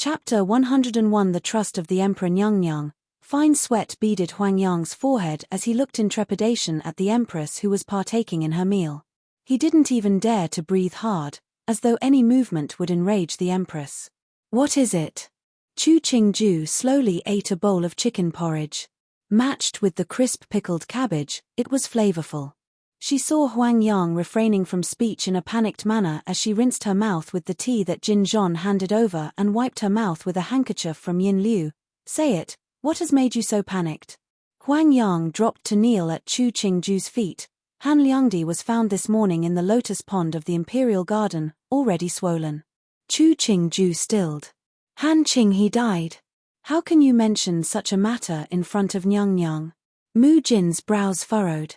Chapter 101 The Trust of the Emperor. Nyang. Fine sweat beaded Huang Yang's forehead as he looked in trepidation at the empress who was partaking in her meal. He didn't even dare to breathe hard, as though any movement would enrage the empress. What is it? Chu Qingju slowly ate a bowl of chicken porridge. Matched with the crisp pickled cabbage, it was flavorful. She saw Huang Yang refraining from speech in a panicked manner as she rinsed her mouth with the tea that Jin Zhon handed over and wiped her mouth with a handkerchief from Yin Liu. Say it, what has made you so panicked? Huang Yang dropped to kneel at Chu Qingju's feet. Han Liangdi was found this morning in the lotus pond of the imperial garden, already swollen. Chu Qingju stilled. Han Qing, he died. How can you mention such a matter in front of Nyang? Mu Jin's brows furrowed.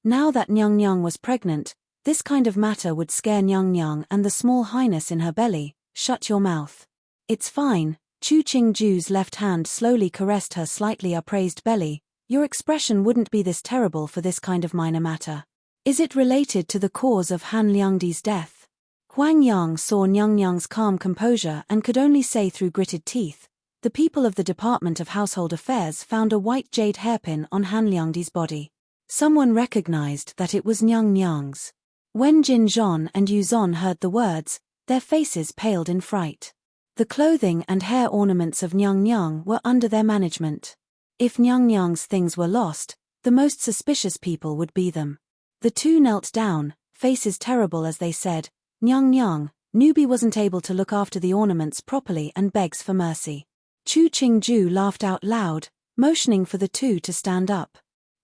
Now that Nyang was pregnant, this kind of matter would scare Nyang and the small highness in her belly. Shut your mouth. It's fine. Chu Qingju's left hand slowly caressed her slightly upraised belly. Your expression wouldn't be this terrible for this kind of minor matter. Is it related to the cause of Han Liangdi's death? Huang Yang saw Nyang's calm composure and could only say through gritted teeth, the people of the Department of Household Affairs found a white jade hairpin on Han Liangdi's body. Someone recognized that it was Nyang's. When Jin Zhon and Yu Zon heard the words, their faces paled in fright. The clothing and hair ornaments of Nyang were under their management. If Nyang's things were lost, the most suspicious people would be them. The two knelt down, faces terrible as they said, Nyang, newbie wasn't able to look after the ornaments properly and begs for mercy. Chu Qingju laughed out loud, motioning for the two to stand up.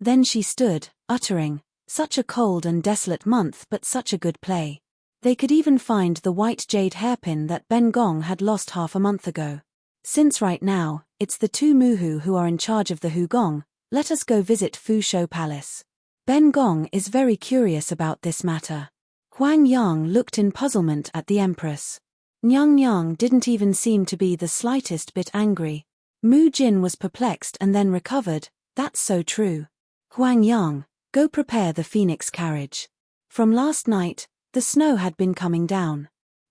Then she stood, uttering, such a cold and desolate month but such a good play. They could even find the white jade hairpin that Ben Gong had lost half a month ago. Since right now, it's the two Muhu who are in charge of the Hugong, let us go visit Fusho Palace. Ben Gong is very curious about this matter. Huang Yang looked in puzzlement at the empress. Nyang didn't even seem to be the slightest bit angry. Mu Jin was perplexed and then recovered, that's so true. Huang Yang, go prepare the phoenix carriage. From last night, the snow had been coming down.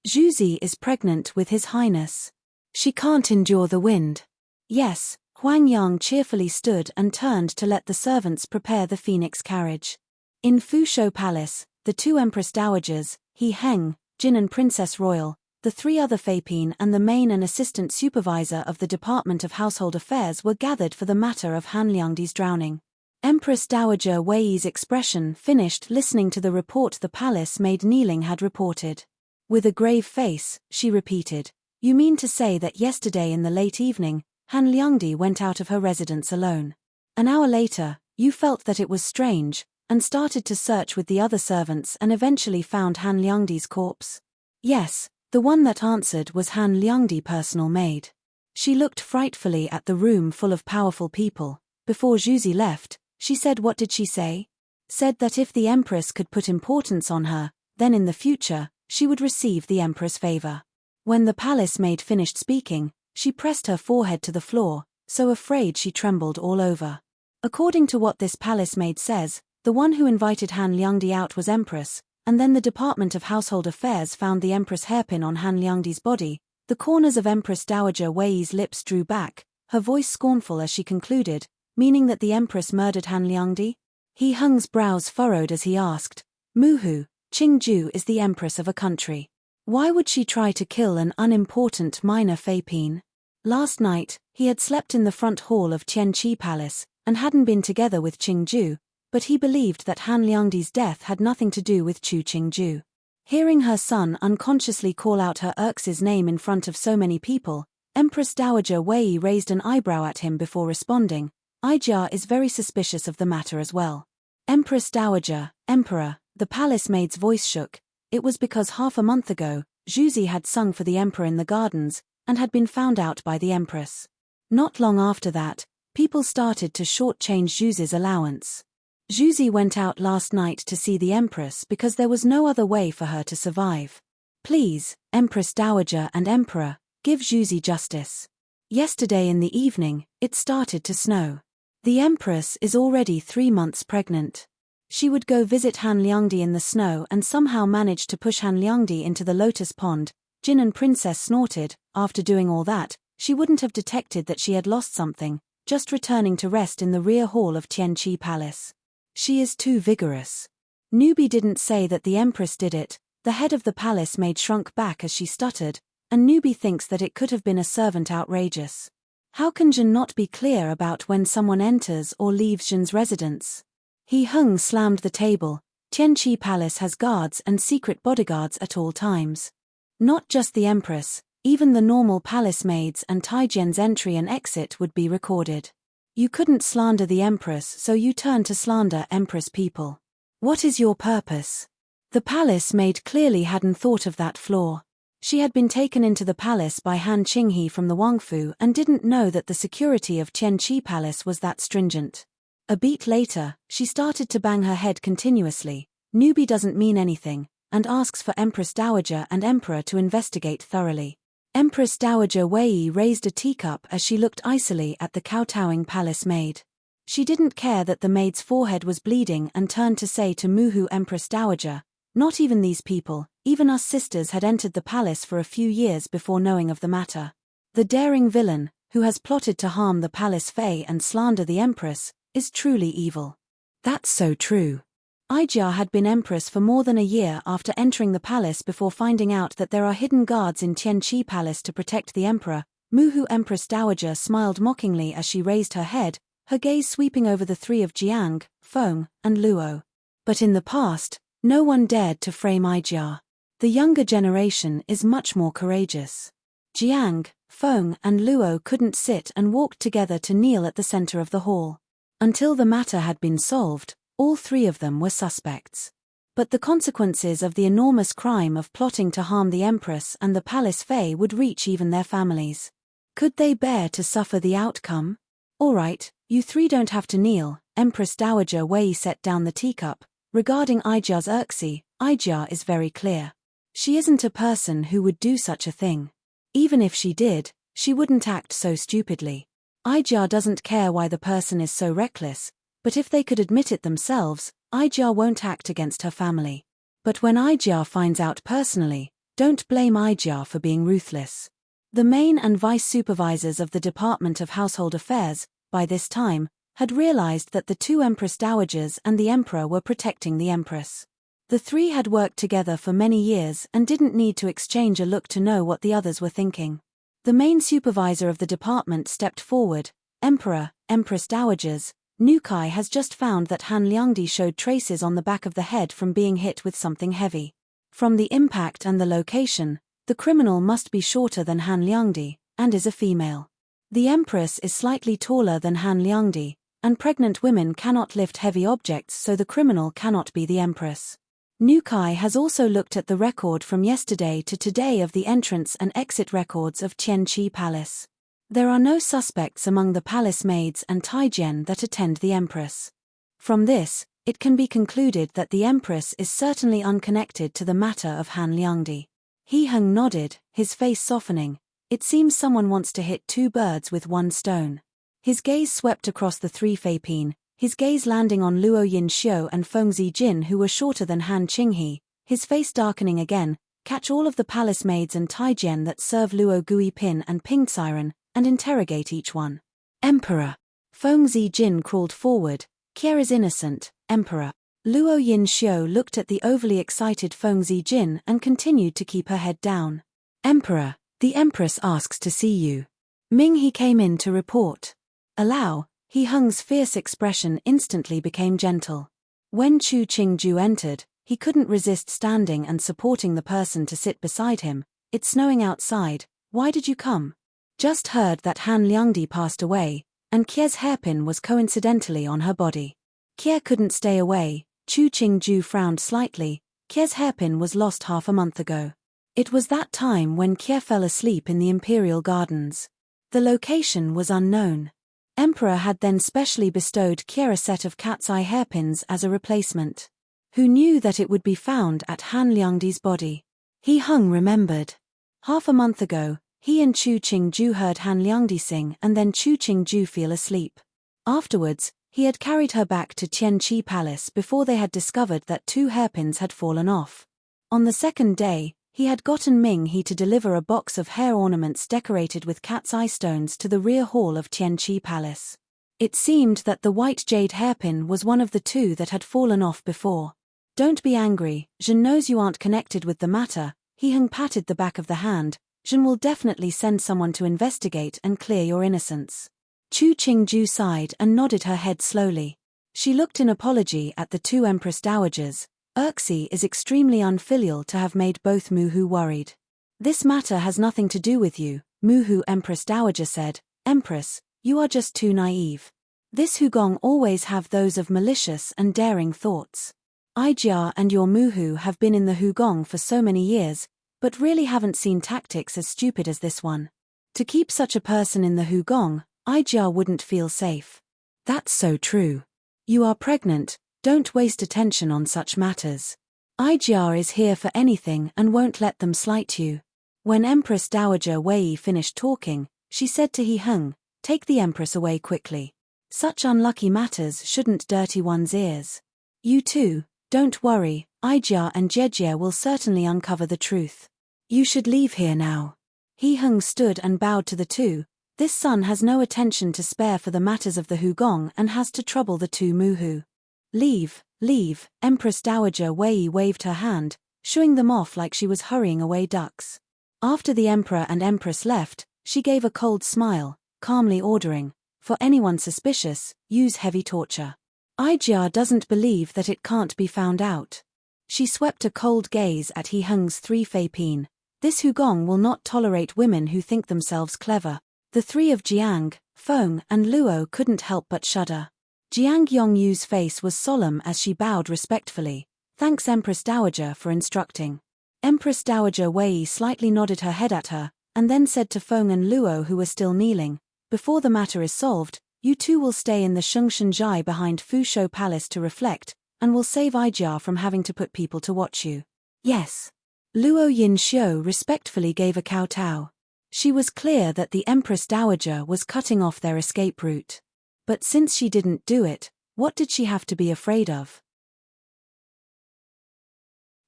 Zhuzi is pregnant with His Highness. She can't endure the wind. Yes, Huang Yang cheerfully stood and turned to let the servants prepare the phoenix carriage. In Fusho Palace, the two Empress Dowagers, He Heng, Jin and Princess Royal, the three other Feipin and the main and assistant supervisor of the Department of Household Affairs were gathered for the matter of Han Liangdi's drowning. Empress Dowager Wei's expression finished listening to the report the palace maid Kneeling had reported. With a grave face, she repeated, you mean to say that yesterday in the late evening, Han Liangdi went out of her residence alone. An hour later, you felt that it was strange, and started to search with the other servants and eventually found Han Liangdi's corpse? Yes, the one that answered was Han Liangdi personal maid. She looked frightfully at the room full of powerful people. Before Zhuzi left, she said, what did she say? Said that if the empress could put importance on her, then in the future, she would receive the emperor's favor. When the palace maid finished speaking, she pressed her forehead to the floor, so afraid she trembled all over. According to what this palace maid says, the one who invited Han Liangdi out was Empress, and then the Department of Household Affairs found the Empress hairpin on Han Liangdi's body. The corners of Empress Dowager Wei's lips drew back, her voice scornful as she concluded, meaning that the Empress murdered Han Liangdi? He Heng's brows furrowed as he asked, Muhu, Qingju is the Empress of a country. Why would she try to kill an unimportant minor Feipin? Last night, he had slept in the front hall of Tianqi Palace, and hadn't been together with Qingju, but he believed that Han Liangdi's death had nothing to do with Chu Qingju. Hearing her son unconsciously call out her Erx's name in front of so many people, Empress Dowager Wei raised an eyebrow at him before responding, Ijia is very suspicious of the matter as well. Empress Dowager, Emperor, the palace maid's voice shook. It was because half a month ago, Zhuzi had sung for the emperor in the gardens, and had been found out by the empress. Not long after that, people started to shortchange Zhuzi's allowance. Zhuzi went out last night to see the empress because there was no other way for her to survive. Please, Empress Dowager and Emperor, give Zhuzi justice. Yesterday in the evening, it started to snow. The empress is already 3 months pregnant. She would go visit Han Liangdi in the snow and somehow managed to push Han Liangdi into the lotus pond. Jin and Princess snorted, After doing all that, she wouldn't have detected that she had lost something, just returning to rest in the rear hall of Tianqi Palace. She is too vigorous. Newbie didn't say that the Empress did it. The head of the palace maid shrunk back as she stuttered, and Newbie thinks that it could have been a servant. Outrageous. How can Jin not be clear about when someone enters or leaves Jin's residence? He slammed the table. Tianqi Palace has guards and secret bodyguards at all times. Not just the Empress, even the normal palace maids and Taijian's entry and exit would be recorded. You couldn't slander the Empress, so you turn to slander Empress people. What is your purpose? The palace maid clearly hadn't thought of that flaw. She had been taken into the palace by Han Qinghe from the Wangfu and didn't know that the security of Tianqi Palace was that stringent. A beat later, she started to bang her head continuously. Newbie doesn't mean anything, and asks for Empress Dowager and Emperor to investigate thoroughly. Empress Dowager Wei raised a teacup as she looked icily at the kowtowing palace maid. She didn't care that the maid's forehead was bleeding and turned to say to Muhu, Empress Dowager, "Not even these people, even us sisters had entered the palace for a few years before knowing of the matter. The daring villain, who has plotted to harm the palace fae and slander the Empress, is truly evil." That's so true. Aijia had been Empress for more than a year after entering the palace before finding out that there are hidden guards in Tianqi Palace to protect the Emperor. Muhu Empress Dowager smiled mockingly as she raised her head, her gaze sweeping over the three of Jiang, Feng, and Luo. But in the past, no one dared to frame Aijia. The younger generation is much more courageous. Jiang, Feng, and Luo couldn't sit and walked together to kneel at the center of the hall. Until the matter had been solved, all three of them were suspects. But the consequences of the enormous crime of plotting to harm the Empress and the palace fae would reach even their families. Could they bear to suffer the outcome? All right, you three don't have to kneel. Empress Dowager Wei set down the teacup. Regarding Aijia's urxi, Aijia is very clear. She isn't a person who would do such a thing. Even if she did, she wouldn't act so stupidly. Aijia doesn't care why the person is so reckless, but if they could admit it themselves, Aijia won't act against her family. But when Aijia finds out personally, don't blame Aijia for being ruthless. The main and vice supervisors of the Department of Household Affairs, by this time, had realized that the two Empress Dowagers and the Emperor were protecting the Empress. The three had worked together for many years and didn't need to exchange a look to know what the others were thinking. The main supervisor of the department stepped forward. "Emperor, Empress Dowagers, Nukai has just found that Han Liangdi showed traces on the back of the head from being hit with something heavy. From the impact and the location, the criminal must be shorter than Han Liangdi, and is a female. The Empress is slightly taller than Han Liangdi, and pregnant women cannot lift heavy objects, so the criminal cannot be the Empress." Nukai has also looked at the record from yesterday to today of the entrance and exit records of Tianqi Palace. There are no suspects among the palace maids and Taijian that attend the Empress. From this, it can be concluded that the Empress is certainly unconnected to the matter of Han Liangdi. He nodded, his face softening. It seems someone wants to hit two birds with one stone. His gaze swept across the three Feipin, his gaze landing on Luo Yinxiu and Feng Zijin, who were shorter than Han Qinghe, his face darkening again. "Catch all of the palace maids and Taijian that serve Luo Gui Pin and Ping Siren, and interrogate each one." "Emperor." Feng Zijin crawled forward. "Kia is innocent, Emperor." Luo Yinxiu looked at the overly excited Feng Zijin and continued to keep her head down. "Emperor, the Empress asks to see you." Ming He came in to report. "Allow." He Hung's fierce expression instantly became gentle. When Chu Qingju entered, he couldn't resist standing and supporting the person to sit beside him. "It's snowing outside, why did you come?" "Just heard that Han Liangdi passed away, and Kie's hairpin was coincidentally on her body." Kie couldn't stay away. Chu Qingju frowned slightly. "Kie's hairpin was lost half a month ago. It was that time when Kie fell asleep in the Imperial Gardens. The location was unknown. Emperor had then specially bestowed Kie a set of cat's eye hairpins as a replacement. Who knew that it would be found at Han Liangdi's body?" He remembered. Half a month ago, he and Chu Qingju heard Han Liangdi sing and then Chu Qingju fell asleep. Afterwards, he had carried her back to Tianqi Palace before they had discovered that two hairpins had fallen off. On the second day, He had gotten Ming He to deliver a box of hair ornaments decorated with cat's eye stones to the rear hall of Tianqi Palace. It seemed that the white jade hairpin was one of the two that had fallen off before. Don't be angry, Zhen knows you aren't connected with the matter. He Heng patted the back of the hand. Zhen will definitely send someone to investigate and clear your innocence. Chu Qingju sighed and nodded her head slowly. She looked in apology at the two Empress Dowagers. Erxi is extremely unfilial to have made both Muhu worried. This matter has nothing to do with you, Muhu Empress Dowager said. Empress, you are just too naive. This Hugong always have those of malicious and daring thoughts. Ijia and your Muhu have been in the Hugong for so many years, but really haven't seen tactics as stupid as this one. To keep such a person in the Hugong, Ijia wouldn't feel safe. That's so true. You are pregnant, don't waste attention on such matters. Ijia is here for anything and won't let them slight you. When Empress Dowager Wei finished talking, she said to He Heng, take the Empress away quickly. Such unlucky matters shouldn't dirty one's ears. You too, don't worry, Ijia and Jejie will certainly uncover the truth. You should leave here now. He Heng stood and bowed to the two. This son has no attention to spare for the matters of the Hugong and has to trouble the two Muhu. Leave, leave, Empress Dowager Wei waved her hand, shooing them off like she was hurrying away ducks. After the Emperor and Empress left, she gave a cold smile, calmly ordering, for anyone suspicious, use heavy torture. Ijia doesn't believe that it can't be found out. She swept a cold gaze at He Heng's three Fei Pin. This Hugong will not tolerate women who think themselves clever. The three of Jiang, Feng, and Luo couldn't help but shudder. Jiang Yongyu's face was solemn as she bowed respectfully. Thanks Empress Dowager for instructing. Empress Dowager Wei slightly nodded her head at her, and then said to Feng and Luo who were still kneeling, before the matter is solved, you two will stay in the Shengshenzhai behind Fushou Palace to reflect, and will save Ijia from having to put people to watch you. Yes. Luo Yinxiu respectfully gave a kowtow. She was clear that the Empress Dowager was cutting off their escape route. But since she didn't do it, what did she have to be afraid of?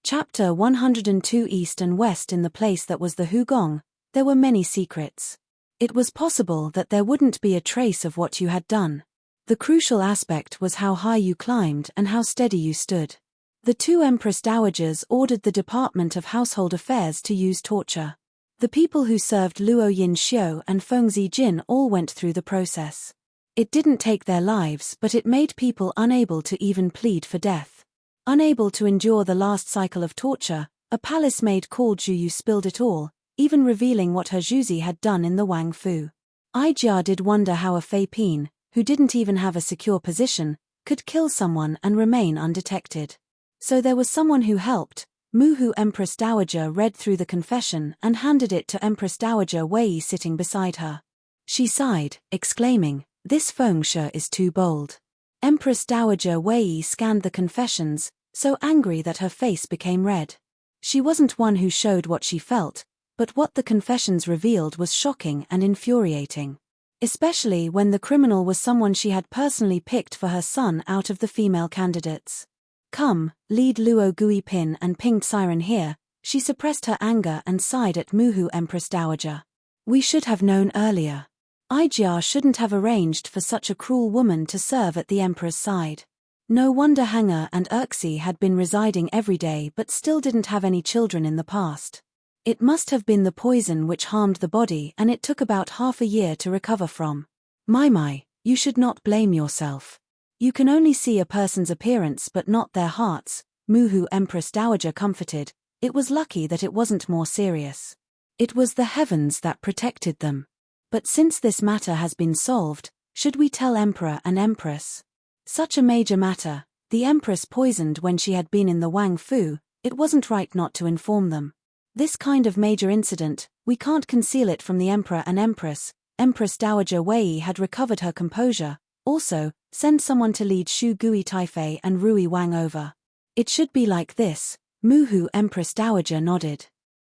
Chapter 102 East and West. In the place that was the Hugong, there were many secrets. It was possible that there wouldn't be a trace of what you had done. The crucial aspect was how high you climbed and how steady you stood. The two Empress Dowagers ordered the Department of Household Affairs to use torture. The people who served Luo Yinxiu and Feng Zijin all went through the process. It didn't take their lives, but it made people unable to even plead for death. Unable to endure the last cycle of torture, a palace maid called Zhu Yu spilled it all, even revealing what her Zhuzi had done in the Wang Fu. Ijia did wonder how a Fei Pin, who didn't even have a secure position, could kill someone and remain undetected. So there was someone who helped. Muhu Empress Dowager read through the confession and handed it to Empress Dowager Wei sitting beside her. She sighed, exclaiming, this Fengshe is too bold. Empress Dowager Wei scanned the confessions, so angry that her face became red. She wasn't one who showed what she felt, but what the confessions revealed was shocking and infuriating. Especially when the criminal was someone she had personally picked for her son out of the female candidates. Come, lead Luo Gui Pin and pinged Siren here. She suppressed her anger and sighed at Muhu Empress Dowager. We should have known earlier. Ijia shouldn't have arranged for such a cruel woman to serve at the Emperor's side. No wonder Hanger and Erxi had been residing every day but still didn't have any children in the past. It must have been the poison which harmed the body and it took about half a year to recover from. My, you should not blame yourself. You can only see a person's appearance but not their hearts, Muhu Empress Dowager comforted. It was lucky that it wasn't more serious. It was the heavens that protected them. But since this matter has been solved, should we tell Emperor and Empress? Such a major matter, the Empress poisoned when she had been in the Wang Fu, it wasn't right not to inform them. This kind of major incident, we can't conceal it from the Emperor and Empress. Empress Dowager Wei had recovered her composure. Also, send someone to lead Shu Gui Taifei and Rui Wang over. It should be like this, Muhu Empress Dowager nodded.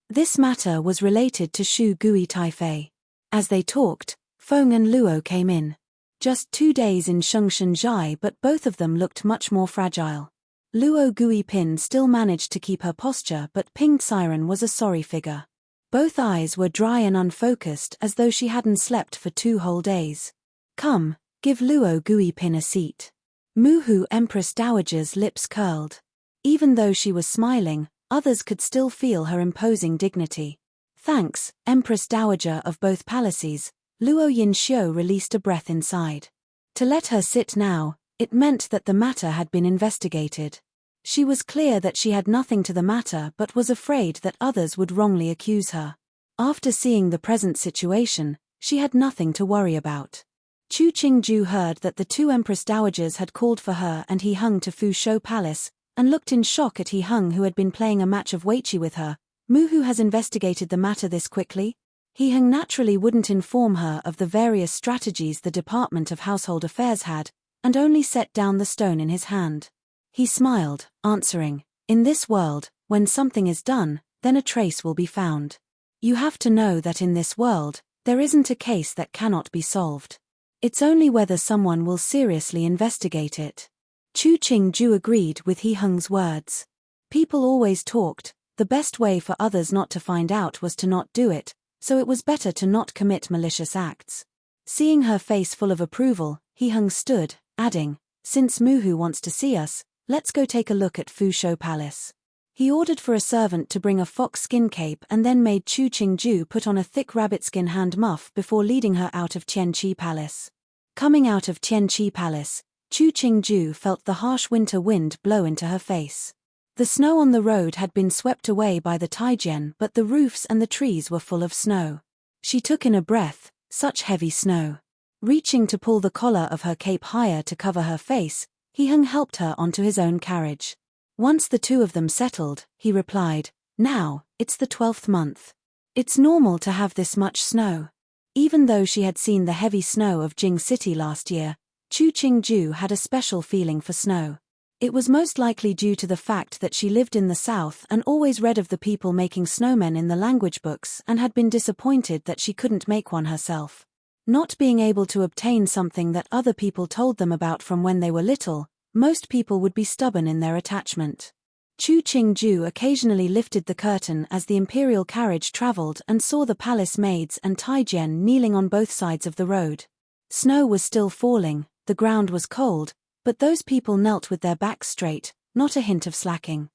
This matter was related to Shu Gui Taifei. As they talked, Feng and Luo came in. Just 2 days in Shengshenzhai but both of them looked much more fragile. Luo Guipin still managed to keep her posture, but Pinged Siren was a sorry figure. Both eyes were dry and unfocused, as though she hadn't slept for 2 whole days. Come, give Luo Guipin a seat. Muhu Empress Dowager's lips curled. Even though she was smiling, others could still feel her imposing dignity. Thanks, Empress Dowager of both palaces. Luo Yinxiu released a breath inside. To let her sit now, it meant that the matter had been investigated. She was clear that she had nothing to the matter but was afraid that others would wrongly accuse her. After seeing the present situation, she had nothing to worry about. Chu Qingju heard that the 2 Empress Dowagers had called for her and He Hung to Fu Shou Palace, and looked in shock at He Hung, who had been playing a match of weiqi with her. Muhu has investigated the matter this quickly? He Hung naturally wouldn't inform her of the various strategies the Department of Household Affairs had, and only set down the stone in his hand. He smiled, answering, "In this world, when something is done, then a trace will be found. You have to know that in this world, there isn't a case that cannot be solved. It's only whether someone will seriously investigate it." Chu Qingju agreed with He Hung's words. People always talked, the best way for others not to find out was to not do it, so it was better to not commit malicious acts. Seeing her face full of approval, He Hung stood, adding, "Since Muhu wants to see us, let's go take a look at Fu Shou Palace." He ordered for a servant to bring a fox skin cape and then made Chu Qingju put on a thick rabbit-skin hand muff before leading her out of Tianqi Palace. Coming out of Tianqi Palace, Chu Qingju felt the harsh winter wind blow into her face. The snow on the road had been swept away by the taijian, but the roofs and the trees were full of snow. She took in a breath, such heavy snow. Reaching to pull the collar of her cape higher to cover her face, He Hung helped her onto his own carriage. Once the 2 of them settled, he replied, "Now, it's the 12th month. It's normal to have this much snow." Even though she had seen the heavy snow of Jing City last year, Chu Qingju had a special feeling for snow. It was most likely due to the fact that she lived in the south and always read of the people making snowmen in the language books and had been disappointed that she couldn't make one herself. Not being able to obtain something that other people told them about from when they were little, most people would be stubborn in their attachment. Chu Qingju occasionally lifted the curtain as the imperial carriage traveled and saw the palace maids and taijian kneeling on both sides of the road. Snow was still falling, the ground was cold, but those people knelt with their backs straight, not a hint of slacking.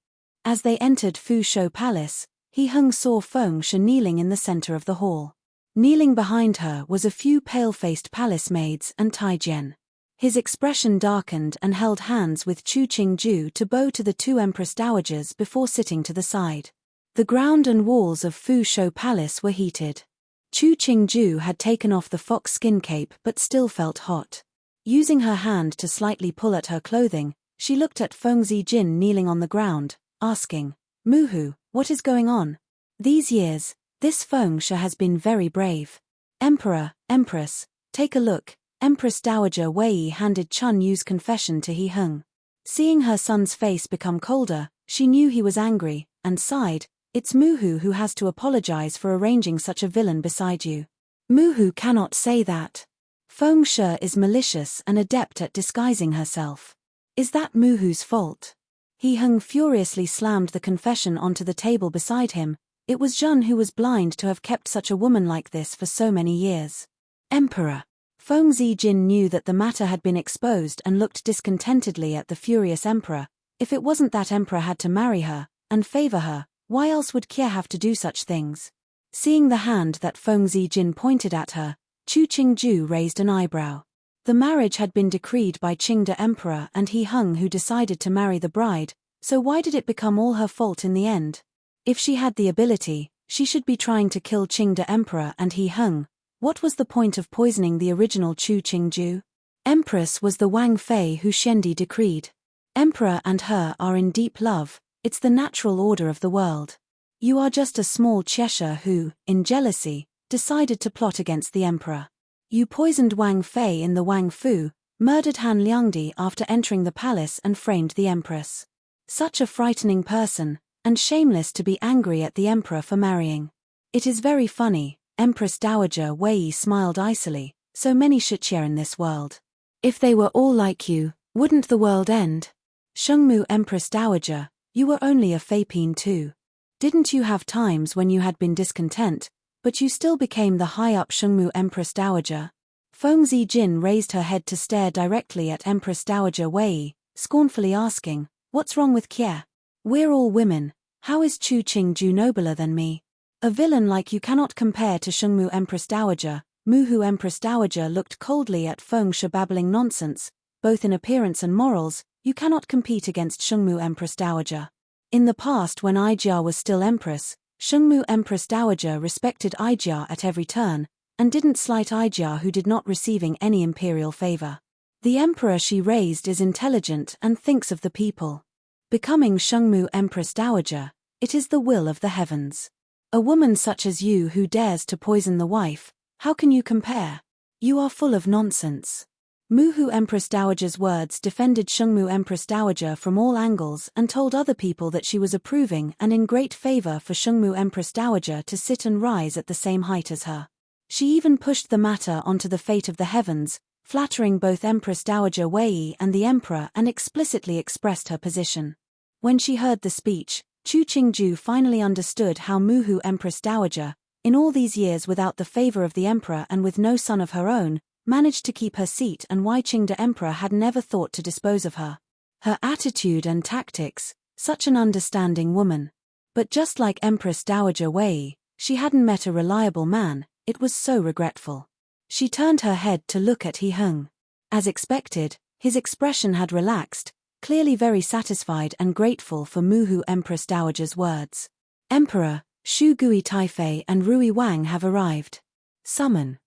As they entered Fu Shou Palace, He Hung saw Feng Shi kneeling in the center of the hall. Kneeling behind her was a few pale-faced palace maids and taijian. His expression darkened and held hands with Chu Qingju to bow to the 2 Empress Dowagers before sitting to the side. The ground and walls of Fu Shou Palace were heated. Chu Qingju had taken off the fox skin cape but still felt hot. Using her hand to slightly pull at her clothing, she looked at Feng Zijin kneeling on the ground, asking, "Muhu, what is going on?" These years, this Feng Shi has been very brave. "Emperor, Empress, take a look." Empress Dowager Wei handed Chun Yu's confession to He Hung. Seeing her son's face become colder, she knew he was angry, and sighed, "It's Muhu who has to apologize for arranging such a villain beside you. Muhu cannot say that. Feng Shi is malicious and adept at disguising herself. Is that Muhu's fault?" He Hung furiously slammed the confession onto the table beside him. It was Zhen who was blind to have kept such a woman like this for so many years. "Emperor." Feng Zijin knew that the matter had been exposed and looked discontentedly at the furious emperor. If it wasn't that emperor had to marry her, and favor her, why else would Kia have to do such things? Seeing the hand that Feng Zijin pointed at her, Chu Qingju raised an eyebrow. The marriage had been decreed by Qingde Emperor and He Hung, who decided to marry the bride, so why did it become all her fault in the end? If she had the ability, she should be trying to kill Qingde Emperor and He Hung. What was the point of poisoning the original Chu Qingju? Empress was the Wang Fei who Shendi decreed. Emperor and her are in deep love, it's the natural order of the world. You are just a small Cheshire who, in jealousy, decided to plot against the emperor. You poisoned Wang Fei in the Wang Fu, murdered Han Liangdi after entering the palace and framed the empress. Such a frightening person, and shameless to be angry at the emperor for marrying. It is very funny. Empress Dowager Wei smiled icily, so many Shichia in this world. If they were all like you, wouldn't the world end? Shengmu Empress Dowager, you were only a Feipin too. Didn't you have times when you had been discontent, but you still became the high-up Shengmu Empress Dowager? Feng Zijin raised her head to stare directly at Empress Dowager Wei, scornfully asking, "What's wrong with Kie? We're all women, how is Chu Qingju nobler than me? A villain like you cannot compare to Shengmu Empress Dowager." Muhu Empress Dowager looked coldly at Feng Shi, babbling nonsense, both in appearance and morals, you cannot compete against Shengmu Empress Dowager. In the past, when Aijia was still Empress, Shengmu Empress Dowager respected Aijia at every turn, and didn't slight Aijia who did not receiving any imperial favor. The emperor she raised is intelligent and thinks of the people. Becoming Shengmu Empress Dowager, it is the will of the heavens. A woman such as you who dares to poison the wife, how can you compare? You are full of nonsense. Muhu Empress Dowager's words defended Shengmu Empress Dowager from all angles and told other people that she was approving and in great favor for Shengmu Empress Dowager to sit and rise at the same height as her. She even pushed the matter onto the fate of the heavens, flattering both Empress Dowager Wei and the emperor, and explicitly expressed her position. When she heard the speech, Chu Qingju finally understood how Muhu Empress Dowager, in all these years without the favor of the emperor and with no son of her own, managed to keep her seat, and why Qingde Emperor had never thought to dispose of her. Her attitude and tactics, such an understanding woman. But just like Empress Dowager Wei, she hadn't met a reliable man, it was so regretful. She turned her head to look at He Heng. As expected, his expression had relaxed, clearly very satisfied and grateful for Muhu Empress Dowager's words. Emperor, Shu Gui Taifei and Rui Wang have arrived. Summon.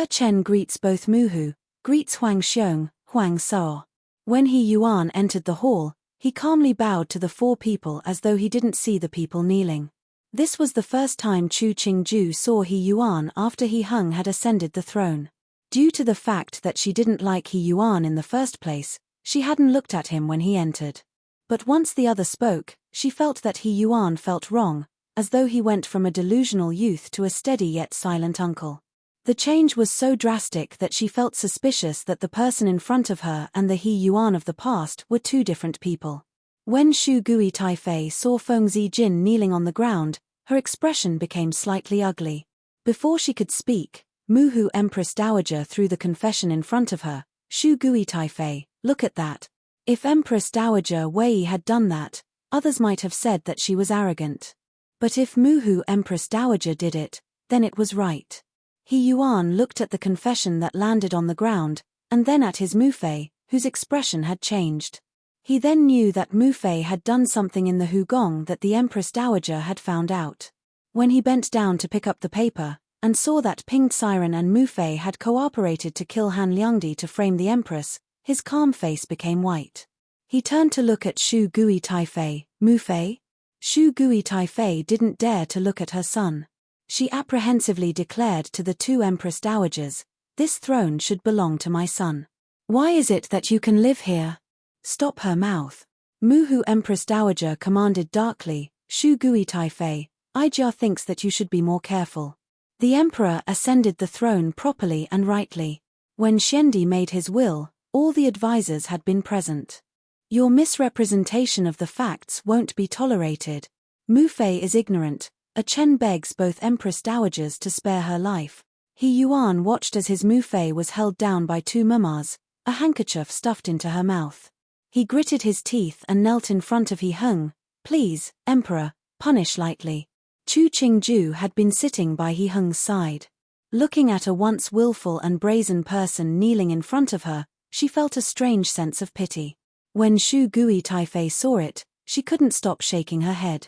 Chen greets both Muhu, greets Huang Xiong, Huang Sao. When He Yuan entered the hall, he calmly bowed to the four people as though he didn't see the people kneeling. This was the first time Chu Qingju saw He Yuan after He Heng had ascended the throne. Due to the fact that she didn't like He Yuan in the first place, she hadn't looked at him when he entered. But once the other spoke, she felt that He Yuan felt wrong, as though he went from a delusional youth to a steady yet silent uncle. The change was so drastic that she felt suspicious that the person in front of her and the He Yuan of the past were two different people. When Shu Gui Taifei saw Feng Zijin kneeling on the ground, her expression became slightly ugly. Before she could speak, Muhu Empress Dowager threw the confession in front of her. Shu Gui Taifei, look at that. If Empress Dowager Wei had done that, others might have said that she was arrogant. But if Muhu Empress Dowager did it, then it was right. He Yuan looked at the confession that landed on the ground, and then at his Mufei, whose expression had changed. He then knew that Mufei had done something in the Hugong that the Empress Dowager had found out. When he bent down to pick up the paper, and saw that Pinged Siren and Mufei had cooperated to kill Han Liangdi to frame the Empress, his calm face became white. He turned to look at Shu Gui Taifei. Mufei? Shu Gui Taifei didn't dare to look at her son. She apprehensively declared to the two Empress Dowagers, "This throne should belong to my son. Why is it that you can live here?" "Stop her mouth." Muhu Empress Dowager commanded darkly. Shu Gui Taifei, Aijia thinks that you should be more careful. The emperor ascended the throne properly and rightly. When Xiandi made his will, all the advisors had been present. Your misrepresentation of the facts won't be tolerated. Mufei is ignorant. Chen begs both Empress Dowagers to spare her life. He Yuan watched as his Mufei was held down by two mumas, a handkerchief stuffed into her mouth. He gritted his teeth and knelt in front of He Heng. "Please, Emperor, punish lightly." Chu Qingju had been sitting by He Heng's side. Looking at a once willful and brazen person kneeling in front of her, she felt a strange sense of pity. When Shu Gui Taifei saw it, she couldn't stop shaking her head.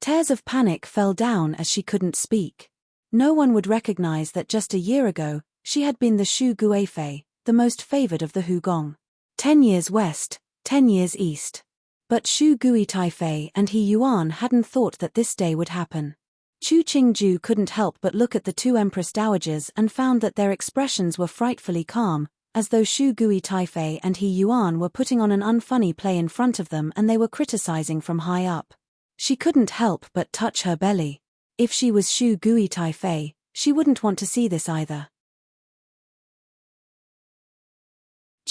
Tears of panic fell down as she couldn't speak. No one would recognize that just a year ago, she had been the Shu Guifei, the most favored of the Hugong. 10 years west, 10 years east. But Shu Gui Taifei and He Yuan hadn't thought that this day would happen. Chu Qingju couldn't help but look at the two Empress Dowagers and found that their expressions were frightfully calm, as though Shu Gui Taifei and He Yuan were putting on an unfunny play in front of them and they were criticizing from high up. She couldn't help but touch her belly. If she was Shu Gui Taifei, she wouldn't want to see this either.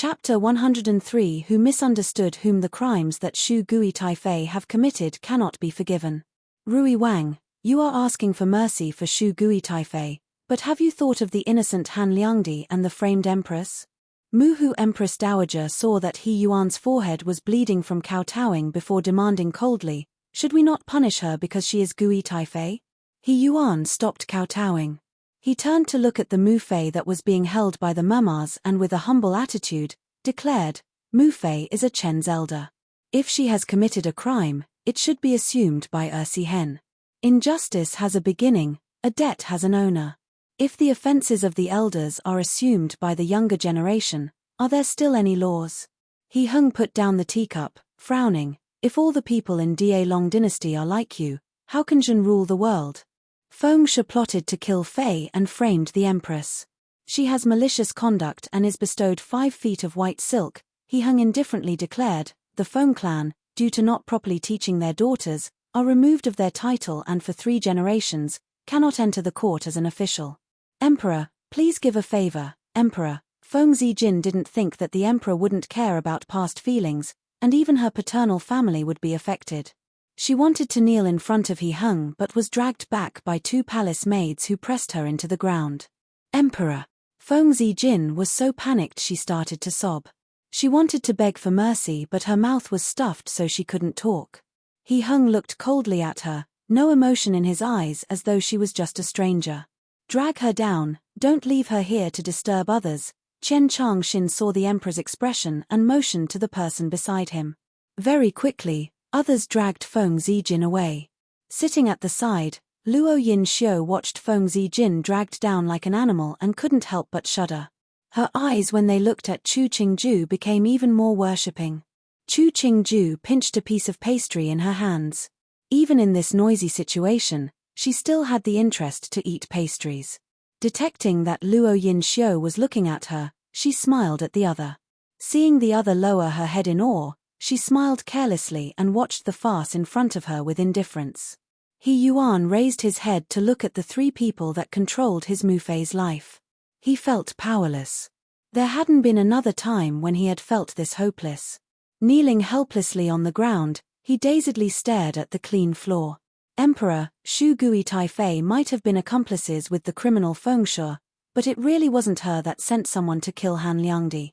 Chapter 103 Who misunderstood whom the crimes that Shu Gui Taifei have committed cannot be forgiven. Rui Wang, you are asking for mercy for Shu Gui Taifei, but have you thought of the innocent Han Liangdi and the framed empress? Muhu Empress Dowager saw that He Yuan's forehead was bleeding from kowtowing before demanding coldly, should we not punish her because she is Gui Taifei? He Yuan stopped kowtowing. He turned to look at the Mu Fei that was being held by the mamas and with a humble attitude, declared, Mu Fei is a Chen's elder. If she has committed a crime, it should be assumed by Ersi Hen. Injustice has a beginning, a debt has an owner. If the offenses of the elders are assumed by the younger generation, are there still any laws? He Hung put down the teacup, frowning, if all the people in Da Long dynasty are like you, how can Zhen rule the world? Feng Shi plotted to kill Fei and framed the empress. She has malicious conduct and is bestowed 5 feet of white silk, He Hung indifferently declared, the Feng clan, due to not properly teaching their daughters, are removed of their title and for 3 generations, cannot enter the court as an official. Emperor, please give a favor, Emperor. Feng Zijin didn't think that the emperor wouldn't care about past feelings, and even her paternal family would be affected. She wanted to kneel in front of He Hung but was dragged back by 2 palace maids who pressed her into the ground. Emperor. Feng Zijin was so panicked she started to sob. She wanted to beg for mercy but her mouth was stuffed so she couldn't talk. He Hung looked coldly at her, no emotion in his eyes as though she was just a stranger. Drag her down, don't leave her here to disturb others. Chen Changxin saw the emperor's expression and motioned to the person beside him. Very quickly, others dragged Feng Zijin away. Sitting at the side, Luo Yin Xiu watched Feng Zijin dragged down like an animal and couldn't help but shudder. Her eyes when they looked at Chu Qingju became even more worshipping. Chu Qingju pinched a piece of pastry in her hands. Even in this noisy situation, she still had the interest to eat pastries. Detecting that Luo Yin Xiu was looking at her, she smiled at the other. Seeing the other lower her head in awe, she smiled carelessly and watched the farce in front of her with indifference. He Yuan raised his head to look at the 3 people that controlled his Mu Fei's life. He felt powerless. There hadn't been another time when he had felt this hopeless. Kneeling helplessly on the ground, he dazedly stared at the clean floor. Emperor, Shu Gui Taifei might have been accomplices with the criminal Feng Shi, but it really wasn't her that sent someone to kill Han Liangdi.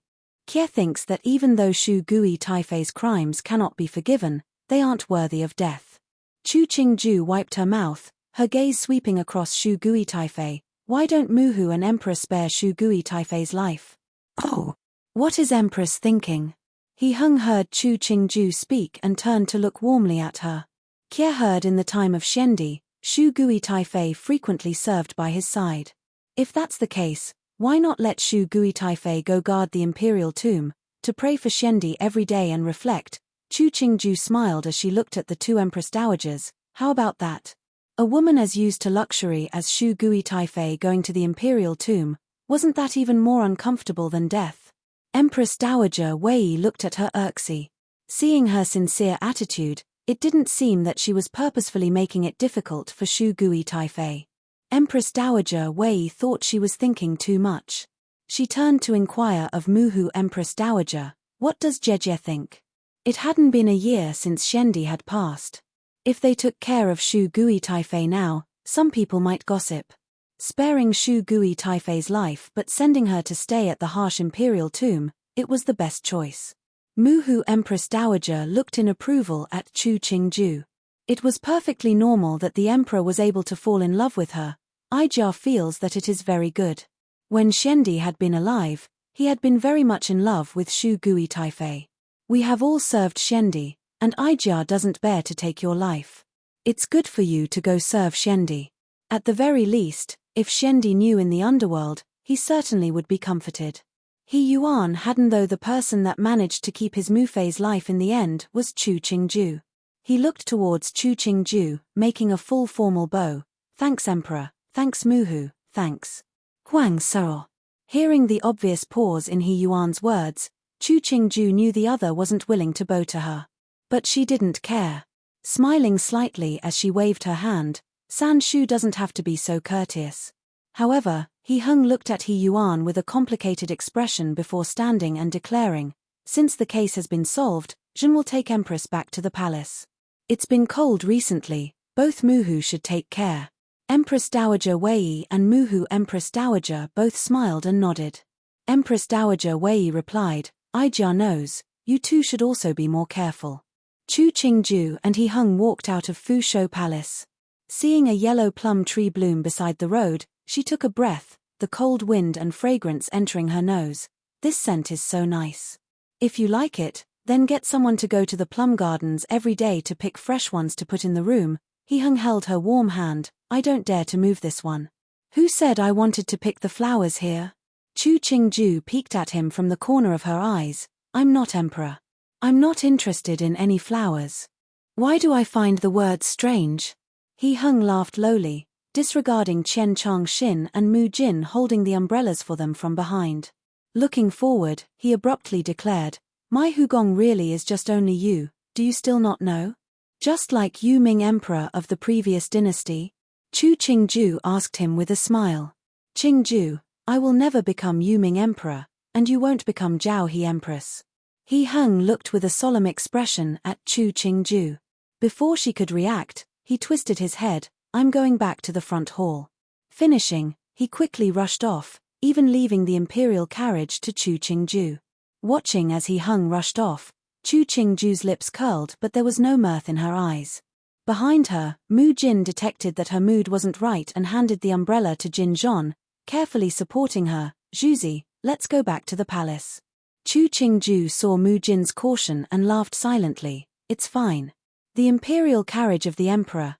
Kie thinks that even though Shu Gui Taifei's crimes cannot be forgiven, they aren't worthy of death. Chu Qingju wiped her mouth, her gaze sweeping across Shu Gui Taifei. Why don't Muhu and Empress spare Shu Gui Taifei's life? Oh! What is Empress thinking? He Hung heard Chu Qingju speak and turned to look warmly at her. Kie heard in the time of Shendi, Shu Gui Taifei frequently served by his side. If that's the case, why not let Shu Gui Taifei go guard the imperial tomb, to pray for Shendi every day and reflect? Chu Qingju smiled as she looked at the 2 empress dowagers. How about that? A woman as used to luxury as Shu Gui Taifei going to the imperial tomb, wasn't that even more uncomfortable than death? Empress Dowager Wei looked at her irksy. Seeing her sincere attitude, it didn't seem that she was purposefully making it difficult for Shu Gui Taifei. Empress Dowager Wei thought she was thinking too much. She turned to inquire of Muhu Empress Dowager, what does Jejie think? It hadn't been a year since Shendi had passed. If they took care of Shu Gui Taifei now, some people might gossip. Sparing Shu Gui Taifei's life but sending her to stay at the harsh imperial tomb, it was the best choice. Muhu Empress Dowager looked in approval at Chu Qingju. It was perfectly normal that the emperor was able to fall in love with her. Ijia feels that it is very good. When Shendi had been alive, he had been very much in love with Shu Gui Taifei. We have all served Shendi, and Ijia doesn't bear to take your life. It's good for you to go serve Shendi. At the very least, if Shendi knew in the underworld, he certainly would be comforted. He Yuan hadn't though the person that managed to keep his Mu Fei's life in the end was Chu Qingju. He looked towards Chu Qingju, making a full formal bow. Thanks Emperor, thanks Muhu, thanks. Huang Sao. Hearing the obvious pause in He Yuan's words, Chu Qingju knew the other wasn't willing to bow to her. But she didn't care. Smiling slightly as she waved her hand, San Shu doesn't have to be so courteous. However, He Hung looked at He Yuan with a complicated expression before standing and declaring, "Since the case has been solved, Jin will take Empress back to the palace. It's been cold recently, both Muhu should take care." Empress Dowager Wei and Muhu Empress Dowager both smiled and nodded. Empress Dowager Wei replied, "Ijia knows, you two should also be more careful." Chu Qingju and He Hung walked out of Fu Shou Palace. Seeing a yellow plum tree bloom beside the road, she took a breath, the cold wind and fragrance entering her nose. "This scent is so nice. If you like it, then get someone to go to the plum gardens every day to pick fresh ones to put in the room." He Hung held her warm hand. "I don't dare to move this one." "Who said I wanted to pick the flowers here?" Chu Qingju peeked at him from the corner of her eyes. "I'm not emperor. I'm not interested in any flowers. Why do I find the words strange?" He Hung laughed lowly, disregarding Qian Changxin and Mu Jin holding the umbrellas for them from behind. Looking forward, he abruptly declared, "My Hugong really is just only you, do you still not know? Just like Yu Ming emperor of the previous dynasty?" Chu Qingju asked him with a smile. "Qingju, I will never become Yu Ming emperor, and you won't become Zhao He empress." He Hung looked with a solemn expression at Chu Qingju. Before she could react, he twisted his head. "I'm going back to the front hall." Finishing, he quickly rushed off, even leaving the imperial carriage to Chu Qingju. Watching as He Hung rushed off, Chu Qingju's lips curled but there was no mirth in her eyes. Behind her, Mu Jin detected that her mood wasn't right and handed the umbrella to Jin Zhon, carefully supporting her. "Zhuzi, let's go back to the palace." Chu Qingju saw Mu Jin's caution and laughed silently. "It's fine. The imperial carriage of the emperor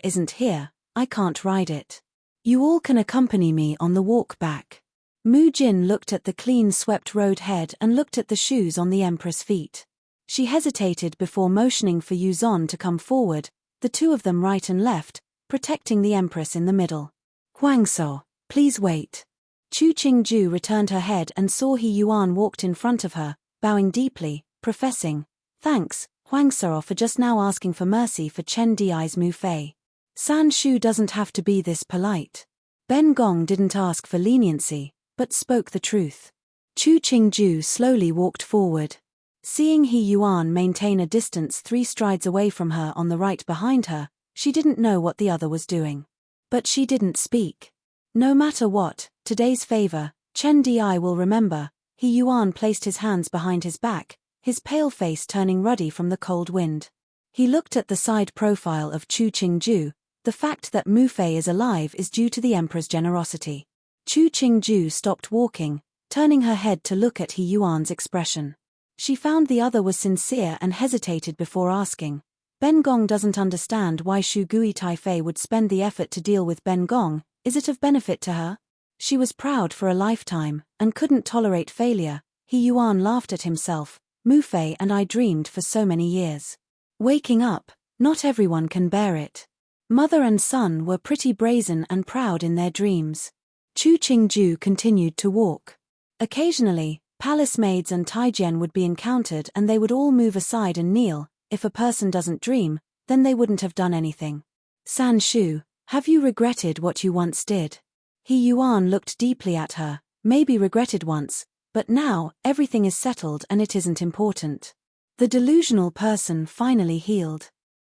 isn't here, I can't ride it. You all can accompany me on the walk back." Mu Jin looked at the clean-swept road head and looked at the shoes on the emperor's feet. She hesitated before motioning for Yu Zon to come forward, the two of them right and left, protecting the empress in the middle. "Huangso, please wait." Chu Qingju returned her head and saw He Yuan walked in front of her, bowing deeply, professing, "Thanks, Huangso, for just now asking for mercy for Chen Di's Mu Fei. San Shu doesn't have to be this polite." Ben Gong didn't ask for leniency, but spoke the truth. Chu Qingju slowly walked forward. Seeing He Yuan maintain a distance 3 strides away from her on the right behind her, she didn't know what the other was doing. But she didn't speak. No matter what, today's favor, Chen Di will remember. He Yuan placed his hands behind his back, his pale face turning ruddy from the cold wind. He looked at the side profile of Chu Qingju. The fact that Mu Fei is alive is due to the emperor's generosity. Chu Qingju stopped walking, turning her head to look at He Yuan's expression. She found the other was sincere and hesitated before asking. Ben Gong doesn't understand why Shu Gui Taifei would spend the effort to deal with Ben Gong. Is it of benefit to her? She was proud for a lifetime, and couldn't tolerate failure. He Yuan laughed at himself. Mu Fei and I dreamed for so many years. Waking up, not everyone can bear it. Mother and son were pretty brazen and proud in their dreams. Chu Qingju continued to walk. Occasionally, palace maids and Taijian would be encountered and they would all move aside and kneel. If a person doesn't dream, then they wouldn't have done anything. "San Shu, have you regretted what you once did?" He Yuan looked deeply at her. "Maybe regretted once, but now, everything is settled and it isn't important." The delusional person finally healed.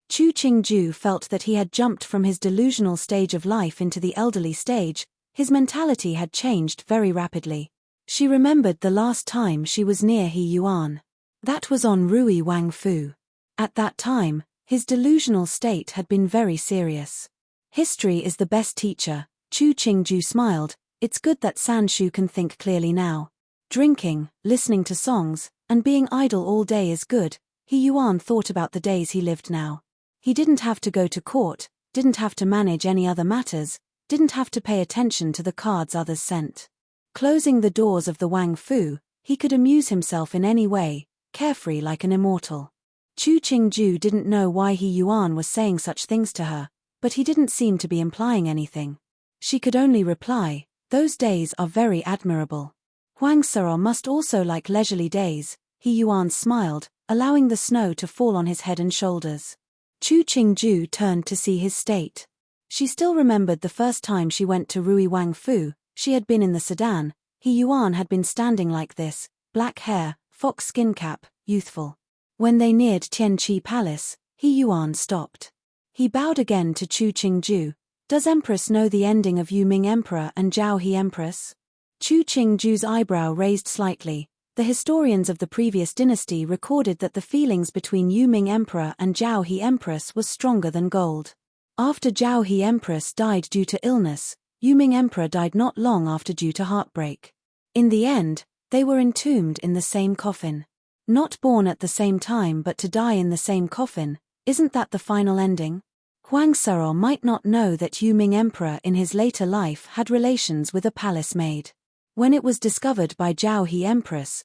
Chu Qingju felt that he had jumped from his delusional stage of life into the elderly stage. His mentality had changed very rapidly. She remembered the last time she was near He Yuan. That was on Rui Wangfu. At that time, his delusional state had been very serious. History is the best teacher. Chu Qingju smiled. It's good that San Shu can think clearly now. Drinking, listening to songs, and being idle all day is good. He Yuan thought about the days he lived now. He didn't have to go to court, didn't have to manage any other matters, didn't have to pay attention to the cards others sent. Closing the doors of the Wang Fu, he could amuse himself in any way, carefree like an immortal. Chu Qingju didn't know why He Yuan was saying such things to her, but he didn't seem to be implying anything. She could only reply, "Those days are very admirable. Huang Sero must also like leisurely days." He Yuan smiled, allowing the snow to fall on his head and shoulders. Chu Qingju turned to see his state. She still remembered the first time she went to Rui Wangfu. She had been in the sedan. He Yuan had been standing like this, black hair, fox skin cap, youthful. When they neared Tianqi Palace, He Yuan stopped. He bowed again to Chu Qingju. Does Empress know the ending of Yu Ming Emperor and Zhao He Empress? Chu Qingju's eyebrow raised slightly. The historians of the previous dynasty recorded that the feelings between Yu Ming Emperor and Zhao He Empress was stronger than gold. After Zhao He Empress died due to illness, Yu Ming Emperor died not long after due to heartbreak. In the end, they were entombed in the same coffin. Not born at the same time but to die in the same coffin, isn't that the final ending? Huang Sero might not know that Yu Ming Emperor in his later life had relations with a palace maid. When it was discovered by Zhao He Empress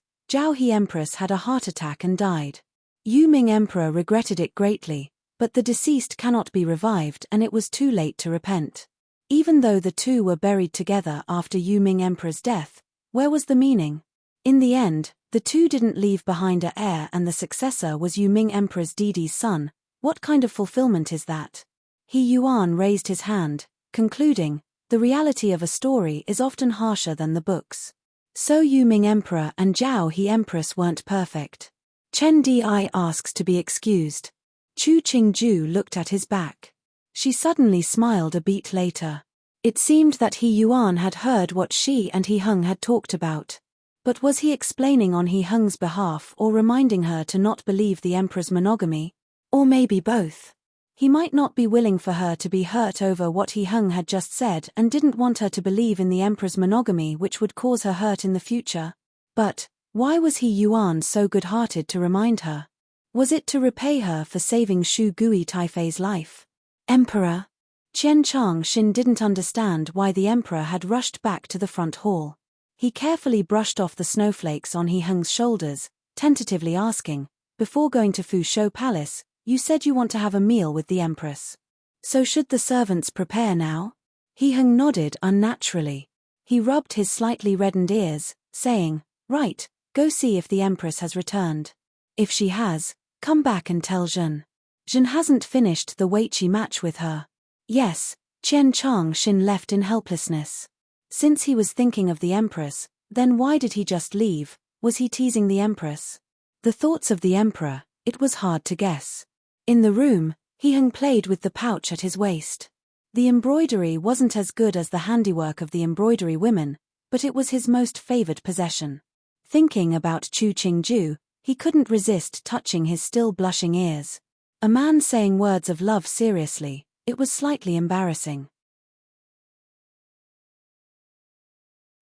had a heart attack and died. Yu Ming Emperor regretted it greatly, but the deceased cannot be revived and it was too late to repent. Even though the two were buried together after Yu Ming Emperor's death, where was the meaning? In the end, the two didn't leave behind an heir and the successor was Yu Ming Emperor's Didi's son. What kind of fulfillment is that? He Yuan raised his hand, concluding, the reality of a story is often harsher than the books. So Yu Ming Emperor and Zhao He Empress weren't perfect. Chen Di asks to be excused. Chu Qingju looked at his back. She suddenly smiled a beat later. It seemed that He Yuan had heard what she and He Heng had talked about. But was he explaining on He Heng's behalf or reminding her to not believe the emperor's monogamy? Or maybe both. He might not be willing for her to be hurt over what He Heng had just said and didn't want her to believe in the emperor's monogamy, which would cause her hurt in the future. But why was He Yuan so good-hearted to remind her? Was it to repay her for saving Shu Gui Taifei's life? Emperor? Qian Changxin didn't understand why the emperor had rushed back to the front hall. He carefully brushed off the snowflakes on He Heng's shoulders, tentatively asking, before going to Fu Shou Palace, you said you want to have a meal with the empress. So should the servants prepare now? He Heng nodded unnaturally. He rubbed his slightly reddened ears, saying, right, go see if the empress has returned. If she has, come back and tell Zhen. Zhen hasn't finished the Weiqi match with her. Yes, Qian Changxin left in helplessness. Since he was thinking of the empress, then why did he just leave? Was he teasing the empress? The thoughts of the emperor, it was hard to guess. In the room, He Heng played with the pouch at his waist. The embroidery wasn't as good as the handiwork of the embroidery women, but it was his most favored possession. Thinking about Chu Qingju, he couldn't resist touching his still blushing ears. A man saying words of love seriously, it was slightly embarrassing.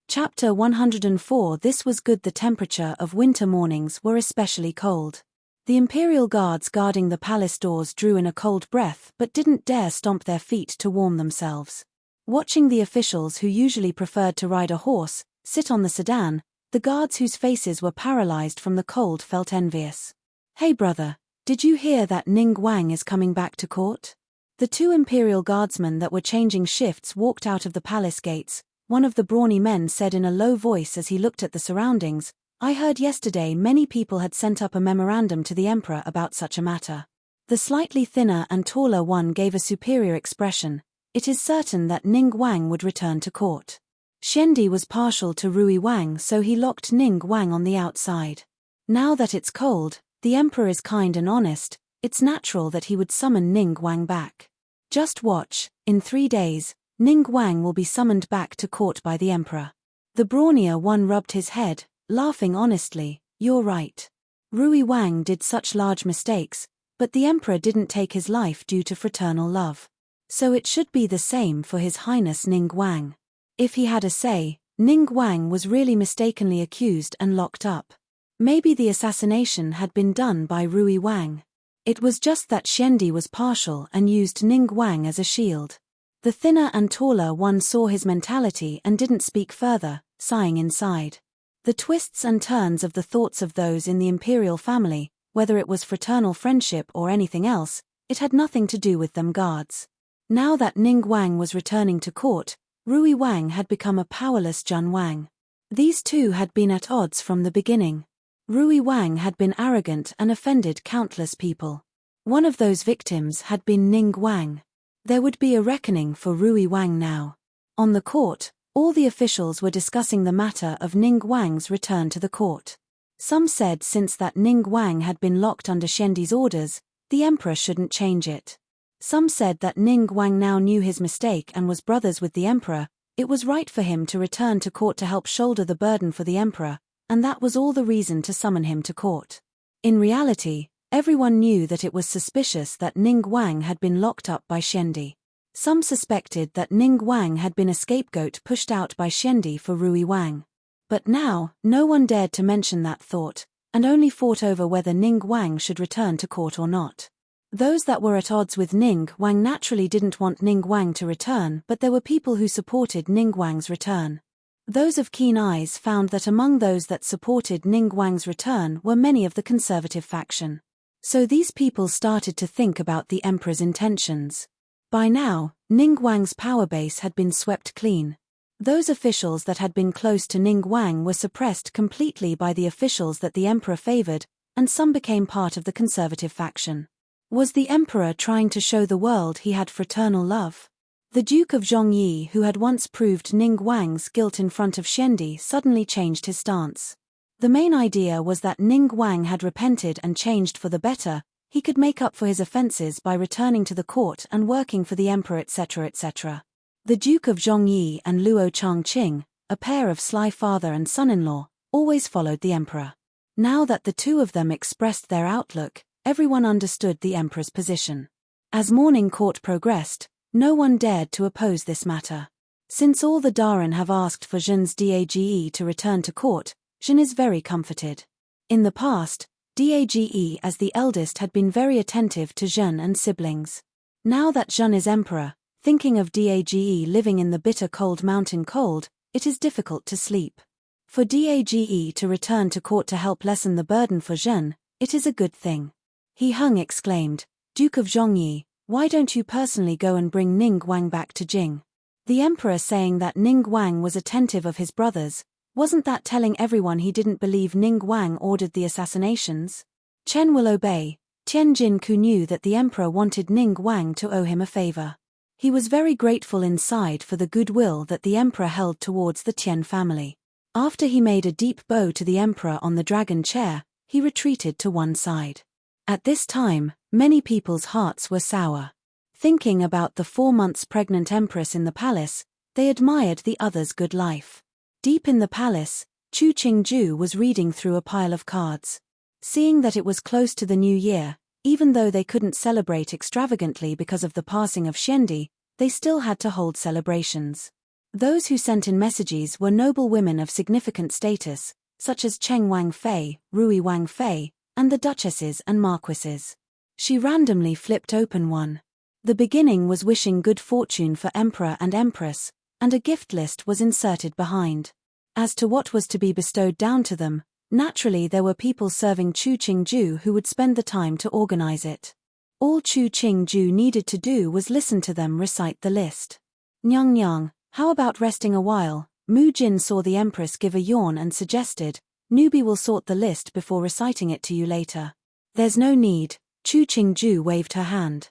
Chapter 104. This was good. The temperature of winter mornings were especially cold. The imperial guards guarding the palace doors drew in a cold breath but didn't dare stomp their feet to warm themselves. Watching the officials who usually preferred to ride a horse sit on the sedan, the guards whose faces were paralyzed from the cold felt envious. Hey brother, did you hear that Ning Wang is coming back to court? The two imperial guardsmen that were changing shifts walked out of the palace gates. One of the brawny men said in a low voice as he looked at the surroundings, I heard yesterday many people had sent up a memorandum to the emperor about such a matter. The slightly thinner and taller one gave a superior expression. It is certain that Ning Wang would return to court. Xiandi was partial to Rui Wang, so he locked Ning Wang on the outside. Now that it's cold, the emperor is kind and honest, it's natural that he would summon Ning Wang back. Just watch, in 3 days, Ning Wang will be summoned back to court by the emperor. The brawnier one rubbed his head, laughing honestly, you're right. Rui Wang did such large mistakes, but the emperor didn't take his life due to fraternal love. So it should be the same for His Highness Ning Wang. If he had a say, Ning Wang was really mistakenly accused and locked up. Maybe the assassination had been done by Rui Wang. It was just that Xiandi was partial and used Ning Wang as a shield. The thinner and taller one saw his mentality and didn't speak further, sighing inside. The twists and turns of the thoughts of those in the imperial family, whether it was fraternal friendship or anything else, it had nothing to do with them guards. Now that Ning Wang was returning to court, Rui Wang had become a powerless Zhen Wang. These two had been at odds from the beginning. Rui Wang had been arrogant and offended countless people. One of those victims had been Ning Wang. There would be a reckoning for Rui Wang now. On the court, All the officials were discussing the matter of Ning Wang's return to the court. Some said since that Ning Wang had been locked under Xiandi's orders, the emperor shouldn't change it. Some said that Ning Wang now knew his mistake and was brothers with the emperor. It was right for him to return to court to help shoulder the burden for the emperor, and that was all the reason to summon him to court. In reality, everyone knew that it was suspicious that Ning Wang had been locked up by Xiandi. Some suspected that Ning Wang had been a scapegoat pushed out by Xiandi for Rui Wang. But now, no one dared to mention that thought, and only fought over whether Ning Wang should return to court or not. Those that were at odds with Ning Wang naturally didn't want Ning Wang to return, but there were people who supported Ning Wang's return. Those of keen eyes found that among those that supported Ning Wang's return were many of the conservative faction. So these people started to think about the emperor's intentions. By now, Ning Wang's power base had been swept clean. Those officials that had been close to Ning Wang were suppressed completely by the officials that the emperor favored, and some became part of the conservative faction. Was the emperor trying to show the world he had fraternal love? The Duke of Zhongyi, who had once proved Ning Wang's guilt in front of Xiandi, suddenly changed his stance. The main idea was that Ning Wang had repented and changed for the better. He could make up for his offenses by returning to the court and working for the emperor, etc., etc. The Duke of Zhongyi and Luo Changqing, a pair of sly father and son-in-law, always followed the emperor. Now that the two of them expressed their outlook, everyone understood the emperor's position. As morning court progressed, no one dared to oppose this matter. Since all the Daren have asked for Zhen's Dage to return to court, Zhen is very comforted. In the past, Dage as the eldest had been very attentive to Zhen and siblings. Now that Zhen is emperor, thinking of Dage living in the bitter cold mountain cold, it is difficult to sleep. For Dage to return to court to help lessen the burden for Zhen, it is a good thing. He Hung exclaimed, "Duke of Zhongyi, why don't you personally go and bring Ning Wang back to Jing?" The emperor saying that Ning Wang was attentive of his brothers, wasn't that telling everyone he didn't believe Ning Wang ordered the assassinations? Chen will obey. Tian Jinku knew that the emperor wanted Ning Wang to owe him a favor. He was very grateful inside for the goodwill that the emperor held towards the Tian family. After he made a deep bow to the emperor on the dragon chair, he retreated to one side. At this time, many people's hearts were sour. Thinking about the 4 months pregnant empress in the palace, they admired the other's good life. Deep in the palace, Chu Qingju was reading through a pile of cards. Seeing that it was close to the new year, even though they couldn't celebrate extravagantly because of the passing of Xiandi, they still had to hold celebrations. Those who sent in messages were noble women of significant status, such as Cheng Wang Fei, Rui Wang Fei, and the duchesses and marquises. She randomly flipped open one. The beginning was wishing good fortune for emperor and empress, and a gift list was inserted behind. As to what was to be bestowed down to them, naturally there were people serving Chu Qingju who would spend the time to organize it. All Chu Qingju needed to do was listen to them recite the list. "Nyang Nyang, how about resting a while?" Mu Jin saw the empress give a yawn and suggested, "Newbie will sort the list before reciting it to you later." "There's no need," Chu Qingju waved her hand.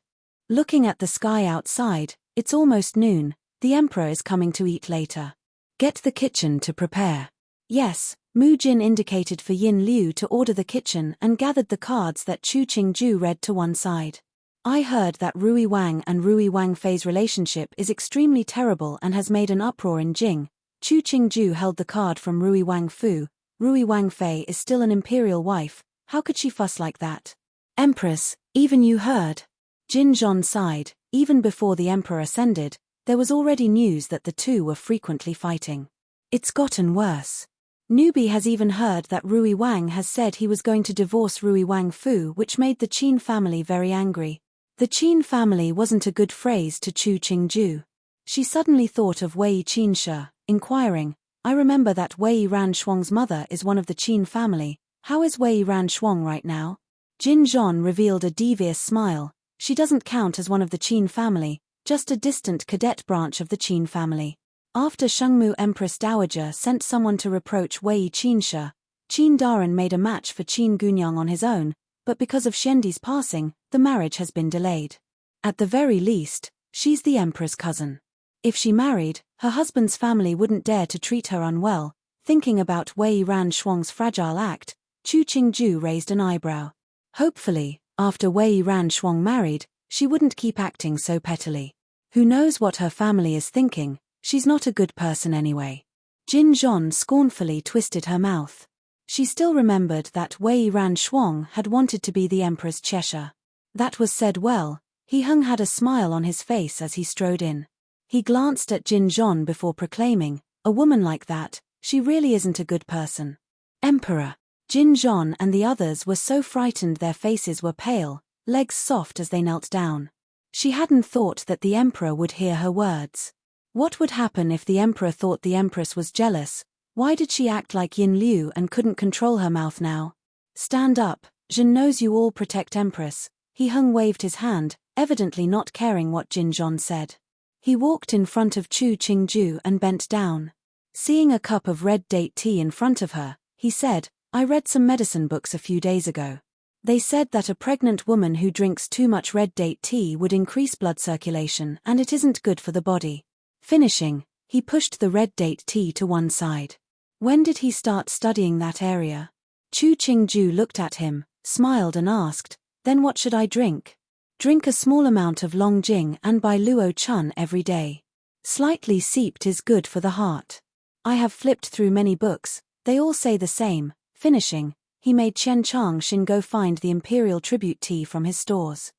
Looking at the sky outside, "It's almost noon. The emperor is coming to eat later. Get the kitchen to prepare." "Yes," Mu Jin indicated for Yin Liu to order the kitchen and gathered the cards that Chu Qingju read to one side. "I heard that Rui Wang and Rui Wang Fei's relationship is extremely terrible and has made an uproar in Jing." Chu Qingju held the card from Rui Wang Fu. "Rui Wang Fei is still an imperial wife, how could she fuss like that?" "Empress, even you heard?" Jin Zhon sighed. Even before the emperor ascended, there was already news that the two were frequently fighting. It's gotten worse. Newbie has even heard that Rui Wang has said he was going to divorce Rui Wang Fu, which made the Qin family very angry. The Qin family wasn't a good phrase to Chu Qingju. She suddenly thought of Wei Qinshe, inquiring, "I remember that Wei Ranshuang's mother is one of the Qin family. How is Wei Ranshuang right now?" Jin Zhon revealed a devious smile. "She doesn't count as one of the Qin family, just a distant cadet branch of the Qin family." After Shengmu Empress Dowager sent someone to reproach Wei Qinshe, Qin Daren made a match for Qin Gunyang on his own, but because of Xiandi's passing, the marriage has been delayed. At the very least, she's the emperor's cousin. If she married, her husband's family wouldn't dare to treat her unwell. Thinking about Wei Ran Shuang's fragile act, Chu Qingju raised an eyebrow. Hopefully, after Wei Ran Shuang married, she wouldn't keep acting so pettily. Who knows what her family is thinking? She's not a good person anyway. Jin Zhon scornfully twisted her mouth. She still remembered that Wei Ran Shuang had wanted to be the Emperor's Cheshire. That was said well. He Hung had a smile on his face as he strode in. He glanced at Jin Zhon before proclaiming, "A woman like that, she really isn't a good person." Emperor. Jin Zhon and the others were so frightened their faces were pale, legs soft as they knelt down. She hadn't thought that the Emperor would hear her words. What would happen if the Emperor thought the Empress was jealous? Why did she act like Yin Liu and couldn't control her mouth now? Stand up, Jin knows you all protect Empress. He Hung waved his hand, evidently not caring what Jin Zhon said. He walked in front of Chu Qingju and bent down. Seeing a cup of red date tea in front of her, he said, "I read some medicine books a few days ago. They said that a pregnant woman who drinks too much red date tea would increase blood circulation and it isn't good for the body." Finishing, he pushed the red date tea to one side. When did he start studying that area? Chu Qingju looked at him, smiled and asked, "Then what should I drink?" "Drink a small amount of Long Jing and Bai Luo Chun every day. Slightly seeped is good for the heart. I have flipped through many books, they all say the same." Finishing, he made Chen Changxin go find the imperial tribute tea from his stores.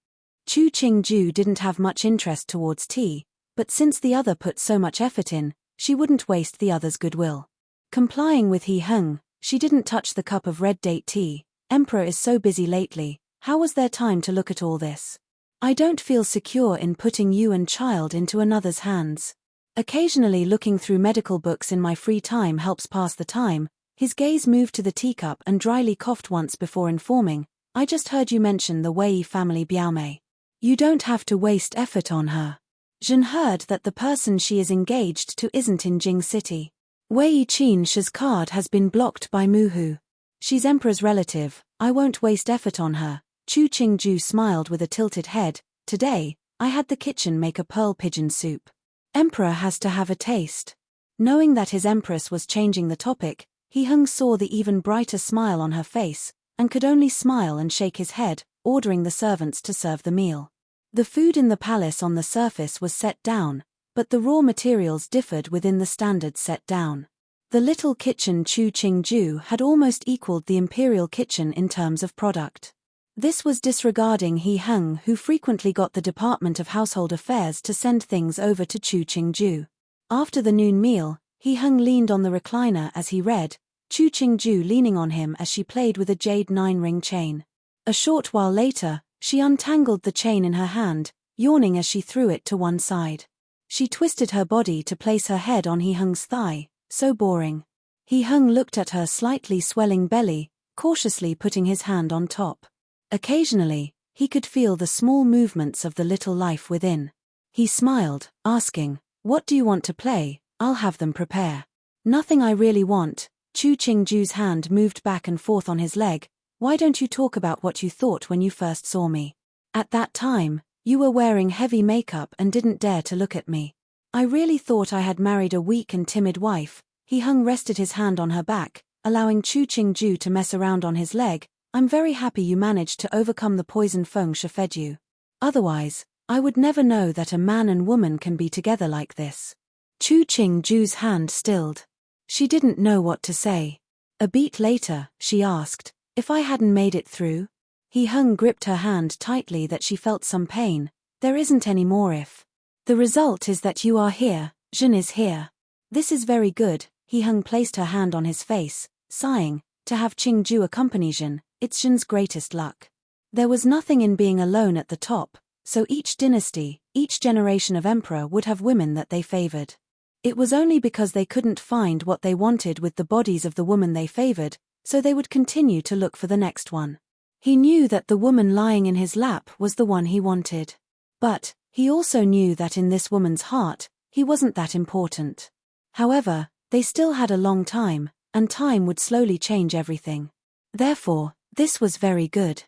Chu Qingju didn't have much interest towards tea, but since the other put so much effort in, she wouldn't waste the other's goodwill. Complying with He Hung, she didn't touch the cup of red date tea. "Emperor is so busy lately, how was there time to look at all this? I don't feel secure in putting you and child into another's hands. Occasionally looking through medical books in my free time helps pass the time." His gaze moved to the teacup and dryly coughed once before informing, "I just heard you mention the Wei family Biaomei. You don't have to waste effort on her. Jin heard that the person she is engaged to isn't in Jing City. Wei Qinshi's card has been blocked by Muhu. She's Emperor's relative, I won't waste effort on her." Chu Qingju smiled with a tilted head. "Today, I had the kitchen make a pearl pigeon soup. Emperor has to have a taste." Knowing that his Empress was changing the topic, He Hung saw the even brighter smile on her face, and could only smile and shake his head, ordering the servants to serve the meal. The food in the palace on the surface was set down, but the raw materials differed within the standards set down. The little kitchen Chu Qingju had almost equaled the imperial kitchen in terms of product. This was disregarding He Hung, who frequently got the Department of Household Affairs to send things over to Chu Qingju. After the noon meal, He Hung leaned on the recliner as he read, Chu Qingju leaning on him as she played with a jade 9-ring chain. A short while later, she untangled the chain in her hand, yawning as she threw it to one side. She twisted her body to place her head on He Hung's thigh. So boring. He Hung looked at her slightly swelling belly, cautiously putting his hand on top. Occasionally, he could feel the small movements of the little life within. He smiled, asking, "What do you want to play? I'll have them prepare." "Nothing I really want." Chu Qingju's hand moved back and forth on his leg. "Why don't you talk about what you thought when you first saw me? At that time, you were wearing heavy makeup and didn't dare to look at me. I really thought I had married a weak and timid wife." He Hung rested his hand on her back, allowing Chu Qingju to mess around on his leg. "I'm very happy you managed to overcome the poison Feng Shi fed you. Otherwise, I would never know that a man and woman can be together like this." Chu Qingju's hand stilled. She didn't know what to say. A beat later, she asked, "If I hadn't made it through?" He Hung gripped her hand tightly that she felt some pain. "There isn't any more if. The result is that you are here, Jin is here. This is very good." He Hung placed her hand on his face, sighing, "To have Qingju accompany Jin, it's Jin's greatest luck." There was nothing in being alone at the top, so each dynasty, each generation of emperor would have women that they favored. It was only because they couldn't find what they wanted with the bodies of the woman they favored, so they would continue to look for the next one. He knew that the woman lying in his lap was the one he wanted. But, he also knew that in this woman's heart, he wasn't that important. However, they still had a long time, and time would slowly change everything. Therefore, this was very good.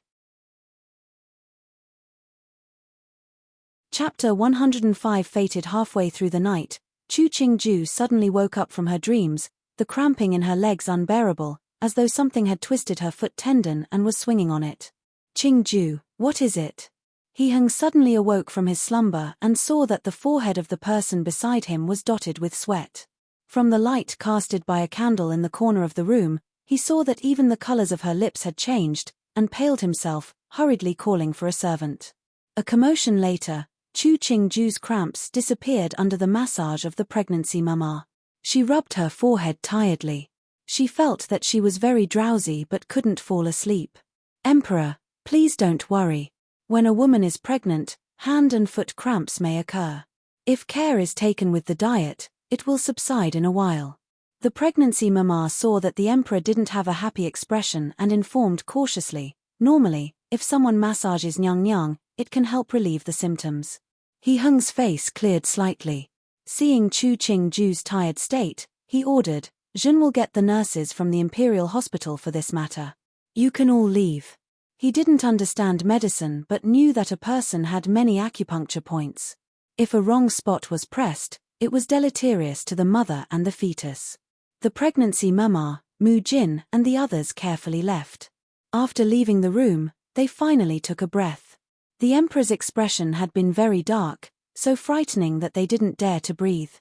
Chapter 105. Fated. Halfway through the night, Chu Qingju suddenly woke up from her dreams, the cramping in her legs unbearable, as though something had twisted her foot tendon and was swinging on it. Qingju, what is it? He Heng suddenly awoke from his slumber and saw that the forehead of the person beside him was dotted with sweat. From the light casted by a candle in the corner of the room, he saw that even the colors of her lips had changed, and paled himself, hurriedly calling for a servant. A commotion later, Chu Qingju's cramps disappeared under the massage of the pregnancy mama. She rubbed her forehead tiredly. She felt that she was very drowsy but couldn't fall asleep. Emperor, please don't worry. When a woman is pregnant, hand and foot cramps may occur. If care is taken with the diet, it will subside in a while. The pregnancy mama saw that the emperor didn't have a happy expression and informed cautiously, normally, if someone massages nyang, it can help relieve the symptoms. He Heng's face cleared slightly. Seeing Chu Qingju's tired state, he ordered, Jun will get the nurses from the Imperial Hospital for this matter. You can all leave. He didn't understand medicine but knew that a person had many acupuncture points. If a wrong spot was pressed, it was deleterious to the mother and the fetus. The pregnancy mama, Mu Jin, and the others carefully left. After leaving the room, they finally took a breath. The emperor's expression had been very dark, so frightening that they didn't dare to breathe.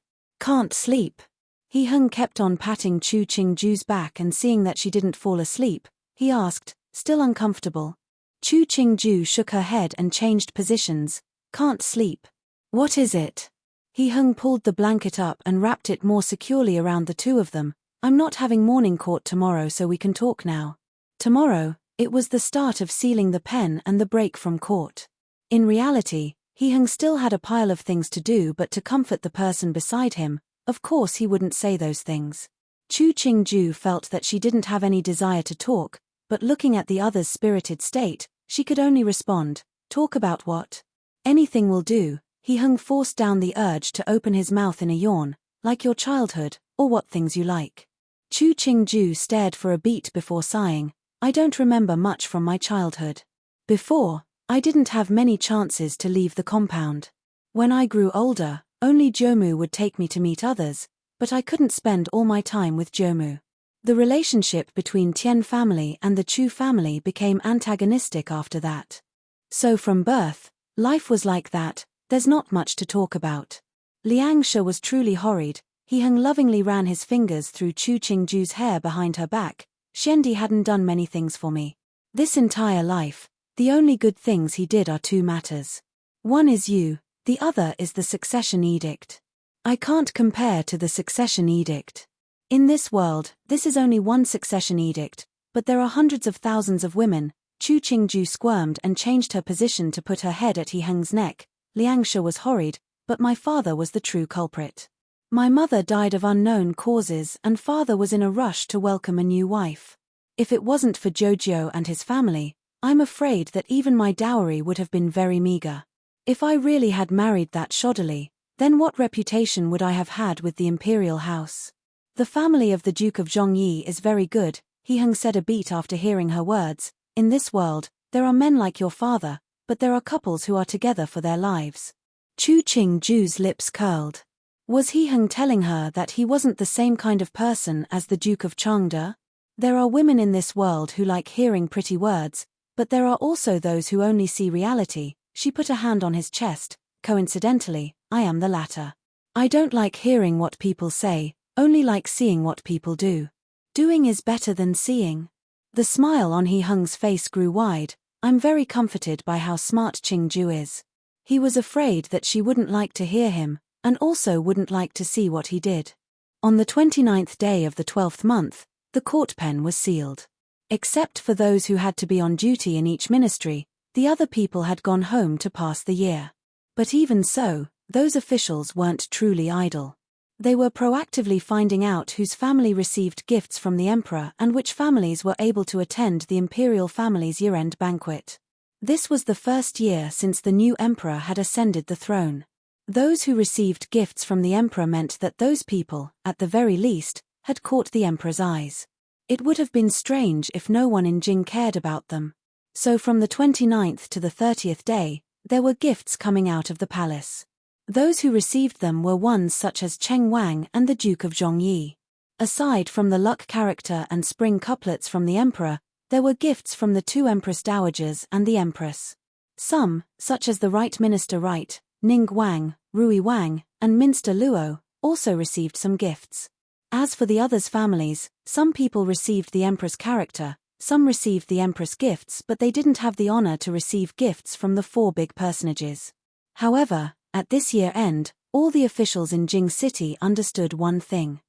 Can't sleep. He Heng kept on patting Chu Qingju's back and seeing that she didn't fall asleep, he asked, still uncomfortable. Chu Qingju shook her head and changed positions. Can't sleep. What is it? He Heng pulled the blanket up and wrapped it more securely around the two of them. I'm not having morning court tomorrow so we can talk now. Tomorrow, it was the start of sealing the pen and the break from court. In reality, He Heng still had a pile of things to do but to comfort the person beside him, of course he wouldn't say those things. Chu Qingju felt that she didn't have any desire to talk, but looking at the other's spirited state, she could only respond, talk about what? Anything will do. He Heng forced down the urge to open his mouth in a yawn, like your childhood, or what things you like. Chu Qingju stared for a beat before sighing, I don't remember much from my childhood. Before, I didn't have many chances to leave the compound. When I grew older, only Jomu would take me to meet others, but I couldn't spend all my time with Jomu. The relationship between Tian family and the Chu family became antagonistic after that. So from birth, life was like that, there's not much to talk about. Liangsha was truly horrid. He Heng lovingly ran his fingers through Chu Qingju's hair behind her back. Xiandi hadn't done many things for me. This entire life, the only good things he did are two matters. One is you, the other is the succession edict. I can't compare to the succession edict. In this world, this is only one succession edict, but there are hundreds of thousands of women. Chu Qingju squirmed and changed her position to put her head at He Heng's neck. Liangsha was horrid, but my father was the true culprit. My mother died of unknown causes and father was in a rush to welcome a new wife. If it wasn't for Jojo and his family, I'm afraid that even my dowry would have been very meager. If I really had married that shoddily, then what reputation would I have had with the imperial house? The family of the Duke of Zhongyi is very good, He Heng said a beat after hearing her words. In this world, there are men like your father, but there are couples who are together for their lives. Chu Qingju's lips curled. Was He Heng telling her that he wasn't the same kind of person as the Duke of Changde? There are women in this world who like hearing pretty words, but there are also those who only see reality. She put a hand on his chest. Coincidentally, I am the latter. I don't like hearing what people say, only like seeing what people do. Doing is better than seeing. The smile on He Heng's face grew wide. I'm very comforted by how smart Qingju is. He was afraid that she wouldn't like to hear him, and also wouldn't like to see what he did. On the 29th day of the 12th month, the court pen was sealed. Except for those who had to be on duty in each ministry, the other people had gone home to pass the year. But even so, those officials weren't truly idle. They were proactively finding out whose family received gifts from the emperor and which families were able to attend the imperial family's year-end banquet. This was the first year since the new emperor had ascended the throne. Those who received gifts from the emperor meant that those people, at the very least, had caught the emperor's eyes. It would have been strange if no one in Jing cared about them. So from the 29th to the 30th day, There were gifts coming out of the palace. Those who received them were ones such as Cheng Wang and the Duke of Zhongyi. Aside from the luck character and spring couplets from the emperor, there were gifts from the two empress dowagers and the empress. Some, such as the Right Minister Right, Ning Wang, Rui Wang, and Minster Luo, also received some gifts. As for the others' families, some people received the empress character, some received the empress gifts, but they didn't have the honor to receive gifts from the four big personages. However, at this year-end, all the officials in Jing City understood one thing.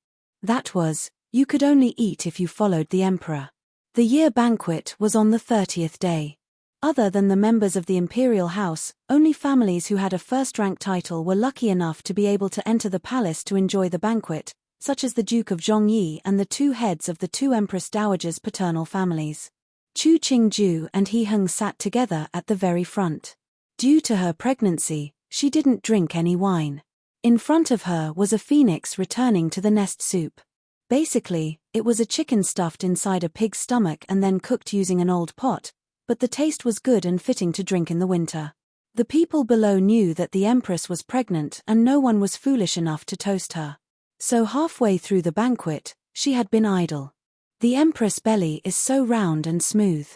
That was, you could only eat if you followed the emperor. The year banquet was on the 30th day. Other than the members of the imperial house, only families who had a first-rank title were lucky enough to be able to enter the palace to enjoy the banquet, such as the Duke of Zhongyi and the two heads of the two empress dowagers' paternal families. Chu Qingju and He Heng sat together at the very front. Due to her pregnancy, she didn't drink any wine. In front of her was a phoenix returning to the nest soup. Basically, it was a chicken stuffed inside a pig's stomach and then cooked using an old pot, but the taste was good and fitting to drink in the winter. The people below knew that the empress was pregnant and no one was foolish enough to toast her. So halfway through the banquet, she had been idle. The empress' belly is so round and smooth.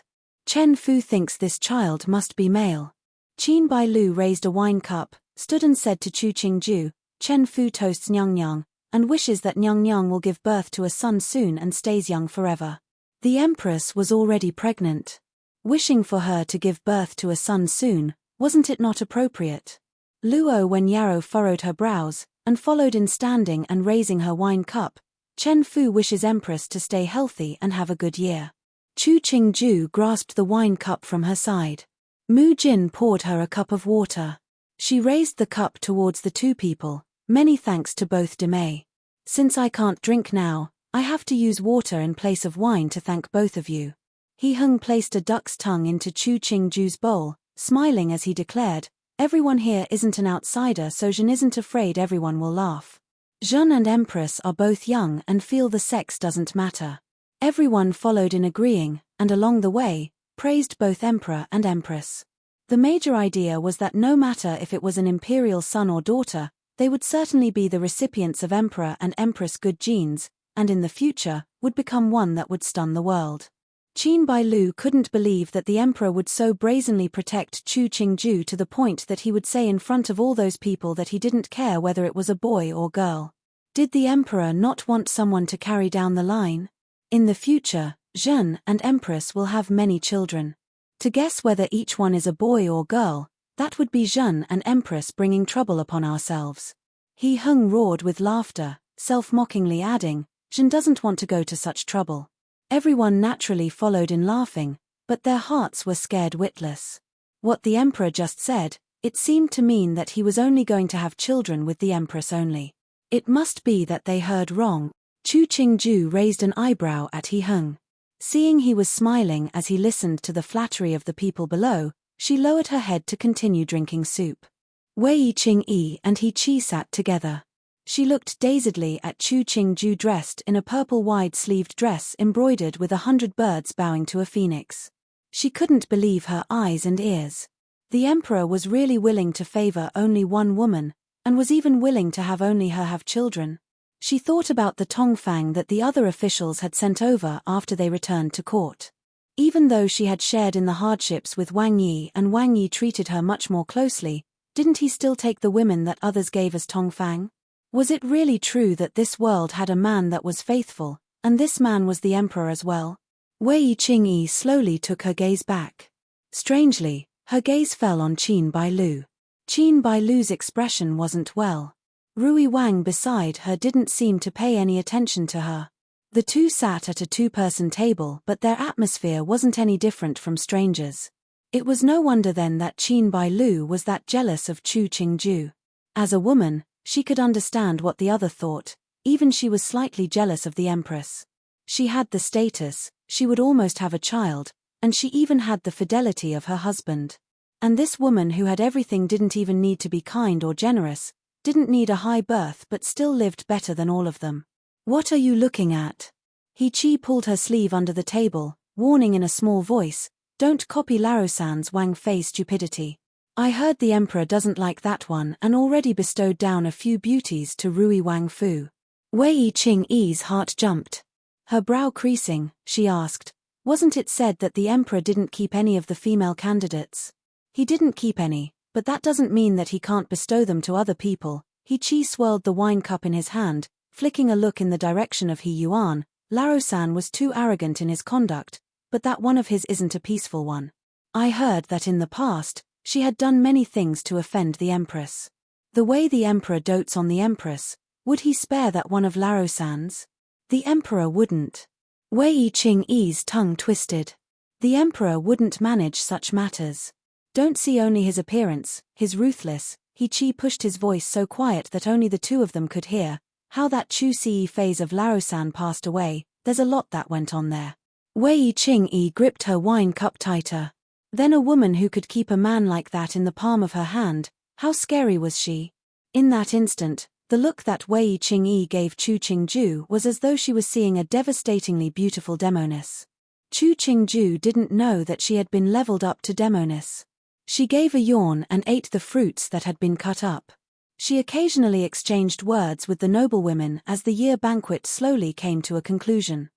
Chen Fu thinks this child must be male. Qin Bailu raised a wine cup, stood and said to Chu Qingju, Chen Fu toasts Nyang Nyang, and wishes that Nyang Nyang will give birth to a son soon and stays young forever. The empress was already pregnant. Wishing for her to give birth to a son soon, wasn't it not appropriate? Luo Wen Yarrow furrowed her brows, and followed in standing and raising her wine cup. Chen Fu wishes empress to stay healthy and have a good year. Chu Qingju grasped the wine cup from her side. Mu Jin poured her a cup of water. She raised the cup towards the two people, many thanks to both Demei. Since I can't drink now, I have to use water in place of wine to thank both of you. He Heng placed a duck's tongue into Chu Qingju's bowl, smiling as he declared, everyone here isn't an outsider, so Zhen isn't afraid everyone will laugh. Zhen and Empress are both young and feel the sex doesn't matter. Everyone followed in agreeing, and along the way, praised both Emperor and Empress. The major idea was that no matter if it was an imperial son or daughter, they would certainly be the recipients of Emperor and Empress good genes, and in the future, would become one that would stun the world. Qin Bailu couldn't believe that the Emperor would so brazenly protect Chu Qingju to the point that he would say in front of all those people that he didn't care whether it was a boy or girl. Did the Emperor not want someone to carry down the line? In the future, Zhen and Empress will have many children. To guess whether each one is a boy or girl, that would be Zhen and Empress bringing trouble upon ourselves. He Heng roared with laughter, self-mockingly adding, Zhen doesn't want to go to such trouble. Everyone naturally followed in laughing, but their hearts were scared witless. What the Emperor just said, it seemed to mean that he was only going to have children with the Empress only. It must be that they heard wrong. Chu Qingju raised an eyebrow at He Heng. Seeing he was smiling as he listened to the flattery of the people below, she lowered her head to continue drinking soup. Wei Qingyi and He Qi sat together. She looked dazedly at Chu Qingju dressed in a purple wide-sleeved dress embroidered with 100 birds bowing to a phoenix. She couldn't believe her eyes and ears. The Emperor was really willing to favor only one woman, and was even willing to have only her have children. She thought about the Tongfang that the other officials had sent over after they returned to court. Even though she had shared in the hardships with Wang Yi and Wang Yi treated her much more closely, didn't he still take the women that others gave as Tongfang? Was it really true that this world had a man that was faithful, and this man was the Emperor as well? Wei Qingyi slowly took her gaze back. Strangely, her gaze fell on Qin Bailu. Qin Bailu's expression wasn't well. Rui Wang beside her didn't seem to pay any attention to her. The two sat at a two-person table, but their atmosphere wasn't any different from strangers. It was no wonder then that Qin Bailu was that jealous of Chu Qingju. As a woman, she could understand what the other thought, even she was slightly jealous of the Empress. She had the status, she would almost have a child, and she even had the fidelity of her husband. And this woman who had everything didn't even need to be kind or generous, didn't need a high birth but still lived better than all of them. What are you looking at? He Qi pulled her sleeve under the table, warning in a small voice, don't copy Larosan's Wang Fei stupidity. I heard the emperor doesn't like that one and already bestowed down a few beauties to Rui Wang Fu. Wei Qingyi's heart jumped. Her brow creasing, she asked, wasn't it said that the emperor didn't keep any of the female candidates? He didn't keep any, but that doesn't mean that he can't bestow them to other people. He Qi swirled the wine cup in his hand, flicking a look in the direction of He Yuan. Laro-san was too arrogant in his conduct, but that one of his isn't a peaceful one. I heard that in the past, she had done many things to offend the empress. The way the emperor dotes on the empress, would he spare that one of Laro-san's? The emperor wouldn't. Wei Qingyi's tongue twisted. The emperor wouldn't manage such matters. Don't see only his appearance, his ruthless. He Qi pushed his voice so quiet that only the two of them could hear. How that Chu Ce phase of Laro-san passed away, there's a lot that went on there. Wei Qingyi gripped her wine cup tighter. Then a woman who could keep a man like that in the palm of her hand, how scary was she? In that instant, the look that Wei Qingyi gave Chu Qingju was as though she was seeing a devastatingly beautiful demoness. Chu Qingju didn't know that she had been leveled up to demoness. She gave a yawn and ate the fruits that had been cut up. She occasionally exchanged words with the noblewomen as the year banquet slowly came to a conclusion.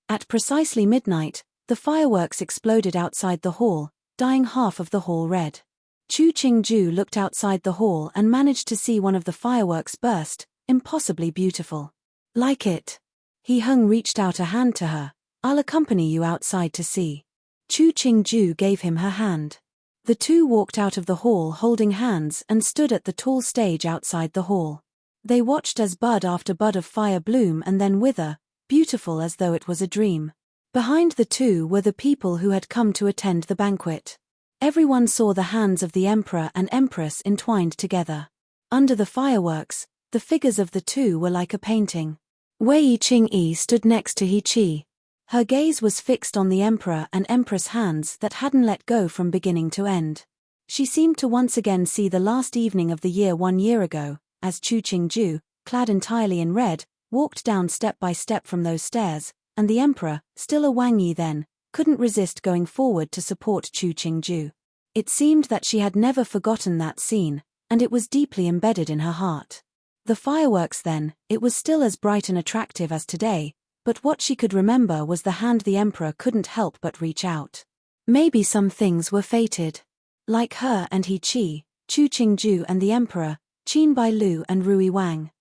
At precisely midnight, the fireworks exploded outside the hall, dyeing half of the hall red. Chu Qingju looked outside the hall and managed to see one of the fireworks burst, impossibly beautiful. Like it. He Hung reached out a hand to her. I'll accompany you outside to see. Chu Qingju gave him her hand. The two walked out of the hall holding hands and stood at the tall stage outside the hall. They watched as bud after bud of fire bloom and then wither, beautiful as though it was a dream. Behind the two were the people who had come to attend the banquet. Everyone saw the hands of the emperor and empress entwined together. Under the fireworks, the figures of the two were like a painting. Wei Qingyi stood next to He Qi. Her gaze was fixed on the emperor and empress hands that hadn't let go from beginning to end. She seemed to once again see the last evening of the year 1 year ago, as Chu Qingju, clad entirely in red, walked down step by step from those stairs, and the emperor, still a Wang Yi then, couldn't resist going forward to support Chu Qingju. It seemed that she had never forgotten that scene, and it was deeply embedded in her heart. The fireworks then, it was still as bright and attractive as today, but what she could remember was the hand the emperor couldn't help but reach out. Maybe some things were fated. Like her and He Qi, Chu Qingju and the emperor, Qin Bailu and Rui Wang.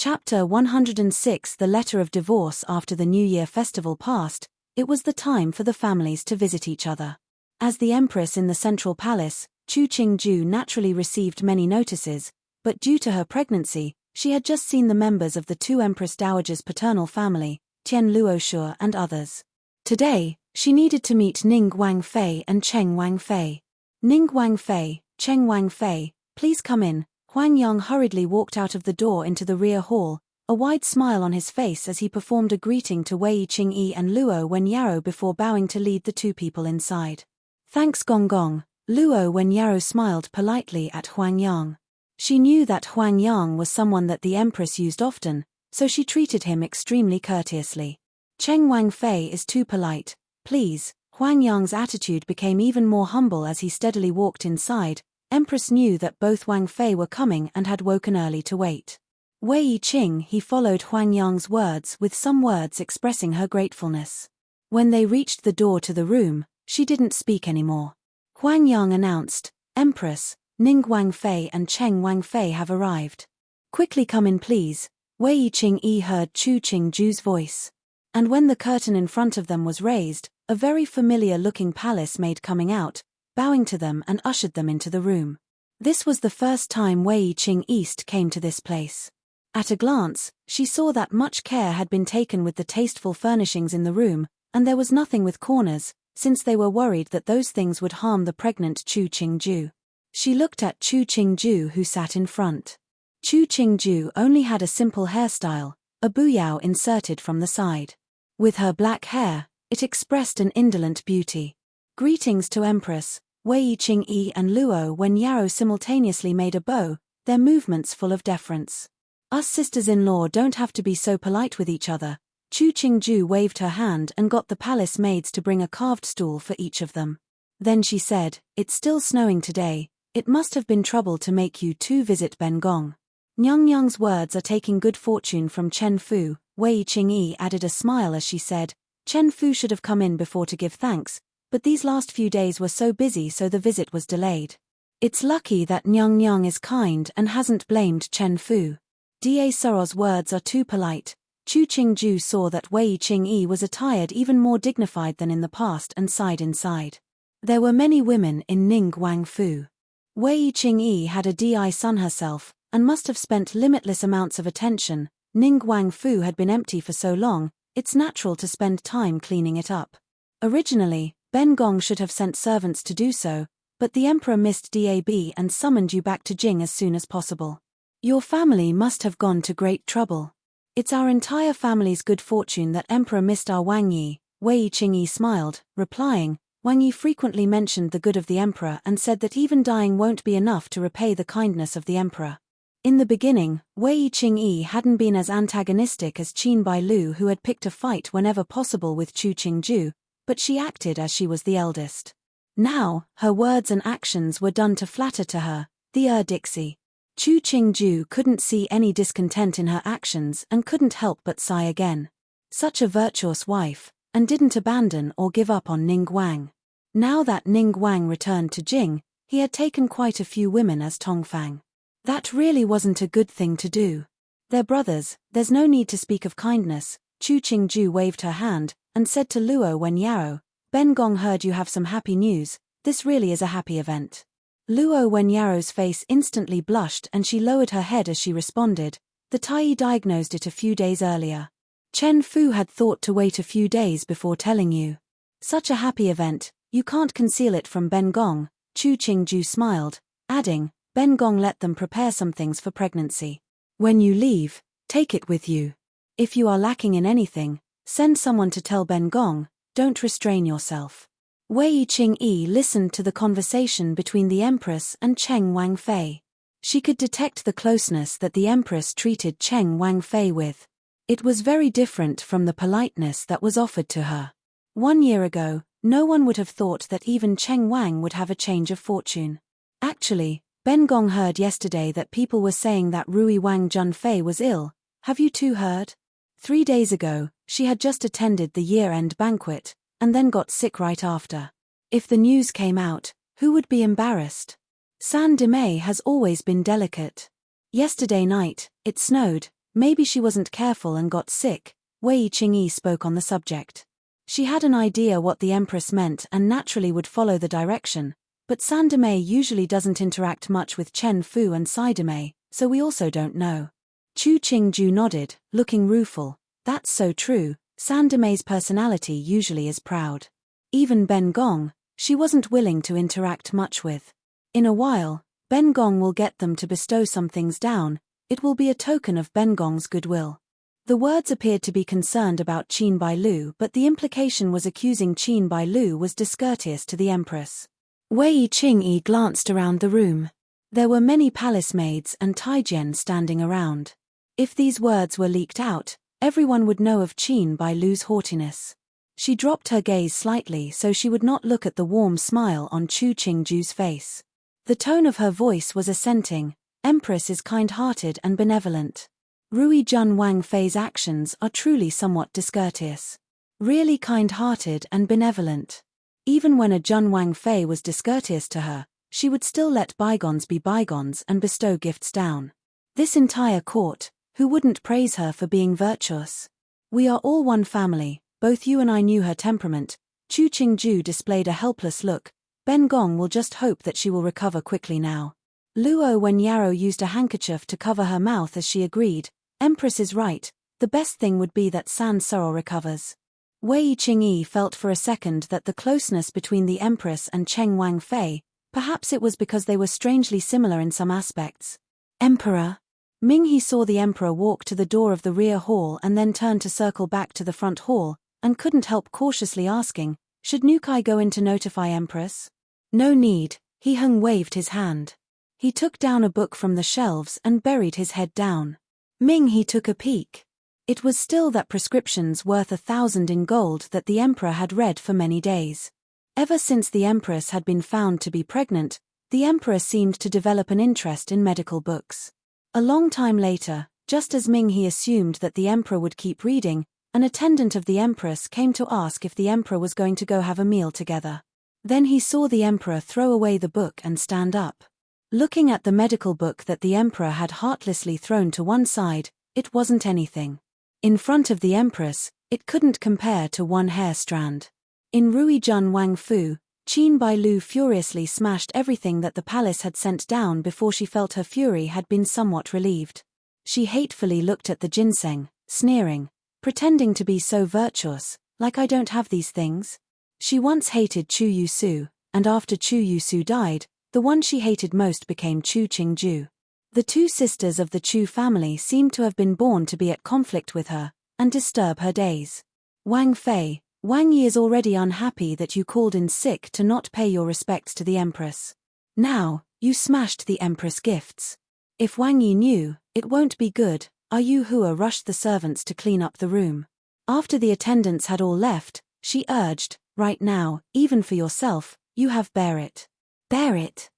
Chapter 106. The letter of divorce. After the New Year festival passed, it was the time for the families to visit each other. As the empress in the central palace, Chu Qingju naturally received many notices, but due to her pregnancy, she had just seen the members of the two Empress Dowager's paternal family, Tian Luoshu and others. Today, she needed to meet Ning Wangfei and Cheng Wangfei. Ning Wangfei, Cheng Wangfei, please come in. Huang Yang hurriedly walked out of the door into the rear hall, a wide smile on his face as he performed a greeting to Wei Qingyi and Luo Wenyaro before bowing to lead the two people inside. Thanks Gong Gong. Luo Wenyaro smiled politely at Huang Yang. She knew that Huang Yang was someone that the empress used often, so she treated him extremely courteously. Cheng Wangfei is too polite, please. Huang Yang's attitude became even more humble as he steadily walked inside. Empress knew that both Wangfei were coming and had woken early to wait. Wei Qing, he followed Huang Yang's words with some words expressing her gratefulness. When they reached the door to the room, she didn't speak anymore. Huang Yang announced, Empress, Ning Wangfei and Cheng Wangfei have arrived. Quickly come in please. Wei Qingyi heard Chu Qingju's voice. And when the curtain in front of them was raised, a very familiar-looking palace maid coming out, bowing to them and ushered them into the room. This was the first time Wei Qingyi came to this place. At a glance, she saw that much care had been taken with the tasteful furnishings in the room, and there was nothing with corners, since they were worried that those things would harm the pregnant Chu Qingju. She looked at Chu Qingju who sat in front. Chu Qingju only had a simple hairstyle, a buyao inserted from the side. With her black hair, it expressed an indolent beauty. Greetings to Empress. Wei Qingyi and Luo Wenyaro simultaneously made a bow, their movements full of deference. Us sisters-in-law don't have to be so polite with each other. Chu Qingju waved her hand and got the palace maids to bring a carved stool for each of them. Then she said, "It's still snowing today, it must have been trouble to make you two visit Ben Gong." Nyang Nyang's words are taking good fortune from Chen Fu. Wei Qingyi added a smile as she said, "Chen Fu should have come in before to give thanks, but these last few days were so busy so the visit was delayed. It's lucky that Nyang Nyang is kind and hasn't blamed Chen Fu." Da Soro's words are too polite. Chu Qingju saw that Wei Qingyi was attired even more dignified than in the past and sighed inside. There were many women in Ning Wang Fu. Wei Qingyi had a DI son herself, and must have spent limitless amounts of attention. Ning Wang Fu had been empty for so long, it's natural to spend time cleaning it up. Originally, Ben Gong should have sent servants to do so, but the emperor missed DAB and summoned you back to Jing as soon as possible. Your family must have gone to great trouble. It's our entire family's good fortune that Emperor missed our Wang Yi. Wei Qingyi smiled, replying, "Wang Yi frequently mentioned the good of the emperor and said that even dying won't be enough to repay the kindness of the emperor." In the beginning, Wei Qingyi hadn't been as antagonistic as Qin Bailu, who had picked a fight whenever possible with Chu Qingju, but she acted as she was the eldest. Now, her words and actions were done to flatter to her, the Dixie. Chu Qingju couldn't see any discontent in her actions and couldn't help but sigh again. Such a virtuous wife, and didn't abandon or give up on Ning Wang. Now that Ning Wang returned to Jing, he had taken quite a few women as Tongfang. That really wasn't a good thing to do. They're brothers, there's no need to speak of kindness. Chu Qingju waved her hand, and said to Luo Wenyao, "Ben Gong heard you have some happy news, this really is a happy event." Luo Wenyao's face instantly blushed and she lowered her head as she responded, "The Tai diagnosed it a few days earlier. Chen Fu had thought to wait a few days before telling you. Such a happy event, you can't conceal it from Ben Gong." Chu Qingju smiled, adding, "Ben Gong let them prepare some things for pregnancy. When you leave, take it with you. If you are lacking in anything, send someone to tell Ben Gong, don't restrain yourself." Wei Qingyi listened to the conversation between the Empress and Cheng Wangfei. She could detect the closeness that the Empress treated Cheng Wangfei with. It was very different from the politeness that was offered to her. 1 year ago, no one would have thought that even Cheng Wang would have a change of fortune. Actually, Ben Gong heard yesterday that people were saying that Rui Wang Junfei was ill. Have you too heard? 3 days ago, she had just attended the year-end banquet, and then got sick right after. If the news came out, who would be embarrassed? San Dime has always been delicate. Yesterday night, it snowed, maybe she wasn't careful and got sick. Wei Qingyi spoke on the subject. She had an idea what the Empress meant and naturally would follow the direction, but San Dime usually doesn't interact much with Chen Fu and Sai Dime, so we also don't know. Chu Qingju nodded, looking rueful. That's so true. San Dime's personality usually is proud. Even Ben Gong, she wasn't willing to interact much with. In a while, Ben Gong will get them to bestow some things down, it will be a token of Ben Gong's goodwill. The words appeared to be concerned about Qin Bailu, but the implication was accusing Qin Bailu was discourteous to the Empress. Wei Qingyi glanced around the room. There were many palace maids and Taijian standing around. If these words were leaked out, everyone would know of Qin Bailu's haughtiness. She dropped her gaze slightly so she would not look at the warm smile on Chu Qingju's face. The tone of her voice was assenting. Empress is kind-hearted and benevolent. Rui Jun Wang Fei's actions are truly somewhat discourteous. Really kind-hearted and benevolent. Even when a Jun Wang Fei was discourteous to her, she would still let bygones be bygones and bestow gifts down. This entire court, who wouldn't praise her for being virtuous? We are all one family, both you and I knew her temperament. Chu Qingju displayed a helpless look. Ben Gong will just hope that she will recover quickly now. Luo Wenyao used a handkerchief to cover her mouth as she agreed. Empress is right, the best thing would be that San Soro recovers. Wei Qingyi felt for a second that the closeness between the Empress and Cheng Wangfei, perhaps it was because they were strangely similar in some aspects. Emperor? Ming-He saw the Emperor walk to the door of the rear hall and then turn to circle back to the front hall, and couldn't help cautiously asking, should Nukai go in to notify Empress? No need, He Hung waved his hand. He took down a book from the shelves and buried his head down. Ming-He took a peek. It was still that prescriptions worth 1,000 in gold that the emperor had read for many days. Ever since the empress had been found to be pregnant, the emperor seemed to develop an interest in medical books. A long time later, just as Ming He assumed that the emperor would keep reading, an attendant of the empress came to ask if the emperor was going to go have a meal together. Then he saw the emperor throw away the book and stand up. Looking at the medical book that the emperor had heartlessly thrown to one side, it wasn't anything. In front of the empress, it couldn't compare to one hair strand. In Ruijun Wang Fu, Qin Bailu furiously smashed everything that the palace had sent down before she felt her fury had been somewhat relieved. She hatefully looked at the ginseng, sneering, pretending to be so virtuous, like I don't have these things. She once hated Chu Yusu, and after Chu Yusu died, the one she hated most became Chu Qingju. The two sisters of the Chu family seemed to have been born to be at conflict with her, and disturb her days. Wang Fei, Wang Yi is already unhappy that you called in sick to not pay your respects to the empress. Now, you smashed the empress gifts. If Wang Yi knew, it won't be good. Yu Hua rushed the servants to clean up the room. After the attendants had all left, she urged, right now, even for yourself, you have bear it. Bear it.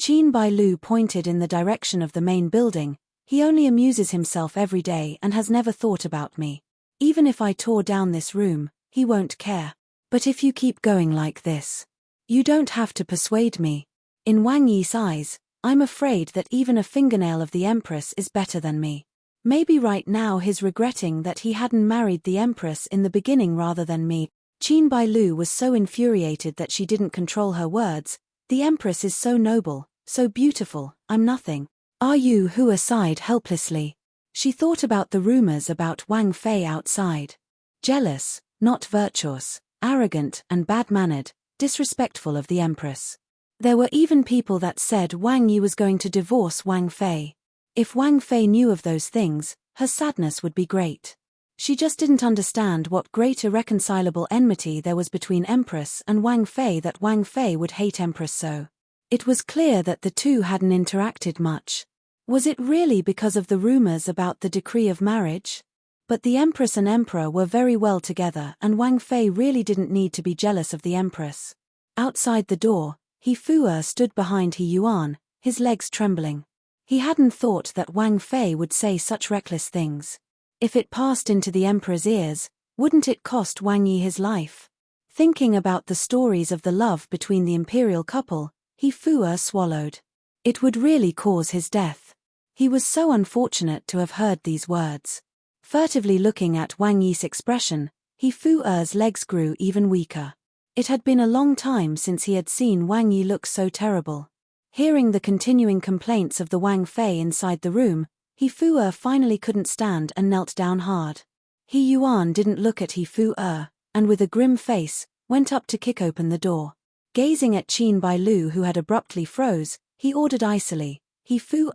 Qin Bailu pointed in the direction of the main building. He only amuses himself every day and has never thought about me. Even if I tore down this room, he won't care. But if you keep going like this, you don't have to persuade me. In Wang Yi's eyes, I'm afraid that even a fingernail of the empress is better than me. Maybe right now he's regretting that he hadn't married the empress in the beginning rather than me. Qin Bailu was so infuriated that she didn't control her words. The empress is so noble, so beautiful, I'm nothing. Yu Hua sighed helplessly. She thought about the rumors about Wang Fei outside. Jealous, not virtuous, arrogant and bad-mannered, disrespectful of the empress. There were even people that said Wang Yi was going to divorce Wang Fei. If Wang Fei knew of those things, her sadness would be great. She just didn't understand what great irreconcilable enmity there was between Empress and Wang Fei that Wang Fei would hate Empress so. It was clear that the two hadn't interacted much. Was it really because of the rumors about the decree of marriage? But the Empress and Emperor were very well together and Wang Fei really didn't need to be jealous of the Empress. Outside the door, He Fu stood behind He Yuan, his legs trembling. He hadn't thought that Wang Fei would say such reckless things. If it passed into the Emperor's ears, wouldn't it cost Wang Yi his life? Thinking about the stories of the love between the imperial couple, He Fu swallowed. It would really cause his death. He was so unfortunate to have heard these words. Furtively looking at Wang Yi's expression, He Fu's legs grew even weaker. It had been a long time since he had seen Wang Yi look so terrible. Hearing the continuing complaints of the Wang Fei inside the room, He Fu finally couldn't stand and knelt down hard. He Yuan didn't look at He Fu, and with a grim face, went up to kick open the door. Gazing at Qin Bailu who had abruptly froze, he ordered icily, He Fu,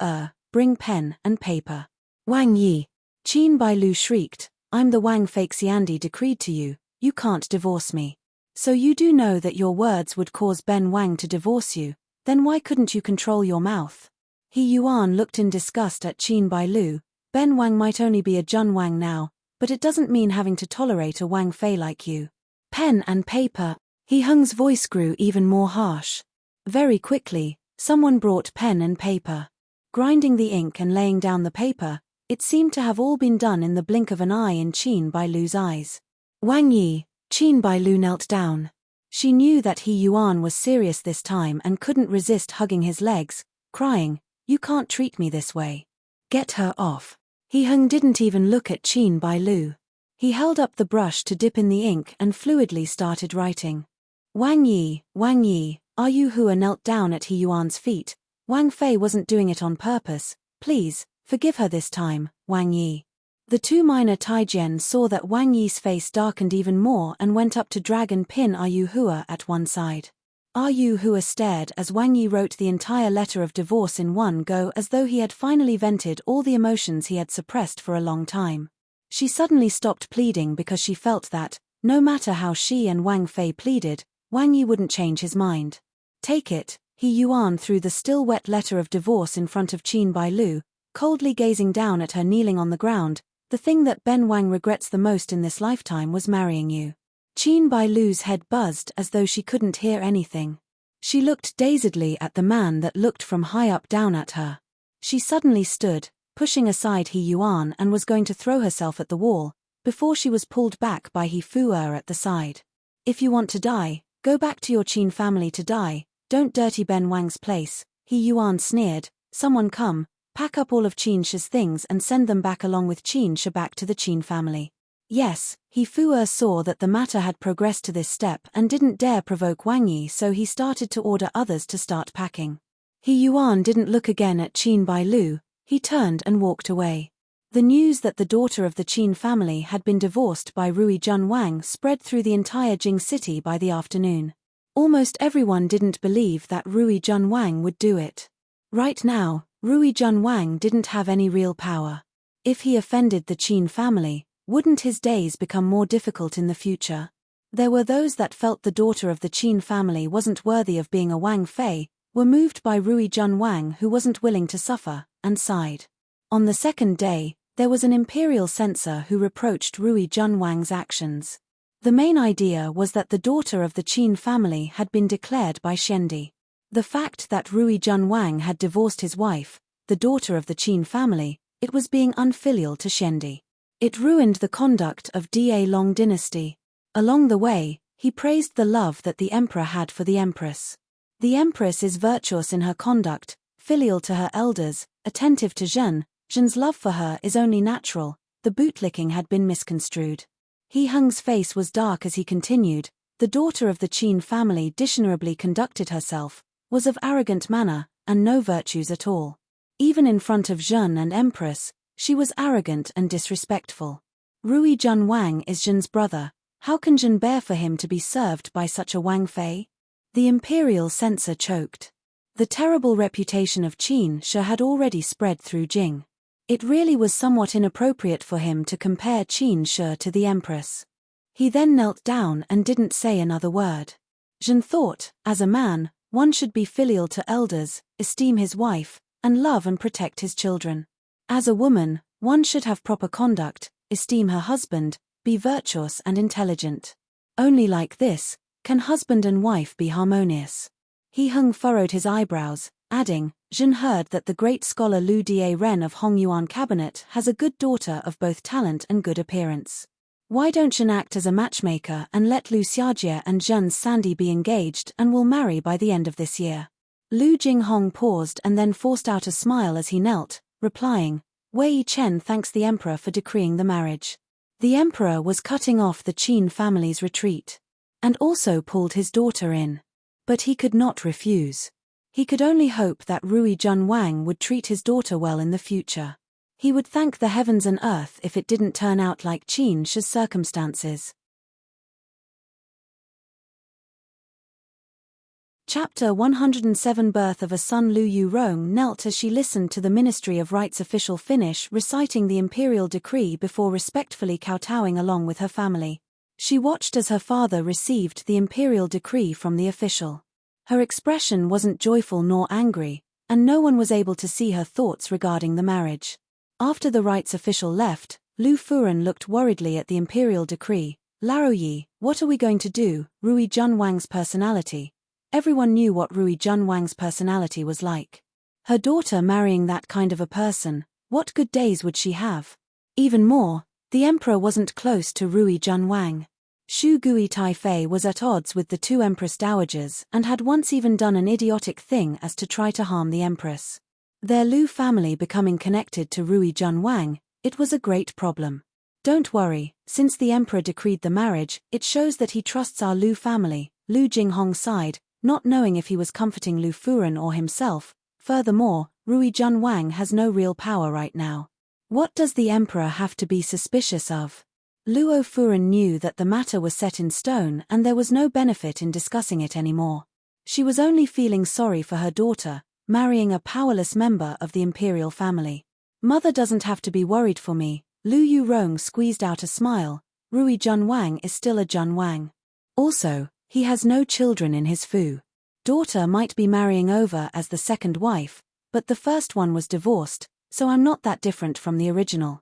bring pen and paper. Wang Yi. Qin Bailu shrieked, I'm the Wang Fei Xiandi decreed to you, you can't divorce me. So you do know that your words would cause Ben Wang to divorce you, then why couldn't you control your mouth? He Yuan looked in disgust at Qin Bailu. Ben Wang might only be a Jun Wang now, but it doesn't mean having to tolerate a Wang Fei like you. Pen and paper. He Hung's voice grew even more harsh. Very quickly, someone brought pen and paper. Grinding the ink and laying down the paper, it seemed to have all been done in the blink of an eye in Qin Bailu's eyes. Wang Yi. Qin Bailu knelt down. She knew that He Yuan was serious this time and couldn't resist hugging his legs, crying, you can't treat me this way. Get her off. He Hung didn't even look at Qin Bailu. He held up the brush to dip in the ink and fluidly started writing. Wang Yi, Yu Hua knelt down at He Yuan's feet. Wang Fei wasn't doing it on purpose, please, forgive her this time, Wang Yi. The two minor Taijian saw that Wang Yi's face darkened even more and went up to drag and pin Yu Hua at one side. Yu Hua stared as Wang Yi wrote the entire letter of divorce in one go as though he had finally vented all the emotions he had suppressed for a long time. She suddenly stopped pleading because she felt that, no matter how she and Wang Fei pleaded, Wang Yi wouldn't change his mind. Take it, He Yuan threw the still wet letter of divorce in front of Qin Bailu, coldly gazing down at her kneeling on the ground. The thing that Ben Wang regrets the most in this lifetime was marrying you. Qin Bailu's head buzzed as though she couldn't hear anything. She looked dazedly at the man that looked from high up down at her. She suddenly stood, pushing aside He Yuan, and was going to throw herself at the wall, before she was pulled back by He Fu'er at the side. If you want to die, go back to your Qin family to die, don't dirty Ben Wang's place, He Yuan sneered. Someone come, pack up all of Qin Shi's things and send them back along with Qin Shi back to the Qin family. Yes, He Fu'er saw that the matter had progressed to this step and didn't dare provoke Wang Yi, so he started to order others to start packing. He Yuan didn't look again at Qin Bailu, he turned and walked away. The news that the daughter of the Qin family had been divorced by Rui Jun Wang spread through the entire Jing city by the afternoon. Almost everyone didn't believe that Rui Jun Wang would do it. Right now, Rui Jun Wang didn't have any real power. If he offended the Qin family, wouldn't his days become more difficult in the future? There were those that felt the daughter of the Qin family wasn't worthy of being a Wang Fei, were moved by Rui Jun Wang who wasn't willing to suffer, and sighed. On the second day, there was an imperial censor who reproached Rui Jun Wang's actions. The main idea was that the daughter of the Qin family had been declared by Shendi. The fact that Rui Jun Wang had divorced his wife, the daughter of the Qin family, it was being unfilial to Shendi. It ruined the conduct of Da Long dynasty. Along the way, he praised the love that the emperor had for the empress. The empress is virtuous in her conduct, filial to her elders, attentive to Zhen's love for her is only natural. The bootlicking had been misconstrued. He Hung's face was dark as he continued, the daughter of the Qin family dishonorably conducted herself, was of arrogant manner, and no virtues at all. Even in front of Zhen and empress, she was arrogant and disrespectful. Rui Jun Wang is Zhen's brother, how can Zhen bear for him to be served by such a Wang Fei? The imperial censor choked. The terrible reputation of Qin Shi had already spread through Jing. It really was somewhat inappropriate for him to compare Qin Shi to the empress. He then knelt down and didn't say another word. Zhen thought, as a man, one should be filial to elders, esteem his wife, and love and protect his children. As a woman, one should have proper conduct, esteem her husband, be virtuous and intelligent. Only like this can husband and wife be harmonious. He Hung furrowed his eyebrows, adding, Zhen heard that the great scholar Lu Da Ren of Hongyuan Cabinet has a good daughter of both talent and good appearance. Why don't Zhen act as a matchmaker and let Lu Xiajie and Zhen's Sandy be engaged and will marry by the end of this year? Lu Jinghong paused and then forced out a smile as he knelt, replying, Wei Chen thanks the emperor for decreeing the marriage. The emperor was cutting off the Qin family's retreat, and also pulled his daughter in. But he could not refuse. He could only hope that Rui Jun Wang would treat his daughter well in the future. He would thank the heavens and earth if it didn't turn out like Qin Shi's circumstances. Chapter 107 Birth of a Son. Lu Yurong knelt as she listened to the Ministry of Rites official finish reciting the imperial decree before respectfully kowtowing along with her family. She watched as her father received the imperial decree from the official. Her expression wasn't joyful nor angry, and no one was able to see her thoughts regarding the marriage. After the rites official left, Lu Furen looked worriedly at the imperial decree. Lao Yi, what are we going to do? Rui Jun Wang's personality. Everyone knew what Rui Jun Wang's personality was like. Her daughter marrying that kind of a person, what good days would she have? Even more, the emperor wasn't close to Rui Jun Wang. Shu Gui Taifei was at odds with the two empress dowagers and had once even done an idiotic thing as to try to harm the empress. Their Lu family becoming connected to Rui Jun Wang, it was a great problem. Don't worry, since the emperor decreed the marriage, it shows that he trusts our Lu family. Lu Jinghong sighed, not knowing if he was comforting Lu Furen or himself. Furthermore, Rui Jun Wang has no real power right now. What does the emperor have to be suspicious of? Luo Furen knew that the matter was set in stone and there was no benefit in discussing it anymore. She was only feeling sorry for her daughter, marrying a powerless member of the imperial family. Mother doesn't have to be worried for me. Lu Yurong squeezed out a smile. Rui Jun Wang is still a Jun Wang. Also, he has no children in his fu. Daughter might be marrying over as the second wife, but the first one was divorced, so I'm not that different from the original.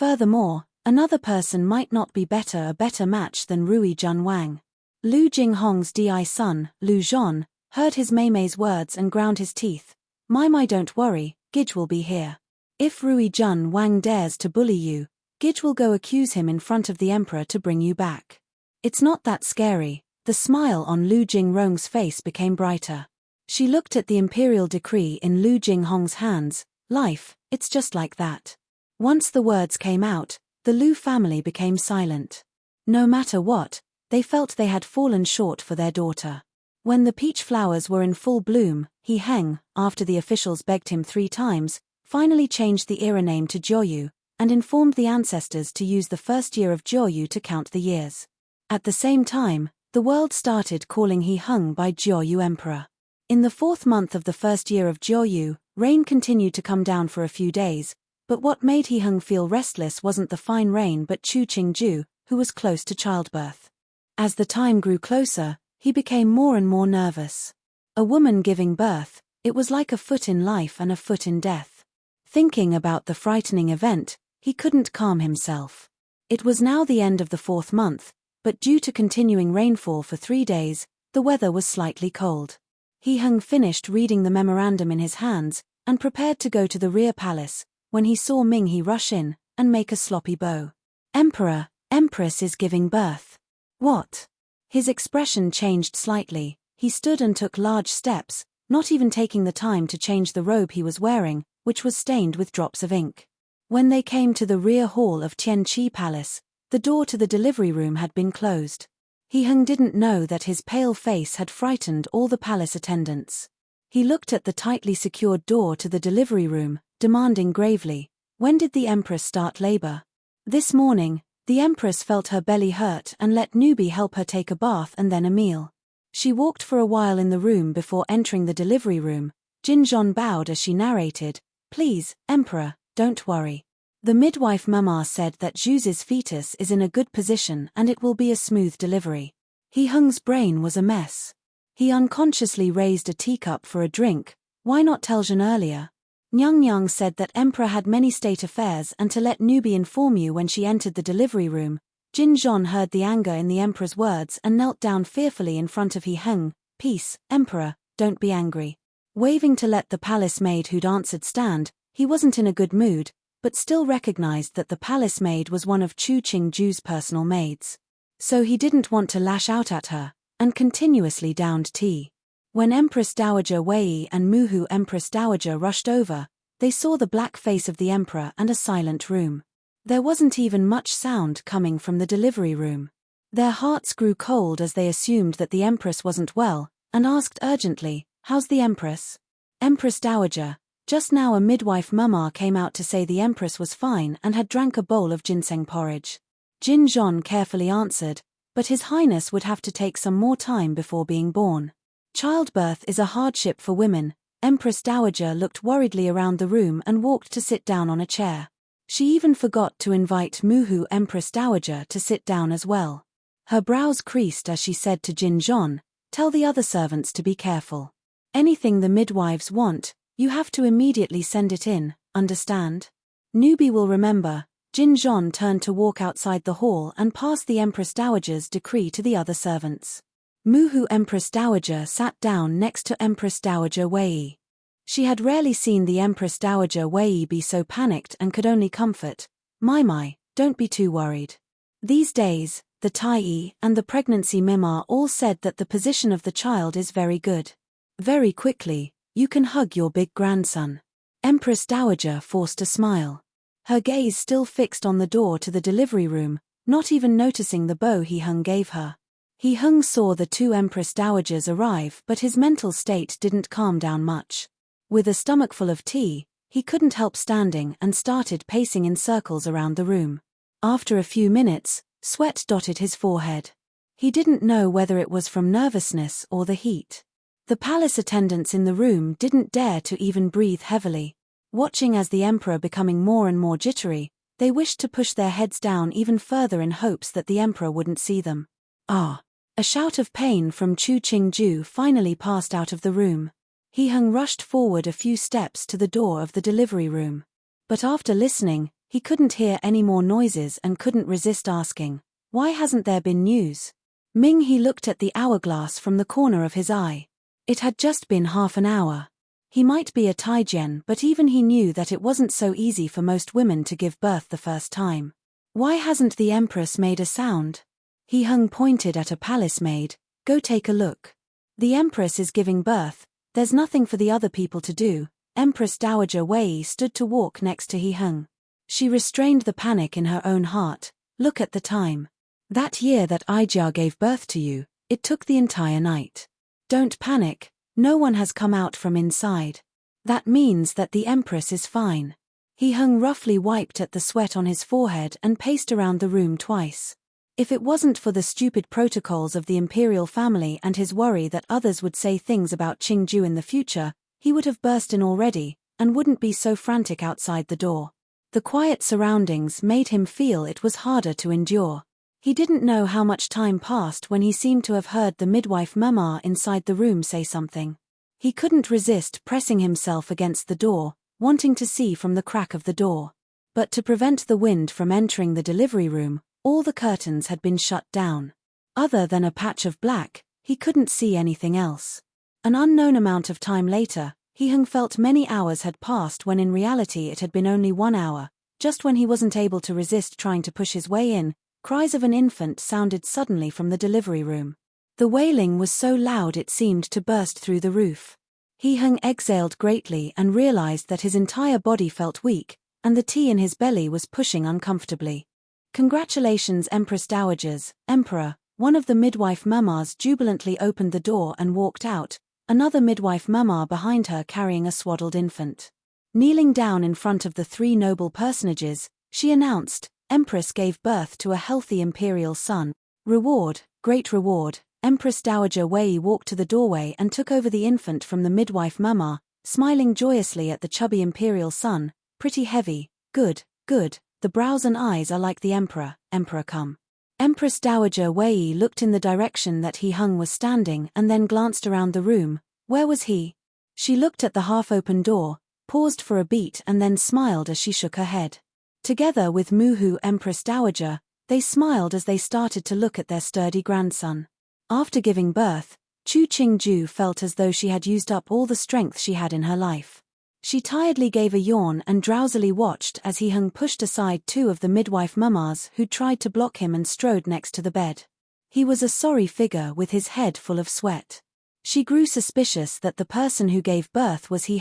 Furthermore, another person might not be a better match than Rui Jun Wang. Lu Jinghong's Di son, Lu Zhon, heard his Mei's words and ground his teeth. My, don't worry, Gij will be here. If Rui Jun Wang dares to bully you, Gij will go accuse him in front of the emperor to bring you back. It's not that scary. The smile on Lu Jingrong's face became brighter. She looked at the imperial decree in Lu Jinghong's hands. Life, it's just like that. Once the words came out, the Lu family became silent. No matter what, they felt they had fallen short for their daughter. When the peach flowers were in full bloom, He Heng, after the officials begged him 3 times, finally changed the era name to Jiuyu, and informed the ancestors to use the first year of Jiuyu to count the years. At the same time, the world started calling He Heng by Jiuyu Emperor. In the 4th month of the first year of Jiuyu, rain continued to come down for a few days, but what made He Heng feel restless wasn't the fine rain but Chu Qingju, who was close to childbirth. As the time grew closer, he became more and more nervous. A woman giving birth, it was like a foot in life and a foot in death. Thinking about the frightening event, he couldn't calm himself. It was now the end of the 4th month, but due to continuing rainfall for 3 days, the weather was slightly cold. He Heng finished reading the memorandum in his hands, and prepared to go to the rear palace, when he saw Minghe rush in, and make a sloppy bow. Emperor, Empress is giving birth. What? His expression changed slightly. He stood and took large steps, not even taking the time to change the robe he was wearing, which was stained with drops of ink. When they came to the rear hall of Tianqi Palace, the door to the delivery room had been closed. He Heng didn't know that his pale face had frightened all the palace attendants. He looked at the tightly secured door to the delivery room, demanding gravely, "When did the Empress start labor?" This morning, the Empress felt her belly hurt and let Newbie help her take a bath and then a meal. She walked for a while in the room before entering the delivery room. Jin Zhon bowed as she narrated, "Please, Emperor, don't worry. The midwife Mama said that Zhu's fetus is in a good position and it will be a smooth delivery." He Heng's brain was a mess. He unconsciously raised a teacup for a drink. Why not tell Zhen earlier? Nyang said that Emperor had many state affairs and to let Newbie inform you when she entered the delivery room. Jin Zhon heard the anger in the Emperor's words and knelt down fearfully in front of He Heng. "Peace, Emperor, don't be angry." Waving to let the palace maid who'd answered stand, he wasn't in a good mood, but still recognized that the palace maid was one of Chu Qingju's personal maids. So he didn't want to lash out at her, and continuously downed tea. When Empress Dowager Wei and Muhu Empress Dowager rushed over, they saw the black face of the emperor and a silent room. There wasn't even much sound coming from the delivery room. Their hearts grew cold as they assumed that the empress wasn't well, and asked urgently, "How's the empress?" "Empress Dowager, just now a midwife Mama came out to say the empress was fine and had drank a bowl of ginseng porridge." Jin Zhon carefully answered, "But His Highness would have to take some more time before being born. Childbirth is a hardship for women." Empress Dowager looked worriedly around the room and walked to sit down on a chair. She even forgot to invite Muhu Empress Dowager to sit down as well. Her brows creased as she said to Jin Zhon, "Tell the other servants to be careful. Anything the midwives want, you have to immediately send it in, understand? Newbie will remember." Jin Zhon turned to walk outside the hall and passed the Empress Dowager's decree to the other servants. Muhu Empress Dowager sat down next to Empress Dowager Wei. She had rarely seen the Empress Dowager Wei be so panicked and could only comfort, My, don't be too worried. These days, the Tai and the pregnancy Mima all said that the position of the child is very good. Very quickly, you can hug your big grandson." Empress Dowager forced a smile. Her gaze still fixed on the door to the delivery room, not even noticing the bow He Heng gave her. He Heng saw the 2 Empress Dowagers arrive, but his mental state didn't calm down much. With a stomachful of tea, he couldn't help standing and started pacing in circles around the room. After a few minutes, sweat dotted his forehead. He didn't know whether it was from nervousness or the heat. The palace attendants in the room didn't dare to even breathe heavily. Watching as the emperor becoming more and more jittery, they wished to push their heads down even further in hopes that the emperor wouldn't see them. "Ah!" A shout of pain from Chu Qingju finally passed out of the room. He Heng rushed forward a few steps to the door of the delivery room. But after listening, He couldn't hear any more noises and couldn't resist asking, "Why hasn't there been news?" Ming He looked at the hourglass from the corner of his eye. It had just been half an hour. He might be a Taijian, but even he knew that it wasn't so easy for most women to give birth the first time. Why hasn't the Empress made a sound? He pointed at a palace maid. "Go take a look. The Empress is giving birth, there's nothing for the other people to do." Empress Dowager Wei stood to walk next to He Hung. She restrained the panic in her own heart. "Look at the time. That year that Ijia gave birth to you, it took the entire night. Don't panic, no one has come out from inside. That means that the Empress is fine." He roughly wiped at the sweat on his forehead and paced around the room twice. If it wasn't for the stupid protocols of the imperial family and his worry that others would say things about Qingju in the future, he would have burst in already, and wouldn't be so frantic outside the door. The quiet surroundings made him feel it was harder to endure. He didn't know how much time passed when he seemed to have heard the midwife Mama inside the room say something. He couldn't resist pressing himself against the door, wanting to see from the crack of the door. But to prevent the wind from entering the delivery room, all the curtains had been shut down. Other than a patch of black, he couldn't see anything else. An unknown amount of time later, He felt many hours had passed when in reality it had been only 1 hour. Just when he wasn't able to resist trying to push his way in, cries of an infant sounded suddenly from the delivery room. The wailing was so loud it seemed to burst through the roof. He exhaled greatly and realized that his entire body felt weak, and the tea in his belly was pushing uncomfortably. "Congratulations, Empress Dowagers, Emperor." One of the midwife mamas jubilantly opened the door and walked out, another midwife mama behind her carrying a swaddled infant. Kneeling down in front of the 3 noble personages, she announced, "Empress gave birth to a healthy imperial son. Reward, great reward." Empress Dowager Wei walked to the doorway and took over the infant from the midwife mama, smiling joyously at the chubby imperial son. "Pretty heavy, good, good, the brows and eyes are like the emperor, emperor come." Empress Dowager Wei looked in the direction that He was standing and then glanced around the room. Where was he? She looked at the half-open door, paused for a beat and then smiled as she shook her head. Together with Muhu Empress Dowager, they smiled as they started to look at their sturdy grandson. After giving birth, Chu Qingju felt as though she had used up all the strength she had in her life. She tiredly gave a yawn and drowsily watched as He pushed aside 2 of the midwife mamas who tried to block him and strode next to the bed. He was a sorry figure with his head full of sweat. She grew suspicious that the person who gave birth was He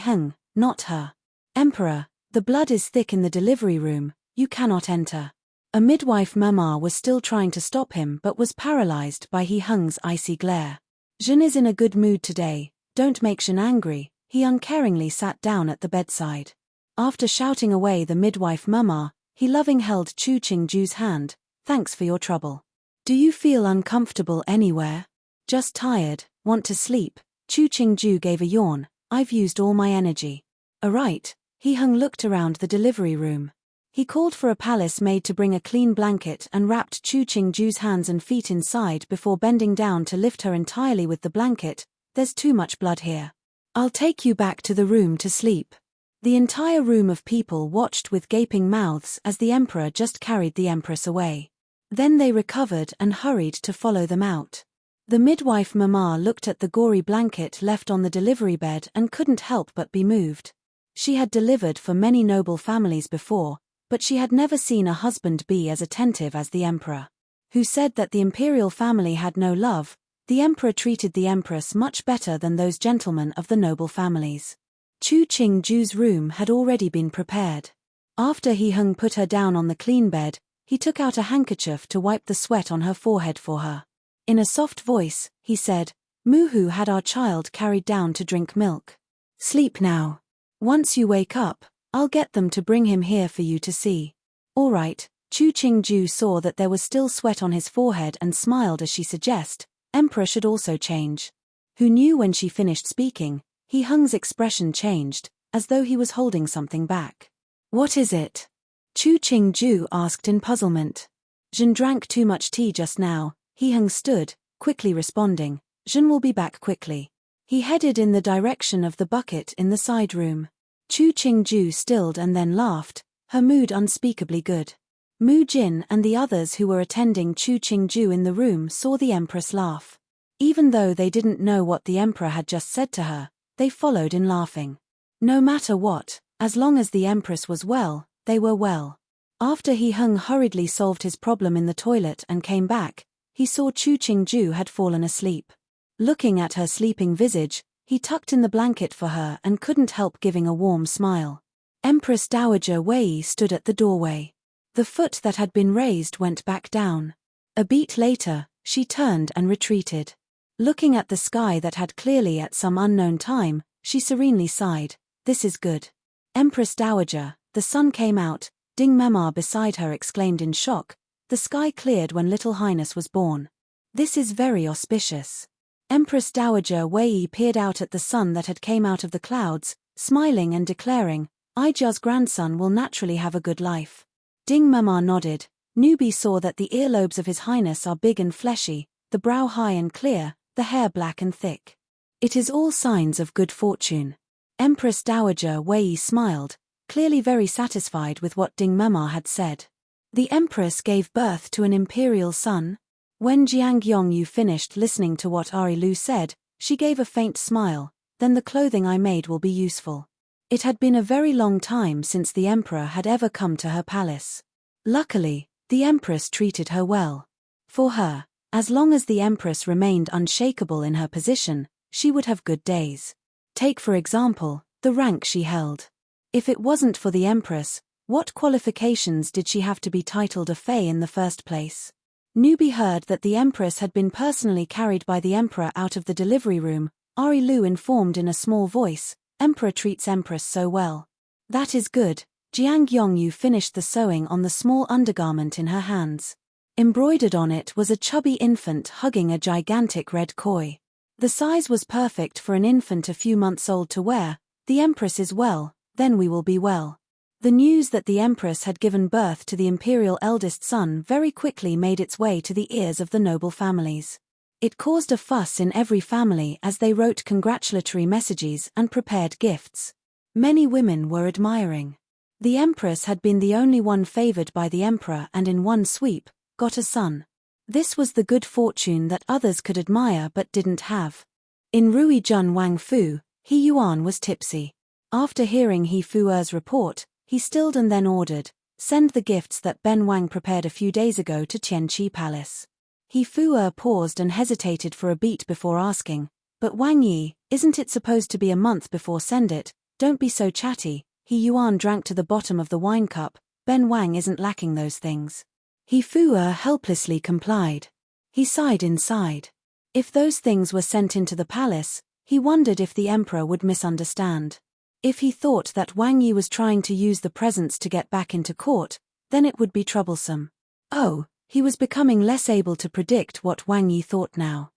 not her. "Emperor, the blood is thick in the delivery room, you cannot enter." A midwife mama was still trying to stop him but was paralyzed by He icy glare. "Jin is in a good mood today, don't make Jin angry." He uncaringly sat down at the bedside. After shouting away the midwife mama, he loving held Chu Qingju's hand. "Thanks for your trouble. Do you feel uncomfortable anywhere? Just tired, want to sleep?" Chu Qingju gave a yawn. "I've used all my energy." "Alright." He looked around the delivery room. He called for a palace maid to bring a clean blanket and wrapped Chu Qingju's hands and feet inside before bending down to lift her entirely with the blanket. "There's too much blood here. I'll take you back to the room to sleep." The entire room of people watched with gaping mouths as the emperor just carried the empress away. Then they recovered and hurried to follow them out. The midwife mama looked at the gory blanket left on the delivery bed and couldn't help but be moved. She had delivered for many noble families before, but she had never seen a husband be as attentive as the emperor. Who said that the imperial family had no love? The emperor treated the empress much better than those gentlemen of the noble families. Chu Qingju's room had already been prepared. After He put her down on the clean bed, he took out a handkerchief to wipe the sweat on her forehead for her. In a soft voice, he said, "Muhu had our child carried down to drink milk. Sleep now. Once you wake up, I'll get them to bring him here for you to see." "All right." Chu Qingju saw that there was still sweat on his forehead and smiled as she suggested, "Emperor should also change." Who knew when she finished speaking, He expression changed, as though he was holding something back. "What is it?" Chu Qingju asked in puzzlement. "Jin drank too much tea just now." He stood, quickly responding, "Jin will be back quickly." He headed in the direction of the bucket in the side room. Chu Qingju stilled and then laughed. her mood unspeakably good. Mu Jin and the others who were attending Chu Qingju in the room saw the empress laugh. Even though they didn't know what the emperor had just said to her, they followed in laughing. No matter what, as long as the empress was well, they were well. After He Hung hurriedly solved his problem in the toilet and came back, he saw Chu Qingju had fallen asleep. Looking at her sleeping visage, he tucked in the blanket for her and couldn't help giving a warm smile. Empress Dowager Wei stood at the doorway. The foot that had been raised went back down. A beat later, she turned and retreated. Looking at the sky that had clearly at some unknown time, she serenely sighed. This is good. Empress Dowager, the sun came out, Ding Memar beside her exclaimed in shock. The sky cleared when Little Highness was born. This is very auspicious. Empress Dowager Wei peered out at the sun that had came out of the clouds, smiling and declaring, Ija's grandson will naturally have a good life. Ding Memar nodded. Newbie saw that the earlobes of His Highness are big and fleshy, the brow high and clear, the hair black and thick. It is all signs of good fortune. Empress Dowager Wei smiled, clearly very satisfied with what Ding Memar had said. The empress gave birth to an imperial son. When Jiang Yongyu finished listening to what Ari Lu said, she gave a faint smile. Then the clothing I made will be useful. It had been a very long time since the emperor had ever come to her palace. Luckily, the empress treated her well. For her, as long as the empress remained unshakable in her position, she would have good days. Take for example, the rank she held. If it wasn't for the empress, what qualifications did she have to be titled a Fae in the first place? Newbie heard that the empress had been personally carried by the emperor out of the delivery room. Ari Lu informed in a small voice, Emperor treats empress so well. That is good. Jiang Yongyu finished the sewing on the small undergarment in her hands. Embroidered on it was a chubby infant hugging a gigantic red koi. The size was perfect for an infant a few months old to wear. The empress is well, then we will be well. The news that the empress had given birth to the imperial eldest son very quickly made its way to the ears of the noble families. It caused a fuss in every family as they wrote congratulatory messages and prepared gifts. Many women were admiring. The empress had been the only one favored by the emperor and in one sweep, got a son. This was the good fortune that others could admire but didn't have. In Rui Jun Wang Fu, He Yuan was tipsy. After hearing He Fuer's report, he stilled and then ordered, send the gifts that Ben Wang prepared a few days ago to Tianqi Palace. He Fuer paused and hesitated for a beat before asking, but Wang Yi, isn't it supposed to be a month before send it? Don't be so chatty. He Yuan drank to the bottom of the wine cup. Ben Wang isn't lacking those things. He Fuer helplessly complied. He sighed inside. If those things were sent into the palace, he wondered if the emperor would misunderstand. If he thought that Wang Yi was trying to use the presents to get back into court, then it would be troublesome. Oh, he was becoming less able to predict what Wang Yi thought now.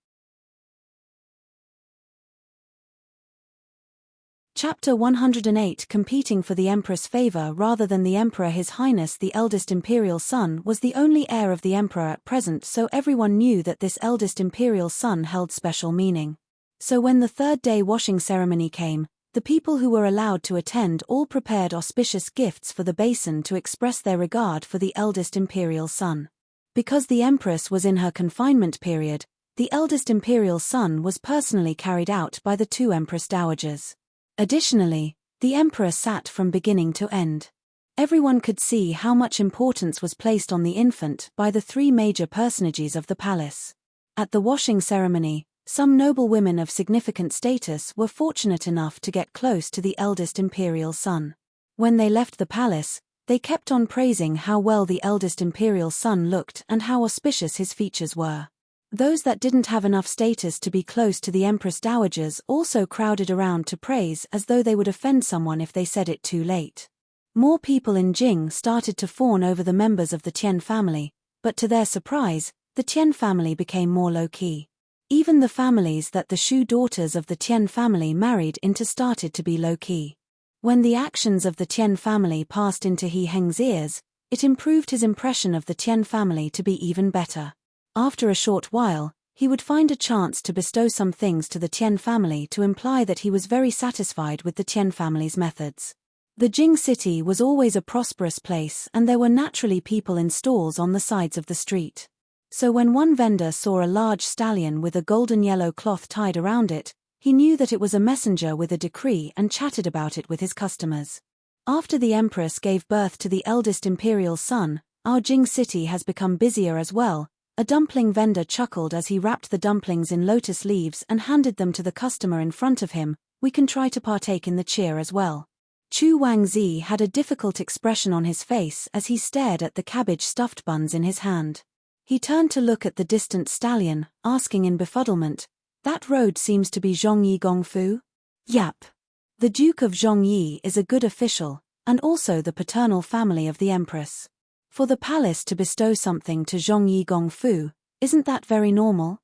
Chapter 108 Competing for the Empress' favor rather than the Emperor. His Highness the eldest imperial son was the only heir of the Emperor at present, so everyone knew that this eldest imperial son held special meaning. So when the third day washing ceremony came, the people who were allowed to attend all prepared auspicious gifts for the basin to express their regard for the eldest imperial son. Because the Empress was in her confinement period, the eldest imperial son was personally carried out by the two Empress Dowagers. Additionally, the Emperor sat from beginning to end. Everyone could see how much importance was placed on the infant by the three major personages of the palace. At the washing ceremony, some noble women of significant status were fortunate enough to get close to the eldest imperial son. When they left the palace, they kept on praising how well the eldest imperial son looked and how auspicious his features were. Those that didn't have enough status to be close to the Empress Dowagers also crowded around to praise as though they would offend someone if they said it too late. More people in Jing started to fawn over the members of the Tian family, but to their surprise, the Tian family became more low-key. Even the families that the Shu daughters of the Tian family married into started to be low-key. When the actions of the Tian family passed into He Heng's ears, it improved his impression of the Tian family to be even better. After a short while, he would find a chance to bestow some things to the Tian family to imply that he was very satisfied with the Tian family's methods. The Jing city was always a prosperous place and there were naturally people in stalls on the sides of the street. So when one vendor saw a large stallion with a golden yellow cloth tied around it, he knew that it was a messenger with a decree and chatted about it with his customers. After the empress gave birth to the eldest imperial son, our Jing city has become busier as well. A dumpling vendor chuckled as he wrapped the dumplings in lotus leaves and handed them to the customer in front of him. We can try to partake in the cheer as well. Chu Wangzi had a difficult expression on his face as he stared at the cabbage-stuffed buns in his hand. He turned to look at the distant stallion, asking in befuddlement, "That road seems to be Zhongyi Gongfu?" "Yap. The Duke of Zhongyi is a good official, and also the paternal family of the empress. For the palace to bestow something to Zhongyi Gongfu, isn't that very normal?"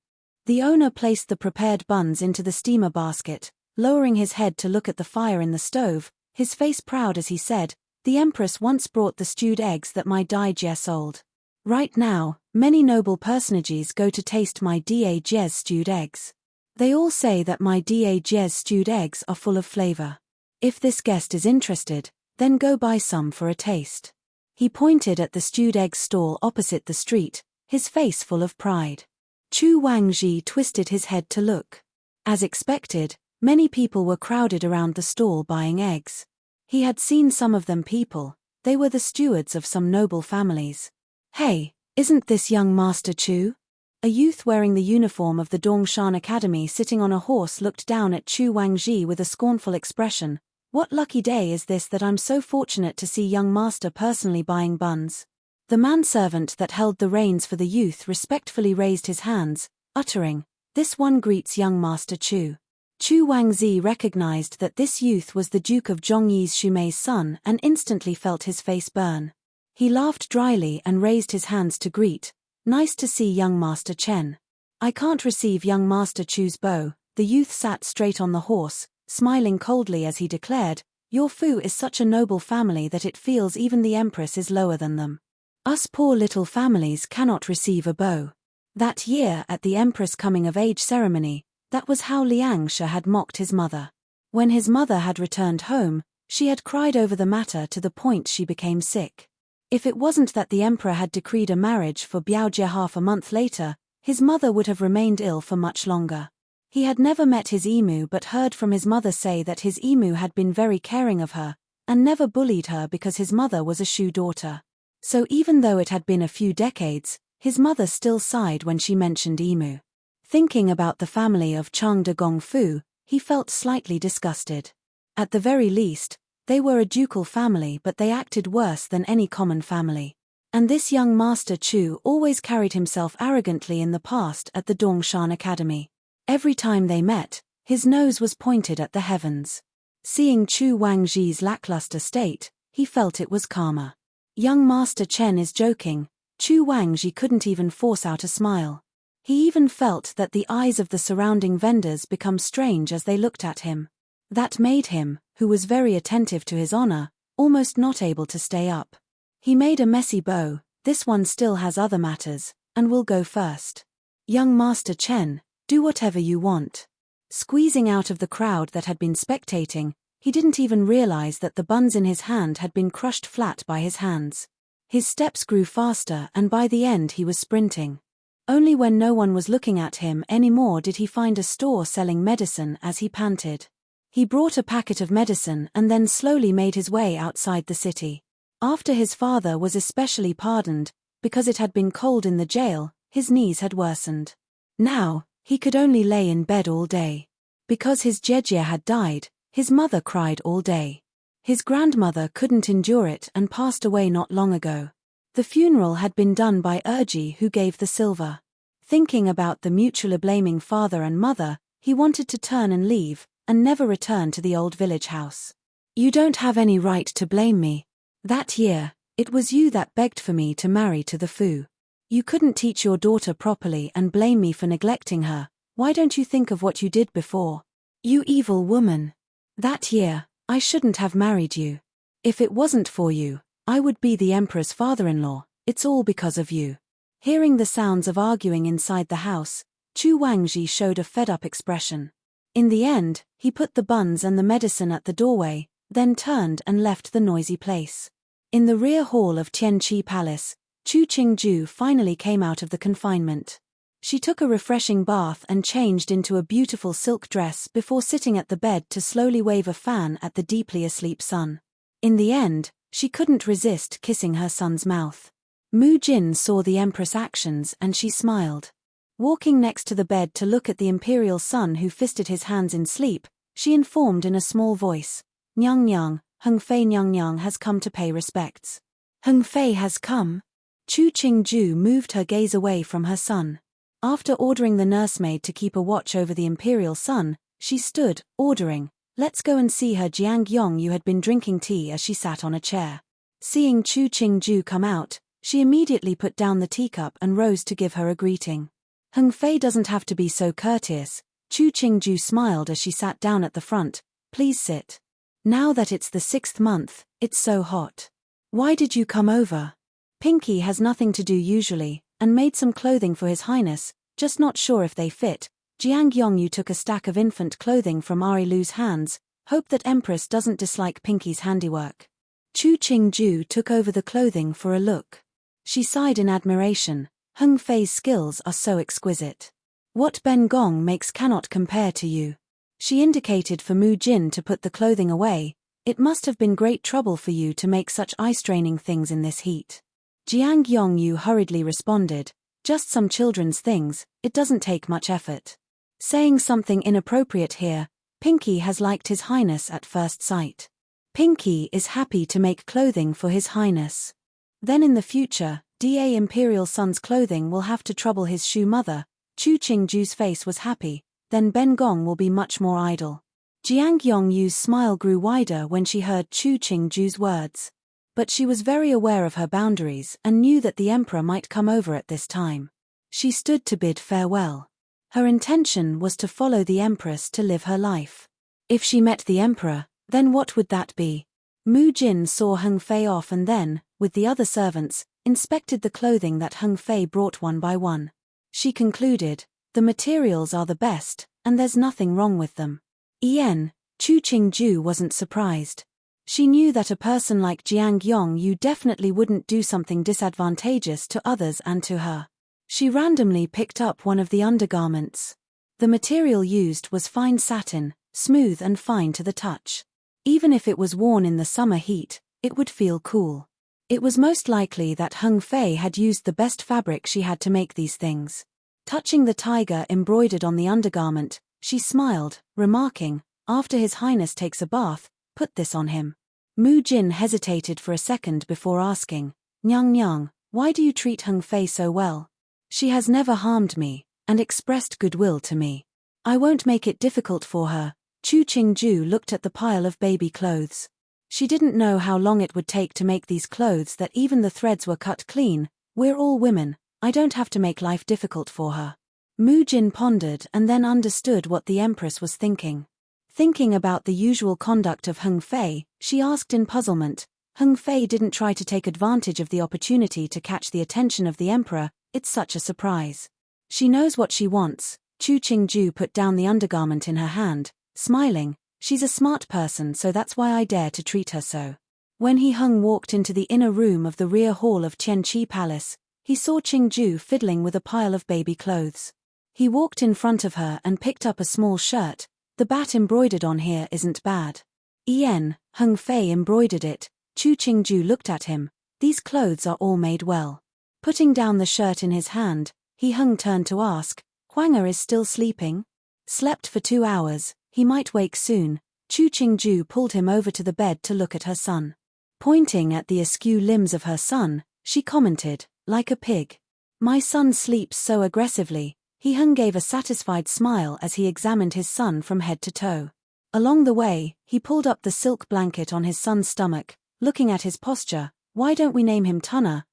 The owner placed the prepared buns into the steamer basket, lowering his head to look at the fire in the stove, his face proud as he said, "The empress once brought the stewed eggs that my Jie sold. Right now, many noble personages go to taste my Jie's stewed eggs. They all say that my Jie's stewed eggs are full of flavor. If this guest is interested, then go buy some for a taste." He pointed at the stewed eggs stall opposite the street, his face full of pride. Chu Wangji twisted his head to look. As expected, many people were crowded around the stall buying eggs. He had seen some of them people, they were the stewards of some noble families. "Hey, isn't this young Master Chu?" A youth wearing the uniform of the Dongshan Academy sitting on a horse looked down at Chu Wangji with a scornful expression. "What lucky day is this that I'm so fortunate to see young master personally buying buns?" The manservant that held the reins for the youth respectfully raised his hands, uttering, "This one greets young Master Chu." Chu Wangzi recognized that this youth was the Duke of Zhongyi's Shumei's son and instantly felt his face burn. He laughed dryly and raised his hands to greet, "Nice to see young Master Chen. I can't receive young Master Chu's bow." The youth sat straight on the horse, smiling coldly as he declared, "Your Fu is such a noble family that it feels even the empress is lower than them. Us poor little families cannot receive a bow." That year at the empress coming-of-age ceremony, that was how Liangsha had mocked his mother. When his mother had returned home, she had cried over the matter to the point she became sick. If it wasn't that the emperor had decreed a marriage for Biaojie half a month later, his mother would have remained ill for much longer. He had never met his Emu but heard from his mother say that his Emu had been very caring of her, and never bullied her because his mother was a Shu daughter. So even though it had been a few decades, his mother still sighed when she mentioned Emu. Thinking about the family of Chang de Gongfu, he felt slightly disgusted. At the very least, they were a ducal family but they acted worse than any common family. And this young Master Chu always carried himself arrogantly in the past at the Dongshan Academy. Every time they met, his nose was pointed at the heavens. Seeing Chu Wangji's lackluster state, he felt it was karma. Young Master Chen is joking. Chu Wangji couldn't even force out a smile. He even felt that the eyes of the surrounding vendors become strange as they looked at him. That made him, who was very attentive to his honor, almost not able to stay up. He made a messy bow. "This one still has other matters, and will go first. Young Master Chen, do whatever you want." Squeezing out of the crowd that had been spectating, he didn't even realize that the buns in his hand had been crushed flat by his hands. His steps grew faster and by the end he was sprinting. Only when no one was looking at him anymore did he find a store selling medicine as he panted. He brought a packet of medicine and then slowly made his way outside the city. After his father was especially pardoned, because it had been cold in the jail, his knees had worsened. Now, he could only lay in bed all day. Because his Jejie had died, his mother cried all day. His grandmother couldn't endure it and passed away not long ago. The funeral had been done by Urji who gave the silver. Thinking about the mutually blaming father and mother, he wanted to turn and leave, and never return to the old village house. "You don't have any right to blame me. That year, it was you that begged for me to marry to the Fu. You couldn't teach your daughter properly and blame me for neglecting her. Why don't you think of what you did before? You evil woman. That year, I shouldn't have married you. If it wasn't for you, I would be the emperor's father-in-law. It's all because of you." Hearing the sounds of arguing inside the house, Chu Wangji showed a fed-up expression. In the end, he put the buns and the medicine at the doorway, then turned and left the noisy place. In the rear hall of Tianqi Palace, Chu Qingju finally came out of the confinement. She took a refreshing bath and changed into a beautiful silk dress before sitting at the bed to slowly wave a fan at the deeply asleep son. In the end, she couldn't resist kissing her son's mouth. Mu Jin saw the empress' actions and she smiled. Walking next to the bed to look at the imperial son who fisted his hands in sleep, she informed in a small voice, "Nyang Nyang, Heng Fei Nyang Nyang has come to pay respects." "Heng Fei has come?" Chu Qingju moved her gaze away from her son. After ordering the nursemaid to keep a watch over the imperial son, she stood, ordering, "Let's go and see her." Jiang Yong Yu had been drinking tea as she sat on a chair. Seeing Chu Qingju come out, she immediately put down the teacup and rose to give her a greeting. "Heng Fei doesn't have to be so courteous." Chu Qingju smiled as she sat down at the front. "Please sit. Now that it's the 6th month, it's so hot. Why did you come over?" "Pinky has nothing to do usually, and made some clothing for His Highness, just not sure if they fit." Jiang Yongyu took a stack of infant clothing from Ari Lu's hands, "Hope that Empress doesn't dislike Pinky's handiwork." Chu Qingju took over the clothing for a look. She sighed in admiration. "Heng Fei's skills are so exquisite. What Ben Gong makes cannot compare to you." She indicated for Mu Jin to put the clothing away. "It must have been great trouble for you to make such eye-straining things in this heat." Jiang Yongyu hurriedly responded, "Just some children's things, it doesn't take much effort." Saying something inappropriate here, Pinky has liked His Highness at first sight. Pinky is happy to make clothing for His Highness. Then in the future, Da Imperial Son's clothing will have to trouble his shoe mother. Chu Qingju's face was happy, then Ben Gong will be much more idle. Jiang Yongyu's smile grew wider when she heard Chu Qingju's words. But she was very aware of her boundaries and knew that the emperor might come over at this time. She stood to bid farewell. Her intention was to follow the empress to live her life. If she met the emperor, then what would that be? Mu Jin saw Heng Fei off and then, with the other servants, inspected the clothing that Heng Fei brought one by one. She concluded, "The materials are the best, and there's nothing wrong with them." Chu Qingju wasn't surprised. She knew that a person like Jiang Yongyu definitely wouldn't do something disadvantageous to others and to her. She randomly picked up one of the undergarments. The material used was fine satin, smooth and fine to the touch. Even if it was worn in the summer heat, it would feel cool. It was most likely that Heng Fei had used the best fabric she had to make these things. Touching the tiger embroidered on the undergarment, she smiled, remarking, "After His Highness takes a bath, put this on him." Mu Jin hesitated for a second before asking, "Nyang Nyang, why do you treat Heng Fei so well? She has never harmed me, and expressed goodwill to me. I won't make it difficult for her." Chu Qingju looked at the pile of baby clothes. She didn't know how long it would take to make these clothes that even the threads were cut clean. "We're all women, I don't have to make life difficult for her." Mu Jin pondered and then understood what the empress was thinking. Thinking about the usual conduct of Heng Fei, she asked in puzzlement, "Heng Fei didn't try to take advantage of the opportunity to catch the attention of the emperor, it's such a surprise. She knows what she wants." Chu Qingju put down the undergarment in her hand, smiling, "She's a smart person, so that's why I dare to treat her so." When Heng walked into the inner room of the rear hall of Tianqi Palace, he saw Qingju fiddling with a pile of baby clothes. He walked in front of her and picked up a small shirt. "The bat embroidered on here isn't bad." Heng Fei embroidered it. Chu Qingju looked at him. "These clothes are all made well." Putting down the shirt in his hand, Heng turned to ask, "Huanga is still sleeping?" "Slept for 2 hours, he might wake soon." Chu Qingju pulled him over to the bed to look at her son. Pointing at the askew limbs of her son, she commented, "Like a pig. My son sleeps so aggressively." Heng gave a satisfied smile as he examined his son from head to toe. Along the way, he pulled up the silk blanket on his son's stomach, looking at his posture. "Why don't we name him Tunna?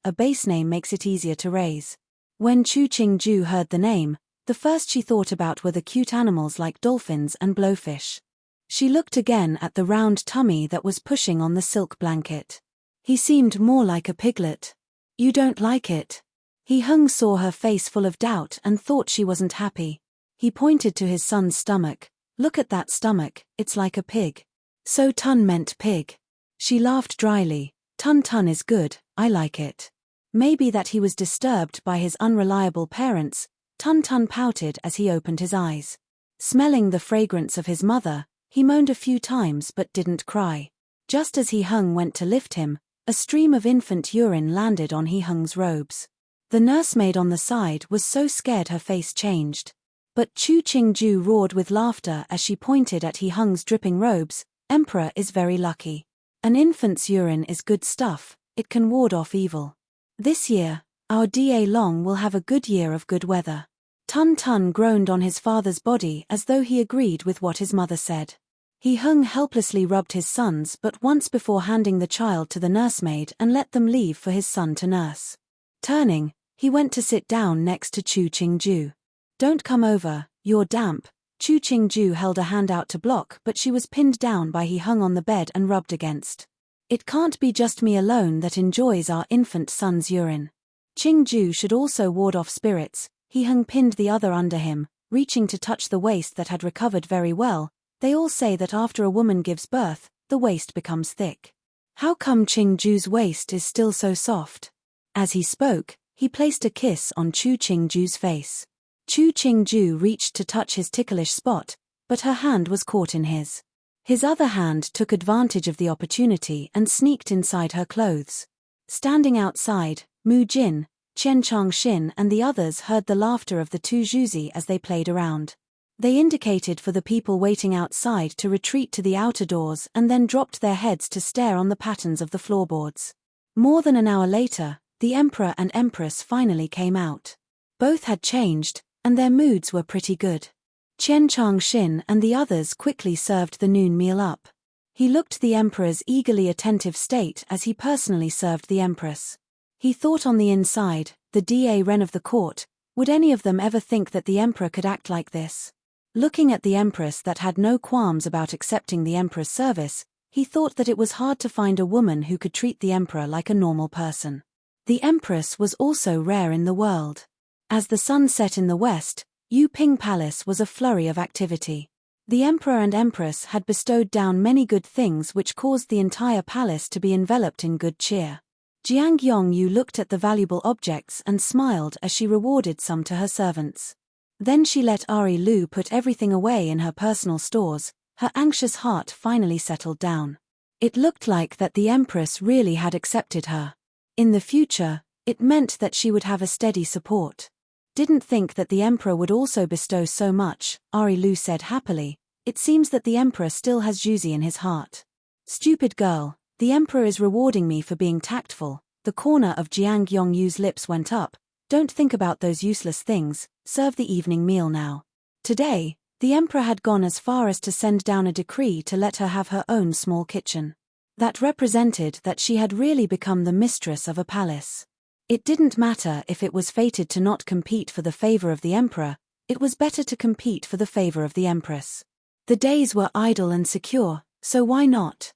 A base name makes it easier to raise." When Chu Qingju heard the name, the first she thought about were the cute animals like dolphins and blowfish. She looked again at the round tummy that was pushing on the silk blanket. He seemed more like a piglet. "You don't like it?" Heng saw her face full of doubt and thought she wasn't happy. He pointed to his son's stomach. "Look at that stomach, it's like a pig." So Tun meant pig. She laughed dryly. Tun is good, I like it. Maybe that he was disturbed by his unreliable parents. Tun pouted as he opened his eyes. Smelling the fragrance of his mother, he moaned a few times but didn't cry. Just as He Hung went to lift him, a stream of infant urine landed on He Hung's robes. The nursemaid on the side was so scared her face changed. But Chu Qingju roared with laughter as she pointed at He Hung's dripping robes. Emperor is very lucky. An infant's urine is good stuff, it can ward off evil. This year, our Da Long will have a good year of good weather. Tun groaned on his father's body as though he agreed with what his mother said. He Hung helplessly rubbed his sons but once before handing the child to the nursemaid and let them leave for his son to nurse. Turning, he went to sit down next to Chu Qingju. Don't come over, you're damp. Chu Qingju held a hand out to block but she was pinned down by He Hung on the bed and rubbed against. It can't be just me alone that enjoys our infant son's urine. Qingju should also ward off spirits. He Hung pinned the other under him, reaching to touch the waist that had recovered very well. They all say that after a woman gives birth, the waist becomes thick. How come Qingju's waist is still so soft? As he spoke, he placed a kiss on Chu Qingju's face. Chu Qingju reached to touch his ticklish spot, but her hand was caught in his. His other hand took advantage of the opportunity and sneaked inside her clothes. Standing outside, Mu Jin, Qian Changxin and the others heard the laughter of the two Zhuzi as they played around. They indicated for the people waiting outside to retreat to the outer doors and then dropped their heads to stare on the patterns of the floorboards. More than an hour later, the Emperor and Empress finally came out. Both had changed, and their moods were pretty good. Qian Changxin and the others quickly served the noon meal up. He looked the Emperor's eagerly attentive state as he personally served the Empress. He thought on the inside, the Da Ren of the court, would any of them ever think that the Emperor could act like this? Looking at the Empress that had no qualms about accepting the Emperor's service, he thought that it was hard to find a woman who could treat the Emperor like a normal person. The Empress was also rare in the world. As the sun set in the west, Yu Ping Palace was a flurry of activity. The Emperor and Empress had bestowed down many good things which caused the entire palace to be enveloped in good cheer. Jiang Yongyu looked at the valuable objects and smiled as she rewarded some to her servants. Then she let Ari Lu put everything away in her personal stores. Her anxious heart finally settled down. It looked like that the Empress really had accepted her. In the future, it meant that she would have a steady support. Didn't think that the Emperor would also bestow so much, Ari Lu said happily. It seems that the Emperor still has Juzi in his heart. Stupid girl, the Emperor is rewarding me for being tactful. The corner of Jiang Yongyu's lips went up. Don't think about those useless things, serve the evening meal now. Today, the Emperor had gone as far as to send down a decree to let her have her own small kitchen. That represented that she had really become the mistress of a palace. It didn't matter if it was fated to not compete for the favor of the Emperor, it was better to compete for the favor of the Empress. The days were idle and secure, so why not?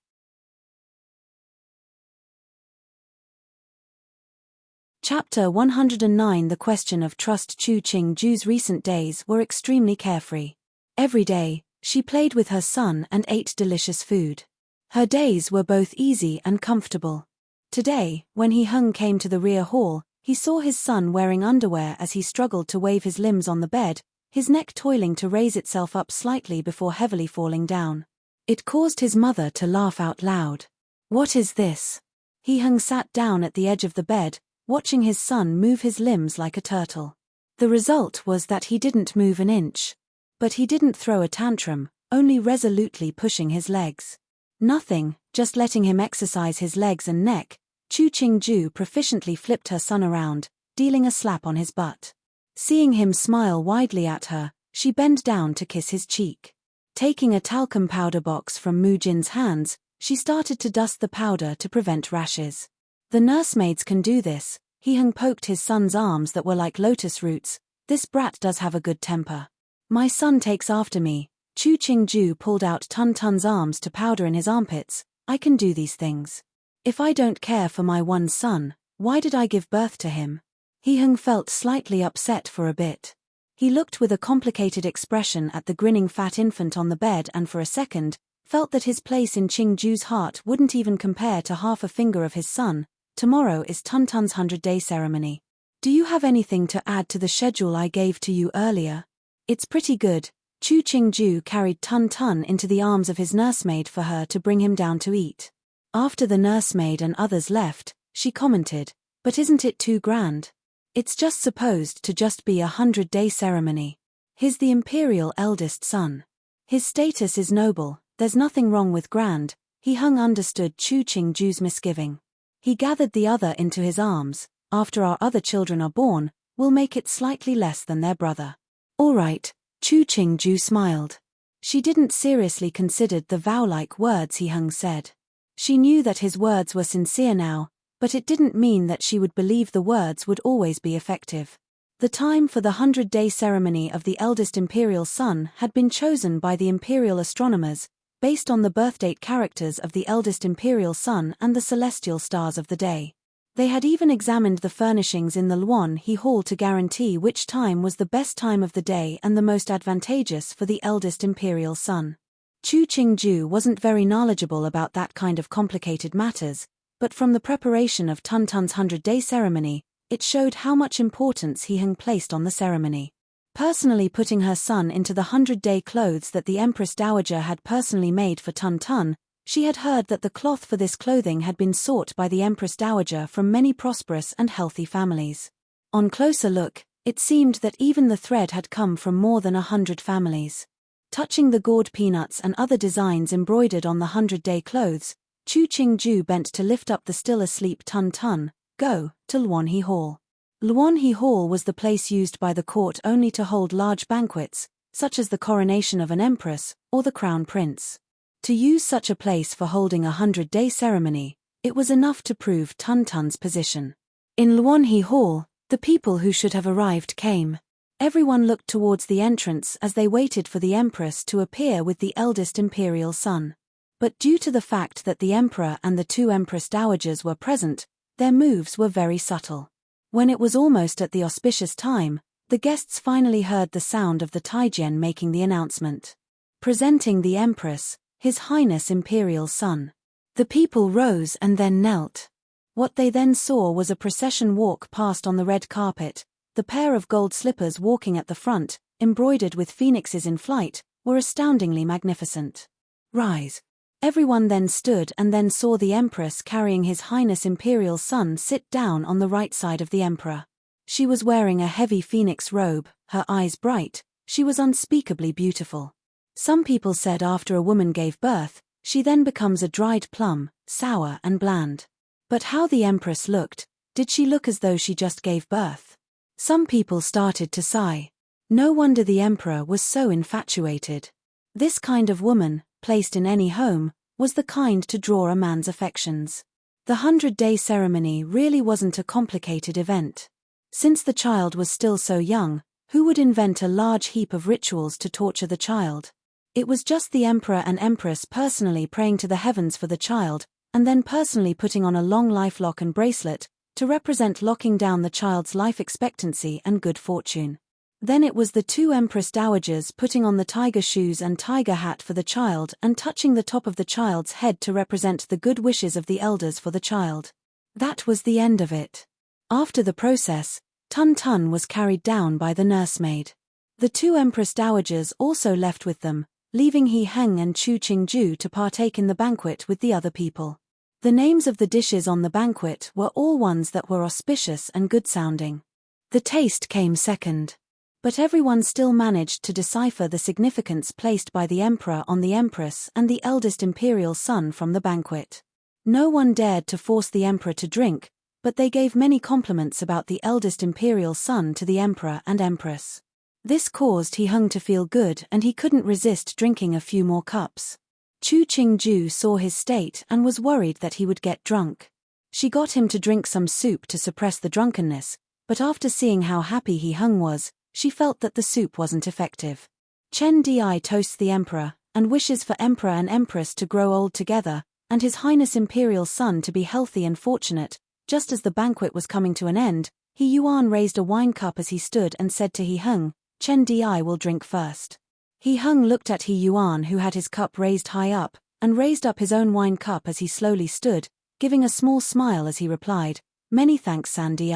Chapter 109 The question of trust. Chu Qingju's recent days were extremely carefree. Every day, she played with her son and ate delicious food. Her days were both easy and comfortable. Today, when He Hung came to the rear hall, he saw his son wearing underwear as he struggled to wave his limbs on the bed, his neck toiling to raise itself up slightly before heavily falling down. It caused his mother to laugh out loud. What is this? He Hung sat down at the edge of the bed, watching his son move his limbs like a turtle. The result was that he didn't move an inch. But he didn't throw a tantrum, only resolutely pushing his legs. Nothing, just letting him exercise his legs and neck. Chu Qingju proficiently flipped her son around, dealing a slap on his butt. Seeing him smile widely at her, she bent down to kiss his cheek. Taking a talcum powder box from Mu Jin's hands, she started to dust the powder to prevent rashes. The nursemaids can do this. He Hung poked his son's arms that were like lotus roots. This brat does have a good temper. My son takes after me. Chu Qingju pulled out Tun's arms to powder in his armpits. I can do these things. If I don't care for my one son, why did I give birth to him? He Hung felt slightly upset for a bit. He looked with a complicated expression at the grinning fat infant on the bed and for a second, felt that his place in Qingju's heart wouldn't even compare to half a finger of his son. Tomorrow is Tuntun's 100-day ceremony. Do you have anything to add to the schedule I gave to you earlier? It's pretty good. Qingju carried Tuntun into the arms of his nursemaid for her to bring him down to eat. After the nursemaid and others left, she commented, "But isn't it too grand? It's just supposed to just be a 100-day ceremony. He's the imperial eldest son. His status is noble, there's nothing wrong with grand." He understood Qingju's misgiving. He gathered the other into his arms. "After our other children are born, we'll make it slightly less than their brother." "All right," Qingju smiled. She didn't seriously consider the vow-like words he said. She knew that his words were sincere now, but it didn't mean that she would believe the words would always be effective. The time for the 100-day ceremony of the eldest imperial son had been chosen by the imperial astronomers, based on the birthdate characters of the eldest imperial son and the celestial stars of the day. They had even examined the furnishings in the Luanhe Hall to guarantee which time was the best time of the day and the most advantageous for the eldest imperial son. Qingju wasn't very knowledgeable about that kind of complicated matters, but from the preparation of Tuntun's 100-day ceremony, it showed how much importance he placed on the ceremony. Personally putting her son into the 100-day clothes that the Empress Dowager had personally made for Tuntun, she had heard that the cloth for this clothing had been sought by the Empress Dowager from many prosperous and healthy families. On closer look, it seemed that even the thread had come from more than 100 families. Touching the gourd peanuts and other designs embroidered on the 100-day clothes, Qingju bent to lift up the still asleep Tuntun. "Go to Luanhe Hall." Luanhe Hall was the place used by the court only to hold large banquets, such as the coronation of an empress or the crown prince. To use such a place for holding a 100-day ceremony, it was enough to prove Tuntun's position. In Luanhe Hall, the people who should have arrived came. Everyone looked towards the entrance as they waited for the empress to appear with the eldest imperial son. But due to the fact that the emperor and the two empress dowagers were present, their moves were very subtle. When it was almost at the auspicious time, the guests finally heard the sound of the Taijian making the announcement. Presenting the empress, His Highness Imperial Son. The people rose and then knelt. What they then saw was a procession walk past on the red carpet. The pair of gold slippers walking at the front, embroidered with phoenixes in flight, were astoundingly magnificent. "Rise." Everyone then stood and then saw the Empress carrying His Highness Imperial Son sit down on the right side of the Emperor. She was wearing a heavy phoenix robe, her eyes bright, she was unspeakably beautiful. Some people said after a woman gave birth, she then becomes a dried plum, sour and bland. But how the Empress looked, did she look as though she just gave birth? Some people started to sigh. No wonder the Emperor was so infatuated. This kind of woman, placed in any home, was the kind to draw a man's affections. The 100-day ceremony really wasn't a complicated event. Since the child was still so young, who would invent a large heap of rituals to torture the child? It was just the Emperor and Empress personally praying to the heavens for the child, and then personally putting on a long life lock and bracelet, to represent locking down the child's life expectancy and good fortune. Then it was the two Empress Dowagers putting on the tiger shoes and tiger hat for the child and touching the top of the child's head to represent the good wishes of the elders for the child. That was the end of it. After the process, Tuntun was carried down by the nursemaid. The two Empress Dowagers also left with them, leaving He Heng and Qingju to partake in the banquet with the other people. The names of the dishes on the banquet were all ones that were auspicious and good-sounding. The taste came second. But everyone still managed to decipher the significance placed by the Emperor on the Empress and the eldest imperial son from the banquet. No one dared to force the Emperor to drink, but they gave many compliments about the eldest imperial son to the Emperor and Empress. This caused He Heng to feel good and he couldn't resist drinking a few more cups. Qingju saw his state and was worried that he would get drunk. She got him to drink some soup to suppress the drunkenness, but after seeing how happy He Heng was, she felt that the soup wasn't effective. Chen Di toasts the Emperor, and wishes for Emperor and Empress to grow old together, and His Highness Imperial Son to be healthy and fortunate. Just as the banquet was coming to an end, He Yuan raised a wine cup as he stood and said to He Heng, "Chen Di will drink first." He Hung looked at He Yuan, who had his cup raised high up, and raised up his own wine cup as he slowly stood, giving a small smile as he replied, "Many thanks, Sandy."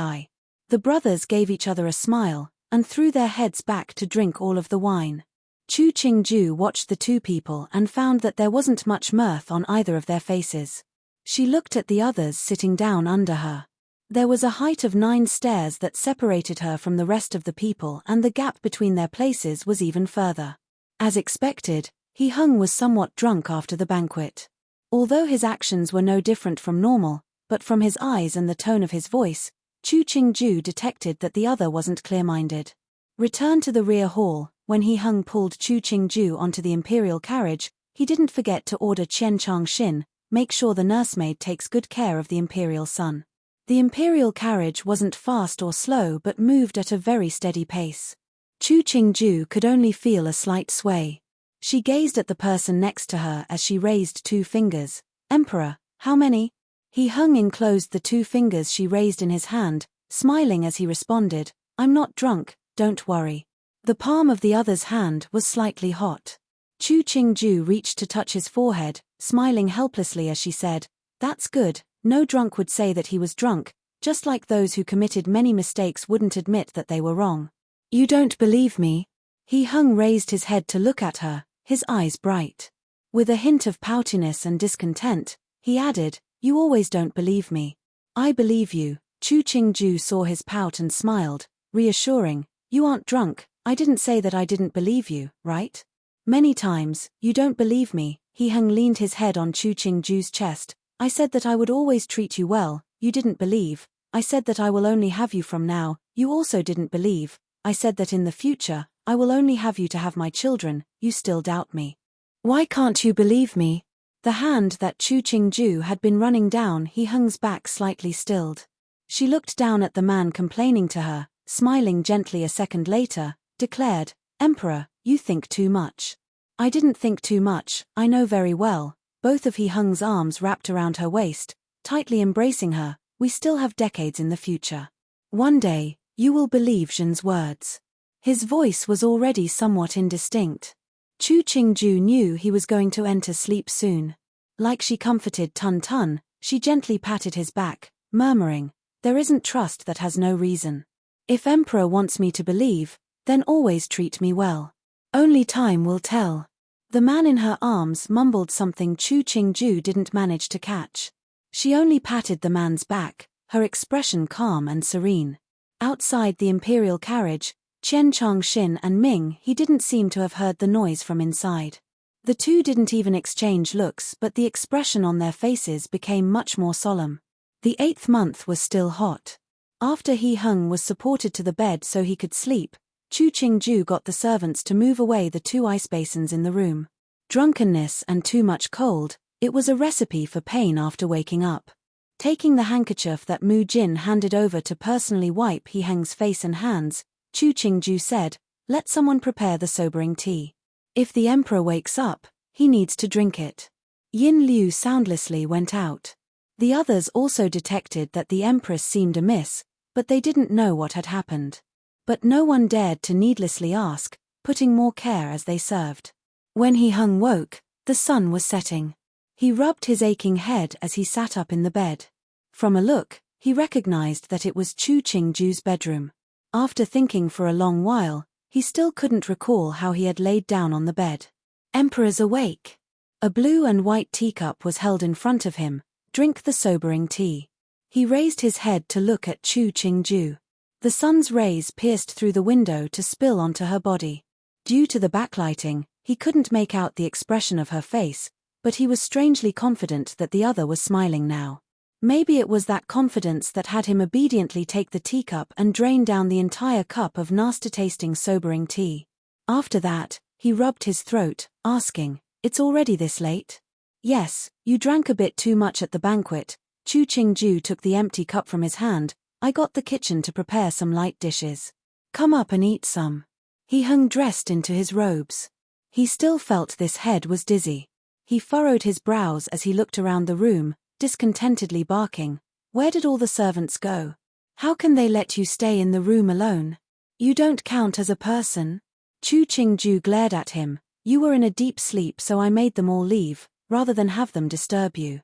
The brothers gave each other a smile, and threw their heads back to drink all of the wine. Chu Qingju watched the two people and found that there wasn't much mirth on either of their faces. She looked at the others sitting down under her. There was a height of 9 stairs that separated her from the rest of the people, and the gap between their places was even further. As expected, He Hung was somewhat drunk after the banquet. Although his actions were no different from normal, but from his eyes and the tone of his voice, Chu Qingju detected that the other wasn't clear-minded. Returned to the rear hall, when He Hung pulled Chu Qingju onto the imperial carriage, he didn't forget to order Enchanting, make sure the nursemaid takes good care of the imperial son. The imperial carriage wasn't fast or slow but moved at a very steady pace. Chu Qingju could only feel a slight sway. She gazed at the person next to her as she raised 2 fingers. "Emperor, how many?" He Hung enclosed the 2 fingers she raised in his hand, smiling as he responded, "I'm not drunk, don't worry." The palm of the other's hand was slightly hot. Chu Qingju reached to touch his forehead, smiling helplessly as she said, "That's good, no drunk would say that he was drunk, just like those who committed many mistakes wouldn't admit that they were wrong." "You don't believe me?" He Hung raised his head to look at her, his eyes bright. With a hint of poutiness and discontent, he added, "You always don't believe me." "I believe you." Chu Qingju saw his pout and smiled, reassuring, "You aren't drunk, I didn't say that I didn't believe you, right?" "Many times, you don't believe me." He Hung leaned his head on Chu Qingju's chest. "I said that I would always treat you well, you didn't believe. I said that I will only have you from now, you also didn't believe. I said that in the future, I will only have you to have my children, you still doubt me. Why can't you believe me?" The hand that Chu Qingju had been running down He Hung's back slightly stilled. She looked down at the man complaining to her, smiling gently a second later, declared, "Emperor, you think too much." "I didn't think too much, I know very well." Both of He Hung's arms wrapped around her waist, tightly embracing her. "We still have decades in the future. One day, you will believe Zhen's words." His voice was already somewhat indistinct. Chu Qingju knew he was going to enter sleep soon. Like she comforted Tun Tun, she gently patted his back, murmuring, "There isn't trust that has no reason. If Emperor wants me to believe, then always treat me well. Only time will tell." The man in her arms mumbled something Chu Qingju didn't manage to catch. She only patted the man's back, her expression calm and serene. Outside the imperial carriage, Chen Changxin and Ming he didn't seem to have heard the noise from inside. The two didn't even exchange looks, but the expression on their faces became much more solemn. The 8th month was still hot. After He Hung was supported to the bed so he could sleep, Chu Qingju got the servants to move away the 2 ice basins in the room. Drunkenness and too much cold, it was a recipe for pain after waking up. Taking the handkerchief that Mu Jin handed over to personally wipe He Hung's face and hands, Chu Qingju said, "Let someone prepare the sobering tea. If the emperor wakes up, he needs to drink it." Yin Liu soundlessly went out. The others also detected that the empress seemed amiss, but they didn't know what had happened. But no one dared to needlessly ask, putting more care as they served. When He Hung woke, the sun was setting. He rubbed his aching head as he sat up in the bed. From a look, he recognized that it was Chu Qingju's bedroom. After thinking for a long while, he still couldn't recall how he had laid down on the bed. "Emperor's awake." A blue and white teacup was held in front of him. "Drink the sobering tea." He raised his head to look at Chu Qingju. The sun's rays pierced through the window to spill onto her body. Due to the backlighting, he couldn't make out the expression of her face, but he was strangely confident that the other was smiling now. Maybe it was that confidence that had him obediently take the teacup and drain down the entire cup of nasty-tasting sobering tea. After that, he rubbed his throat, asking, "It's already this late?" "Yes, you drank a bit too much at the banquet." Chu Qingju took the empty cup from his hand. "I got the kitchen to prepare some light dishes. Come up and eat some." He Hung dressed into his robes. He still felt this head was dizzy. He furrowed his brows as he looked around the room, discontentedly barking, "Where did all the servants go? How can they let you stay in the room alone? You don't count as a person." Chu Qingju glared at him. You were in a deep sleep, so I made them all leave, rather than have them disturb you.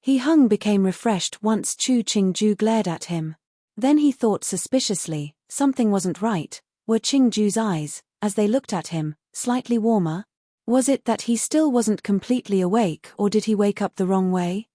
He Hung became refreshed once Chu Qingju glared at him. Then he thought suspiciously, something wasn't right. Were Qingju's eyes, as they looked at him, slightly warmer? Was it that he still wasn't completely awake, or did he wake up the wrong way?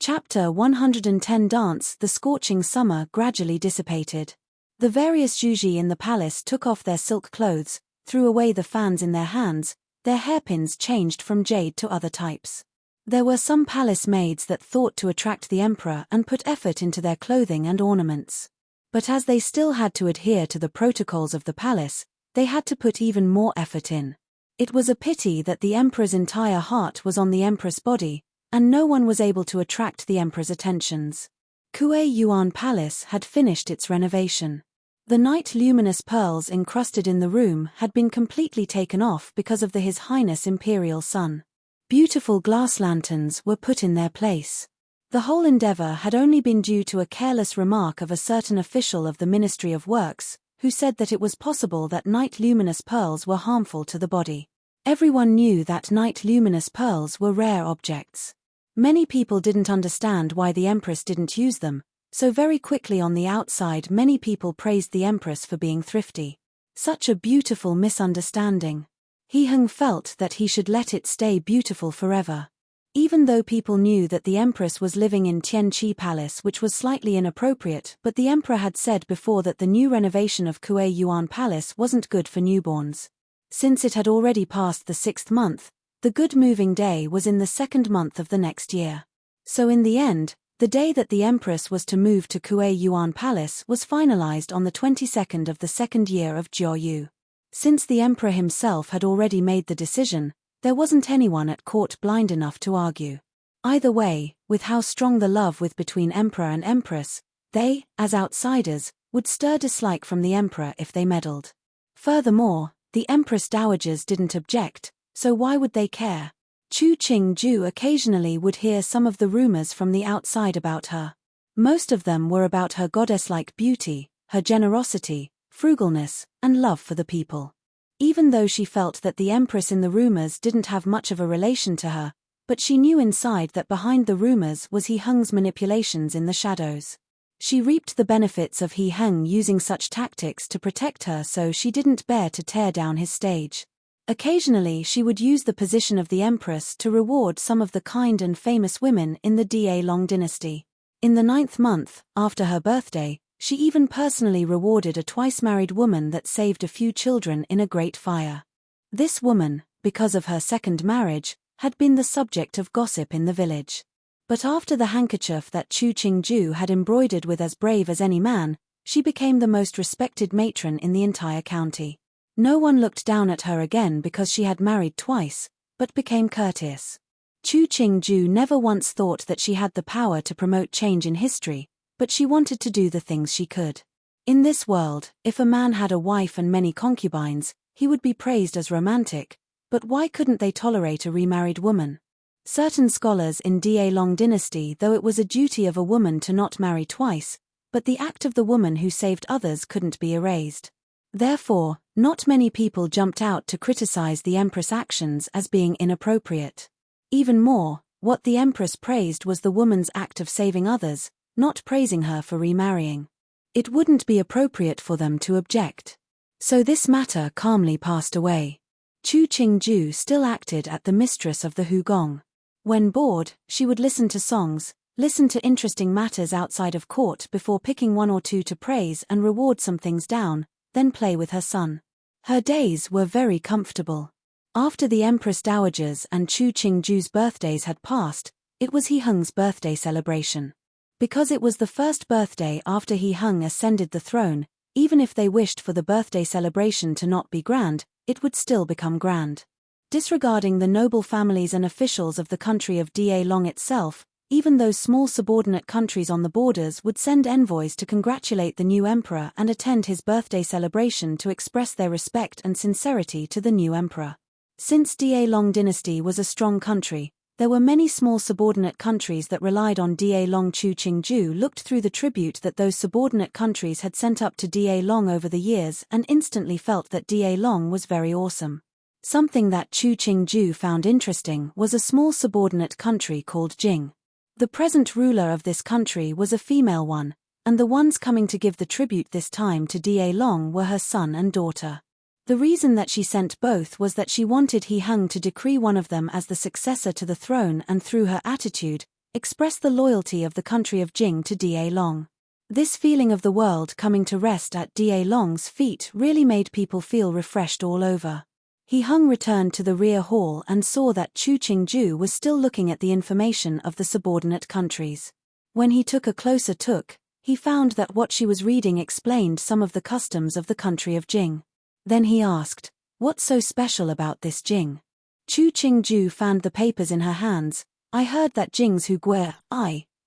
Chapter 110 Dance. The scorching summer gradually dissipated. The various juji in the palace took off their silk clothes, threw away the fans in their hands, their hairpins changed from jade to other types. There were some palace maids that thought to attract the emperor and put effort into their clothing and ornaments. But as they still had to adhere to the protocols of the palace, they had to put even more effort in. It was a pity that the emperor's entire heart was on the empress' body, and no one was able to attract the emperor's attentions. Kuei Yuan Palace had finished its renovation. The night luminous pearls encrusted in the room had been completely taken off because of the His Highness Imperial Sun. Beautiful glass lanterns were put in their place. The whole endeavor had only been due to a careless remark of a certain official of the Ministry of Works, who said that it was possible that night luminous pearls were harmful to the body. Everyone knew that night luminous pearls were rare objects. Many people didn't understand why the Empress didn't use them, so very quickly on the outside many people praised the Empress for being thrifty. Such a beautiful misunderstanding. He Hung felt that he should let it stay beautiful forever. Even though people knew that the Empress was living in Tianqi Palace, which was slightly inappropriate, but the Emperor had said before that the new renovation of Kuei Yuan Palace wasn't good for newborns. Since it had already passed the 6th month, the good moving day was in the 2nd month of the next year. So in the end, the day that the Empress was to move to Kuei Yuan Palace was finalized on the 22nd of the 2nd year of Jiaoyu. Since the Emperor himself had already made the decision, there wasn't anyone at court blind enough to argue. Either way, with how strong the love was between Emperor and Empress, they, as outsiders, would stir dislike from the Emperor if they meddled. Furthermore, the Empress dowagers didn't object, so why would they care? Chu Qingju occasionally would hear some of the rumors from the outside about her. Most of them were about her goddess-like beauty, her generosity, frugalness, and love for the people. Even though she felt that the Empress in the rumors didn't have much of a relation to her, but she knew inside that behind the rumors was He Hung's manipulations in the shadows. She reaped the benefits of He Hung using such tactics to protect her, so she didn't bear to tear down his stage. Occasionally she would use the position of the Empress to reward some of the kind and famous women in the Da Long dynasty. In the 9th month, after her birthday, she even personally rewarded a twice-married woman that saved a few children in a great fire. This woman, because of her 2nd marriage, had been the subject of gossip in the village. But after the handkerchief that Chu Qingju had embroidered with As Brave as Any Man, she became the most respected matron in the entire county. No one looked down at her again because she had married twice, but became courteous. Chu Qingju never once thought that she had the power to promote change in history, but she wanted to do the things she could. In this world, if a man had a wife and many concubines, he would be praised as romantic, but why couldn't they tolerate a remarried woman? Certain scholars in Da Long dynasty, though it was a duty of a woman to not marry twice, but the act of the woman who saved others couldn't be erased. Therefore, not many people jumped out to criticize the Empress' actions as being inappropriate. Even more, what the Empress praised was the woman's act of saving others, not praising her for remarrying. It wouldn't be appropriate for them to object. So this matter calmly passed away. Chu Qingju still acted as the mistress of the Hugong. When bored, she would listen to songs, listen to interesting matters outside of court before picking one or two to praise and reward some things down, then play with her son. Her days were very comfortable. After the Empress Dowagers and Chu Qingju's birthdays had passed, it was He Hung's birthday celebration. Because it was the first birthday after He Hung ascended the throne, even if they wished for the birthday celebration to not be grand, it would still become grand. Disregarding the noble families and officials of the country of Da Long itself, even those small subordinate countries on the borders would send envoys to congratulate the new emperor and attend his birthday celebration to express their respect and sincerity to the new emperor. Since Da Long dynasty was a strong country, There were many small subordinate countries that relied on Da Long. Chu Qingju looked through the tribute that those subordinate countries had sent up to Da Long over the years and instantly felt that Da Long was very awesome. Something that Chu Qingju found interesting was a small subordinate country called Jing. The present ruler of this country was a female one, and the ones coming to give the tribute this time to Da Long were her son and daughter. The reason that she sent both was that she wanted He Hung to decree one of them as the successor to the throne and through her attitude, express the loyalty of the country of Jing to Da Long. This feeling of the world coming to rest at Da Long's feet really made people feel refreshed all over. He Hung returned to the rear hall and saw that Chu Qingju was still looking at the information of the subordinate countries. When he took a closer look, he found that what she was reading explained some of the customs of the country of Jing. Then he asked, "What's so special about this Jing?" Chu Qingju fanned the papers in her hands. "I heard that Jing's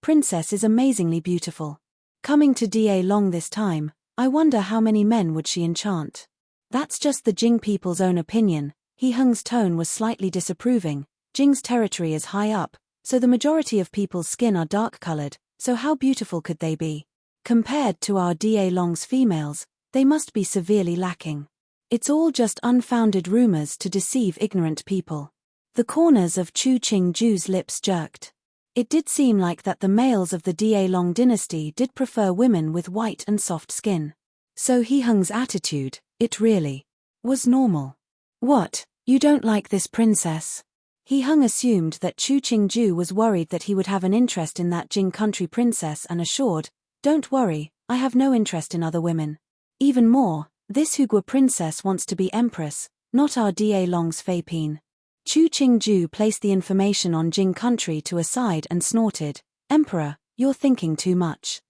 princess is amazingly beautiful. Coming to Da Long this time, I wonder how many men would she enchant." "That's just the Jing people's own opinion." He Hung's tone was slightly disapproving. "Jing's territory is high up, so the majority of people's skin are dark-colored, so how beautiful could they be? Compared to our Da Long's females, they must be severely lacking. It's all just unfounded rumors to deceive ignorant people." The corners of Chu Qingju's lips jerked. It did seem like that the males of the Da Long dynasty did prefer women with white and soft skin. So He Hung's attitude, it really was normal. "What, you don't like this princess?" He Hung assumed that Chu Qingju was worried that he would have an interest in that Jing country princess and assured, "Don't worry, I have no interest in other women. Even more, this Hugua princess wants to be empress, not our Da Long's Fei Pin." Chu Qingju placed the information on Jing country to a side and snorted, "Emperor, you're thinking too much."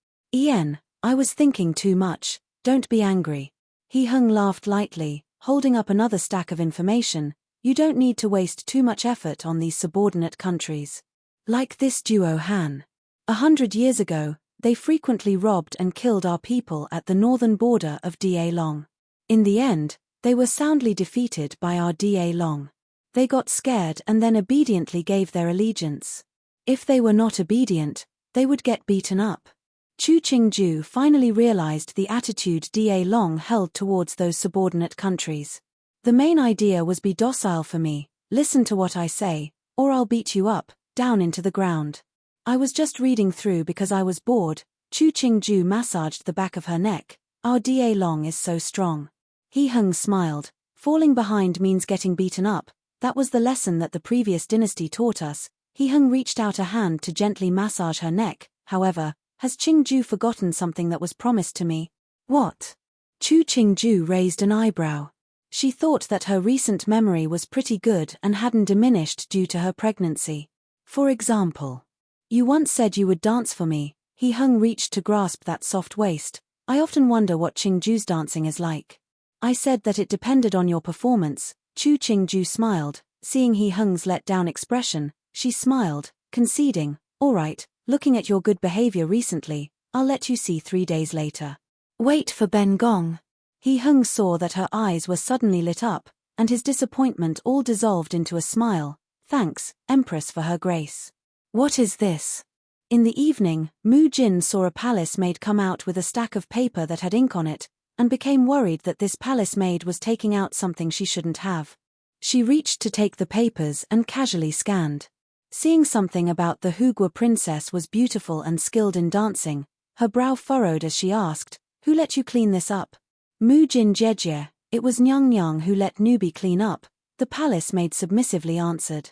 I was thinking too much, don't be angry." He Hung laughed lightly, holding up another stack of information. "You don't need to waste too much effort on these subordinate countries. Like this duo Han. 100 years ago, they frequently robbed and killed our people at the northern border of Da Long. In the end, they were soundly defeated by our Da Long. They got scared and then obediently gave their allegiance. If they were not obedient, they would get beaten up." Chu Qingju finally realized the attitude Da Long held towards those subordinate countries. "The main idea was be docile for me, listen to what I say, or I'll beat you up, down into the ground. I was just reading through because I was bored." Chu Qingju massaged the back of her neck. "Our Da Long is so strong." He Hung smiled. "Falling behind means getting beaten up. That was the lesson that the previous dynasty taught us." He Hung reached out a hand to gently massage her neck. "However, has Qingju forgotten something that was promised to me?" "What?" Chu Qingju raised an eyebrow. She thought that her recent memory was pretty good and hadn't diminished due to her pregnancy. "For example, you once said you would dance for me." He Hung reached to grasp that soft waist. "I often wonder what Qingju's dancing is like." "I said that it depended on your performance." Chu Qingju smiled. Seeing He Hung's let-down expression, she smiled, conceding, "All right, looking at your good behavior recently, I'll let you see 3 days later." "Wait for Ben Gong." He Hung saw that her eyes were suddenly lit up, and his disappointment all dissolved into a smile. "Thanks, Empress, for her grace." "What is this?" In the evening, Mu Jin saw a palace maid come out with a stack of paper that had ink on it, and became worried that this palace maid was taking out something she shouldn't have. She reached to take the papers and casually scanned. Seeing something about the Hugua princess was beautiful and skilled in dancing, her brow furrowed as she asked, "Who let you clean this up?" Mu Jin Jejie, "It was Nyang Nyang who let newbie clean up," the palace maid submissively answered.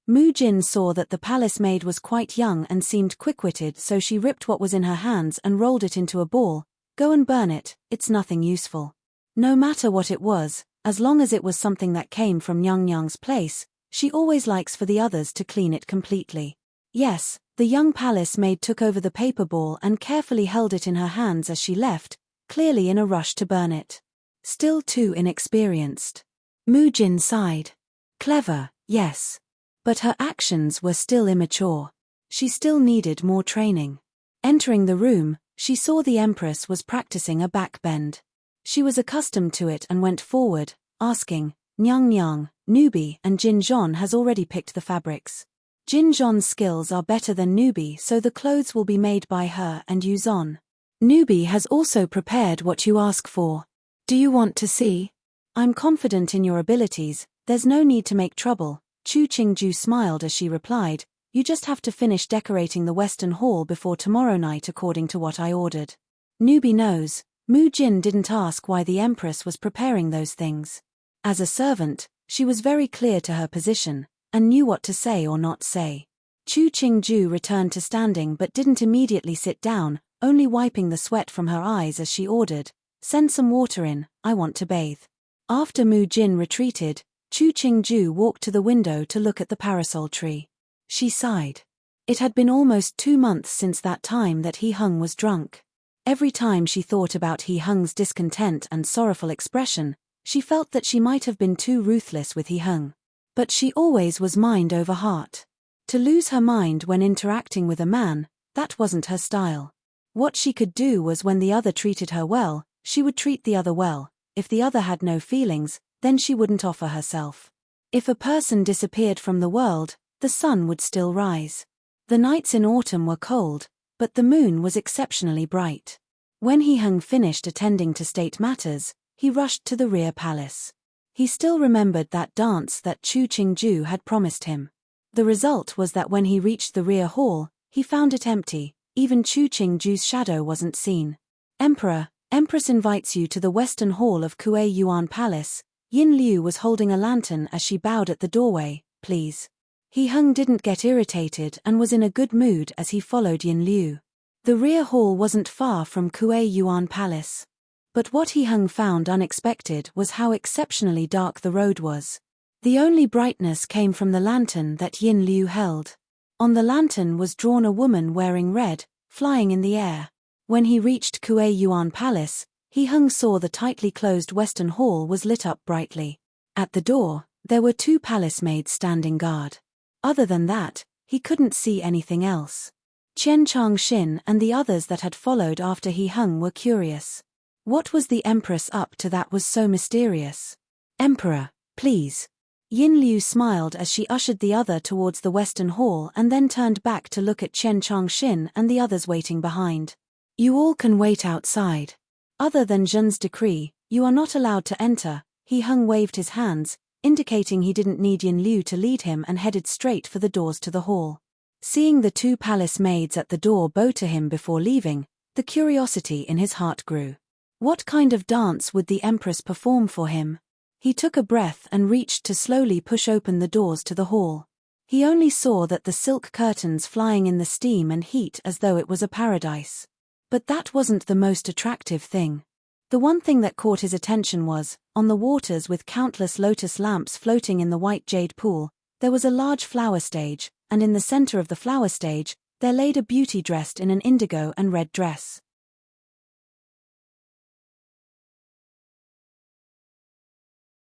Mu Jin saw that the palace maid was quite young and seemed quick-witted, so she ripped what was in her hands and rolled it into a ball. "Go and burn it, it's nothing useful." No matter what it was, as long as it was something that came from Nyang Nyang's place, she always likes for the others to clean it completely. Yes, the young palace maid took over the paper ball and carefully held it in her hands as she left, clearly in a rush to burn it. Still too inexperienced. Mu Jin sighed. Clever, yes. But her actions were still immature. She still needed more training. Entering the room, she saw the Empress was practicing a back bend. She was accustomed to it and went forward, asking, "Nyang Nyang, newbie and Jin Zhon has already picked the fabrics." Jin Zhon's skills are better than Nubi, so the clothes will be made by her and Yu Zon. Nubi has also prepared what you ask for. Do you want to see? I'm confident in your abilities, there's no need to make trouble. Chu Qingju smiled as she replied, you just have to finish decorating the Western Hall before tomorrow night according to what I ordered. Nubi knows, Mu Jin didn't ask why the Empress was preparing those things. As a servant, she was very clear to her position, and knew what to say or not say. Chu Qingju returned to standing but didn't immediately sit down, only wiping the sweat from her eyes as she ordered, send some water in, I want to bathe. After Mu Jin retreated, Chu Qingju walked to the window to look at the parasol tree. She sighed. It had been almost 2 months since that time that He Hung was drunk. Every time she thought about He Hung's discontent and sorrowful expression, she felt that she might have been too ruthless with He Hung. But she always was mind over heart. To lose her mind when interacting with a man, that wasn't her style. What she could do was when the other treated her well, she would treat the other well. If the other had no feelings, then she wouldn't offer herself. If a person disappeared from the world, the sun would still rise. The nights in autumn were cold, but the moon was exceptionally bright. When He Hung finished attending to state matters, he rushed to the rear palace. He still remembered that dance that Chu Qingju had promised him. The result was that when he reached the rear hall, he found it empty, even Chu Qingju's shadow wasn't seen. Empress invites you to the Western Hall of Kuei Yuan Palace. Yin Liu was holding a lantern as she bowed at the doorway, please. He Hung didn't get irritated and was in a good mood as he followed Yin Liu. The rear hall wasn't far from Kuei Yuan Palace. But what He Hung found unexpected was how exceptionally dark the road was. The only brightness came from the lantern that Yin Liu held. On the lantern was drawn a woman wearing red, flying in the air. When he reached Kuei Yuan Palace, He Hung saw the tightly closed Western Hall was lit up brightly. At the door, there were 2 palace maids standing guard. Other than that, he couldn't see anything else. Qian Changxin and the others that had followed after He Hung were curious. What was the Empress up to that was so mysterious? Emperor, please. Yin Liu smiled as she ushered the other towards the Western Hall and then turned back to look at Qian Changxin and the others waiting behind. You all can wait outside. Other than Zhen's decree, you are not allowed to enter. He Hung waved his hands, indicating he didn't need Yin Liu to lead him, and headed straight for the doors to the hall. Seeing the 2 palace maids at the door bow to him before leaving, the curiosity in his heart grew. What kind of dance would the Empress perform for him? He took a breath and reached to slowly push open the doors to the hall. He only saw that the silk curtains flying in the steam and heat as though it was a paradise. But that wasn't the most attractive thing. The one thing that caught his attention was, on the waters with countless lotus lamps floating in the white jade pool, there was a large flower stage, and in the center of the flower stage, there laid a beauty dressed in an indigo and red dress.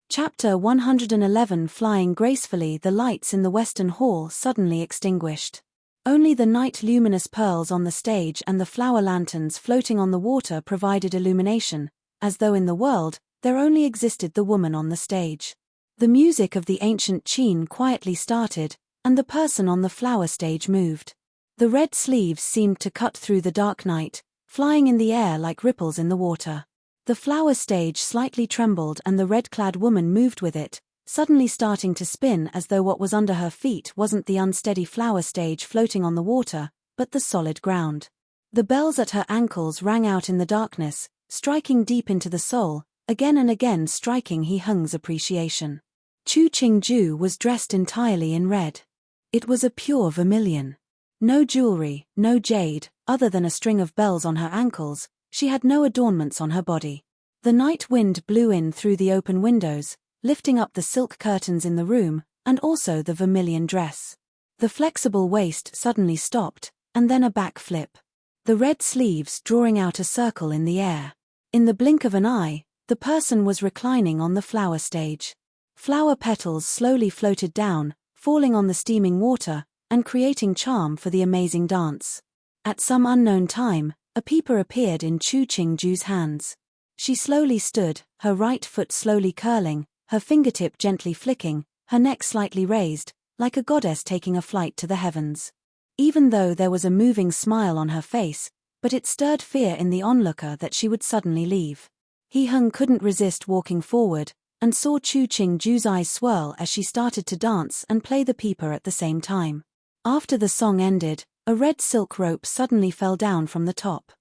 Chapter 111. Flying gracefully, the lights in the Western Hall suddenly extinguished. Only the night luminous pearls on the stage and the flower lanterns floating on the water provided illumination, as though in the world, there only existed the woman on the stage. The music of the ancient qin quietly started, and the person on the flower stage moved. The red sleeves seemed to cut through the dark night, flying in the air like ripples in the water. The flower stage slightly trembled and the red-clad woman moved with it, suddenly starting to spin as though what was under her feet wasn't the unsteady flower stage floating on the water, but the solid ground. The bells at her ankles rang out in the darkness, striking deep into the soul, again and again striking He Hung's appreciation. Chu Qingju was dressed entirely in red. It was a pure vermilion. No jewelry, no jade, other than a string of bells on her ankles. She had no adornments on her body. The night wind blew in through the open windows, lifting up the silk curtains in the room, and also the vermilion dress. The flexible waist suddenly stopped, and then a back flip. The red sleeves drawing out a circle in the air. In the blink of an eye, the person was reclining on the flower stage. Flower petals slowly floated down, falling on the steaming water, and creating charm for the amazing dance. At some unknown time, a peeper appeared in Chu Qingju's hands. She slowly stood, her right foot slowly curling, her fingertip gently flicking, her neck slightly raised, like a goddess taking a flight to the heavens. Even though there was a moving smile on her face, but it stirred fear in the onlooker that she would suddenly leave. He Hung couldn't resist walking forward, and saw Chu Qingju's eyes swirl as she started to dance and play the pipa at the same time. After the song ended, a red silk rope suddenly fell down from the top.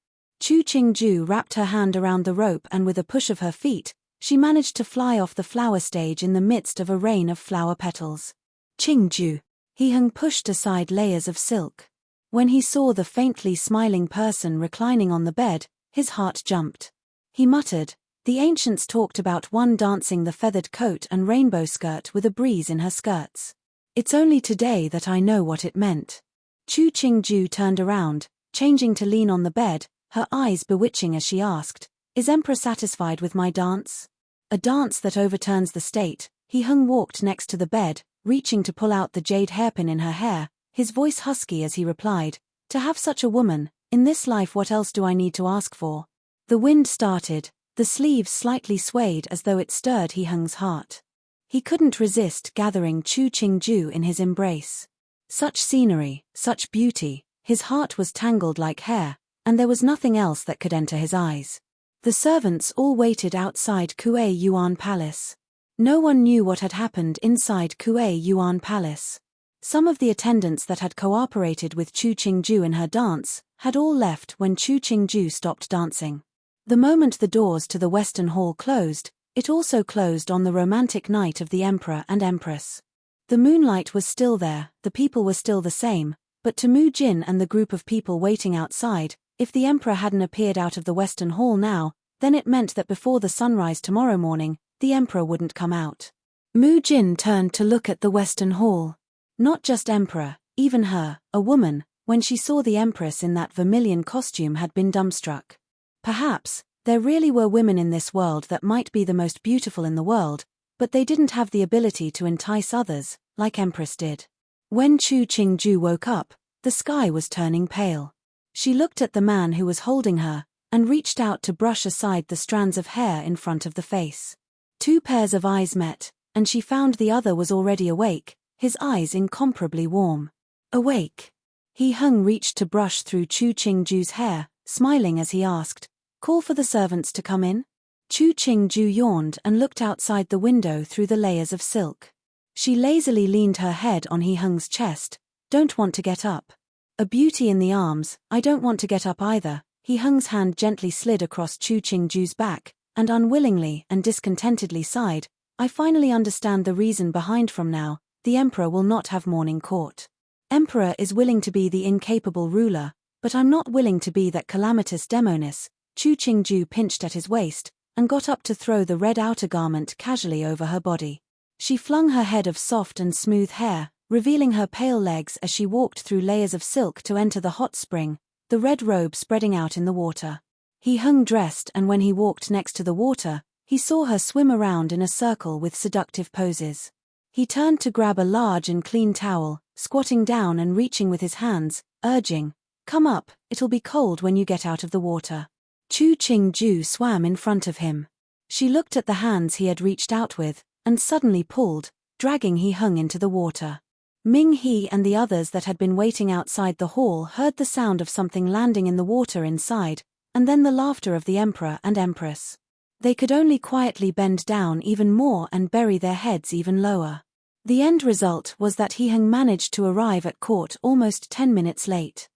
Chu Qingju wrapped her hand around the rope and with a push of her feet, she managed to fly off the flower stage in the midst of a rain of flower petals. Qingju. He Hung pushed aside layers of silk. When he saw the faintly smiling person reclining on the bed, his heart jumped. He muttered, "The ancients talked about one dancing the feathered coat and rainbow skirt with a breeze in her skirts. It's only today that I know what it meant." Chu Qingju turned around, changing to lean on the bed, her eyes bewitching as she asked, "Is Emperor satisfied with my dance?" "A dance that overturns the state." He Hung walked next to the bed, reaching to pull out the jade hairpin in her hair, his voice husky as he replied, "To have such a woman, in this life what else do I need to ask for?" The wind started, the sleeves slightly swayed as though it stirred He Hung's heart. He couldn't resist gathering Chu Qingju in his embrace. Such scenery, such beauty, his heart was tangled like hair, and there was nothing else that could enter his eyes. The servants all waited outside Kuei Yuan Palace. No one knew what had happened inside Kuei Yuan Palace. Some of the attendants that had cooperated with Chu Qingju in her dance had all left when Chu Qingju stopped dancing. The moment the doors to the Western Hall closed, it also closed on the romantic night of the Emperor and Empress. The moonlight was still there, the people were still the same, but to Mu Jin and the group of people waiting outside, if the Emperor hadn't appeared out of the Western Hall now, then it meant that before the sunrise tomorrow morning, the Emperor wouldn't come out. Mu Jin turned to look at the Western Hall. Not just Emperor, even her, a woman, when she saw the Empress in that vermilion costume had been dumbstruck. Perhaps, there really were women in this world that might be the most beautiful in the world, but they didn't have the ability to entice others, like Empress did. When Chu Qingju woke up, the sky was turning pale. She looked at the man who was holding her, and reached out to brush aside the strands of hair in front of the face. Two pairs of eyes met, and she found the other was already awake, his eyes incomparably warm. Awake. He Hung reached to brush through Chu Qingju's hair, smiling as he asked, "Call for the servants to come in?" Chu Qingju yawned and looked outside the window through the layers of silk. She lazily leaned her head on He Hung's chest. "Don't want to get up." A beauty in the arms. "I don't want to get up either." He Hung's hand gently slid across Chu Qingju's back, and unwillingly and discontentedly sighed, "I finally understand the reason behind. From now, the Emperor will not have morning court. Emperor is willing to be the incapable ruler, but I'm not willing to be that calamitous demoness." Chu Qingju pinched at his waist, and got up to throw the red outer garment casually over her body. She flung her head of soft and smooth hair, revealing her pale legs as she walked through layers of silk to enter the hot spring, the red robe spreading out in the water. He Hung dressed, and when he walked next to the water, he saw her swim around in a circle with seductive poses. He turned to grab a large and clean towel, squatting down and reaching with his hands, urging, "Come up, it'll be cold when you get out of the water." Chu Qingju swam in front of him. She looked at the hands he had reached out with, and suddenly pulled, dragging He Hung into the water. Ming He and the others that had been waiting outside the hall heard the sound of something landing in the water inside, and then the laughter of the Emperor and Empress. They could only quietly bend down even more and bury their heads even lower. The end result was that He Hung managed to arrive at court almost 10 minutes late.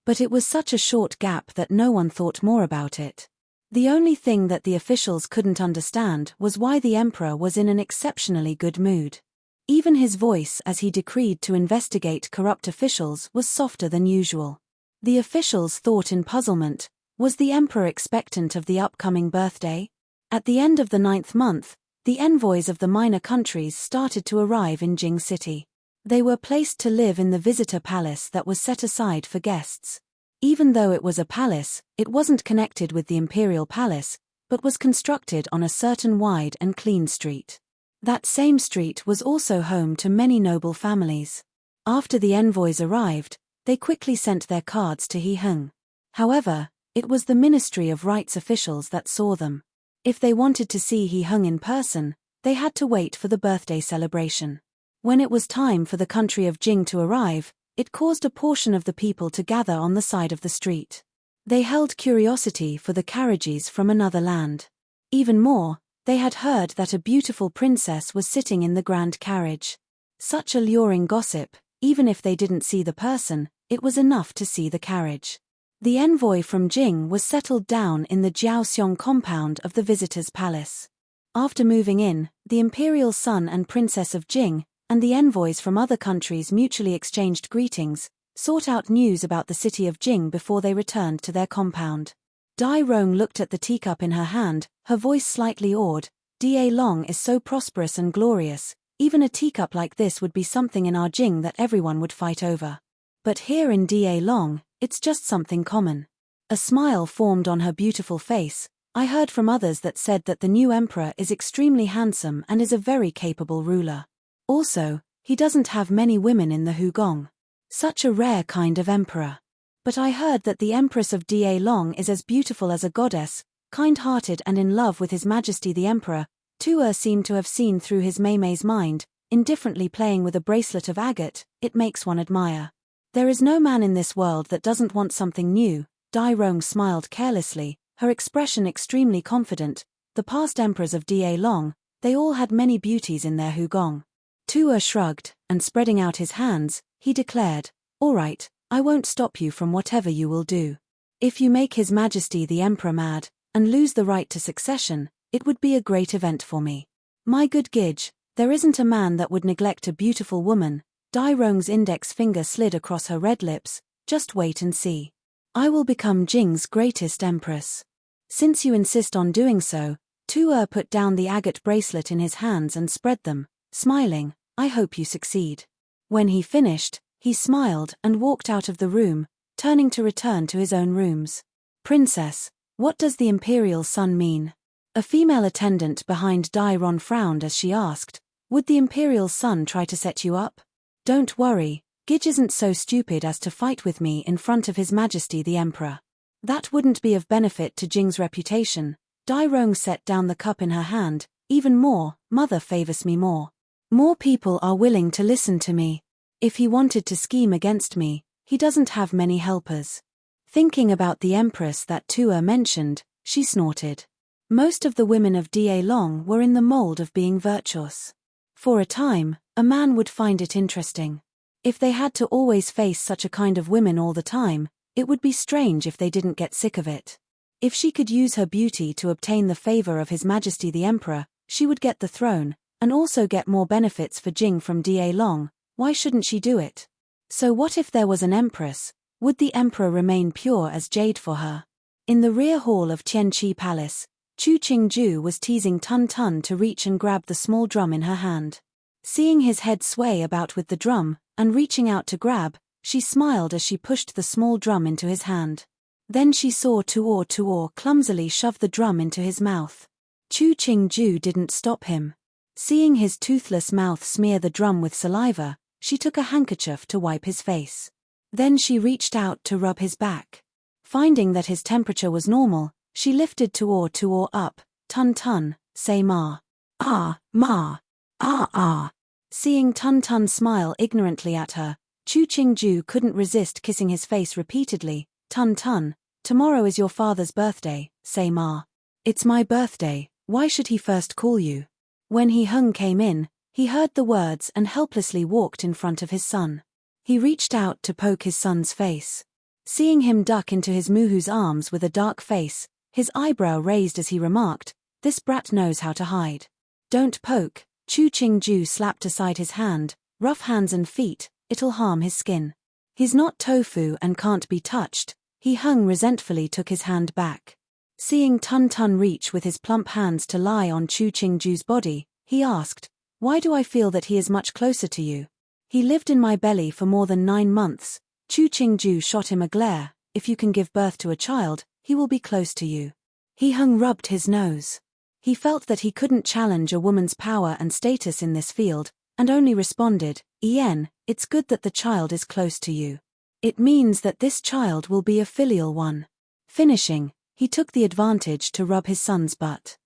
But it was such a short gap that no one thought more about it. The only thing that the officials couldn't understand was why the Emperor was in an exceptionally good mood. Even his voice as he decreed to investigate corrupt officials was softer than usual. The officials thought in puzzlement, was the Emperor expectant of the upcoming birthday? At the end of the 9th month, the envoys of the minor countries started to arrive in Jing City. They were placed to live in the visitor palace that was set aside for guests. Even though it was a palace, it wasn't connected with the imperial palace, but was constructed on a certain wide and clean street. That same street was also home to many noble families. After the envoys arrived, they quickly sent their cards to He Hung. However, it was the Ministry of Rights officials that saw them. If they wanted to see He Hung in person, they had to wait for the birthday celebration. When it was time for the country of Jing to arrive, it caused a portion of the people to gather on the side of the street. They held curiosity for the carriages from another land. Even more, they had heard that a beautiful princess was sitting in the grand carriage. Such alluring gossip, even if they didn't see the person, it was enough to see the carriage. The envoy from Jing was settled down in the Jiaoxiong compound of the visitor's palace. After moving in, the imperial son and princess of Jing, and the envoys from other countries mutually exchanged greetings, sought out news about the city of Jing before they returned to their compound. Dai Rong looked at the teacup in her hand, her voice slightly awed. Da Long is so prosperous and glorious, even a teacup like this would be something in our Jing that everyone would fight over. But here in Da Long, it's just something common. A smile formed on her beautiful face. I heard from others that said that the new emperor is extremely handsome and is a very capable ruler. Also, he doesn't have many women in the Hugong. Such a rare kind of emperor. But I heard that the Empress of Da Long is as beautiful as a goddess, kind-hearted and in love with His Majesty the Emperor. Tuer seemed to have seen through his Mei's mind, indifferently playing with a bracelet of agate. It makes one admire. There is no man in this world that doesn't want something new. Dai Rong smiled carelessly, her expression extremely confident. The past emperors of Da Long, they all had many beauties in their Hugong. Tuer shrugged, and spreading out his hands, he declared, "All right, I won't stop you from whatever you will do. If you make His Majesty the Emperor mad, and lose the right to succession, it would be a great event for me. My good Gidge, there isn't a man that would neglect a beautiful woman." Dai Rong's index finger slid across her red lips. "Just wait and see. I will become Jing's greatest empress. Since you insist on doing so." Tuer put down the agate bracelet in his hands and spread them, smiling. "I hope you succeed." When he finished, he smiled and walked out of the room, turning to return to his own rooms. "Princess, what does the imperial son mean?" A female attendant behind Dai Ron frowned as she asked, "Would the imperial son try to set you up?" "Don't worry, Gidge isn't so stupid as to fight with me in front of His Majesty the Emperor. That wouldn't be of benefit to Jing's reputation." Dai Rong set down the cup in her hand. "Even more, mother favors me more. More people are willing to listen to me. If he wanted to scheme against me, he doesn't have many helpers." Thinking about the empress that Tuer mentioned, she snorted. Most of the women of Da Long were in the mold of being virtuous. For a time, a man would find it interesting. If they had to always face such a kind of women all the time, it would be strange if they didn't get sick of it. If she could use her beauty to obtain the favor of His Majesty the Emperor, she would get the throne, and also get more benefits for Jing from Da Long. Why shouldn't she do it? So what if there was an empress? Would the emperor remain pure as jade for her? In the rear hall of Tianqi Palace, Chu Qingju was teasing Tun Tun to reach and grab the small drum in her hand. Seeing his head sway about with the drum, and reaching out to grab, she smiled as she pushed the small drum into his hand. Then she saw Tuor clumsily shove the drum into his mouth. Chu Qingju didn't stop him. Seeing his toothless mouth smear the drum with saliva, she took a handkerchief to wipe his face. Then she reached out to rub his back. Finding that his temperature was normal, she lifted Tuor up. "Tun Tun, say ma." "Ah, ma. Ah, ah." Seeing Tun Tun smile ignorantly at her, Chu Qingju couldn't resist kissing his face repeatedly. "Tun Tun, tomorrow is your father's birthday, say ma." "It's my birthday, why should he first call you?" When He Hung came in, he heard the words and helplessly walked in front of his son. He reached out to poke his son's face. Seeing him duck into his Muhu's arms with a dark face, his eyebrow raised as he remarked, "This brat knows how to hide." "Don't poke." Chu Qingju slapped aside his hand. "Rough hands and feet, it'll harm his skin. He's not tofu and can't be touched." He Hung resentfully took his hand back. Seeing Tun Tun reach with his plump hands to lie on Chu Qingju's body, he asked, "Why do I feel that he is much closer to you?" "He lived in my belly for more than 9 months. Chu Qingju shot him a glare. "If you can give birth to a child, he will be close to you." He Hung rubbed his nose. He felt that he couldn't challenge a woman's power and status in this field, and only responded, "Ian, it's good that the child is close to you. It means that this child will be a filial one." Finishing, he took the advantage to rub his son's butt.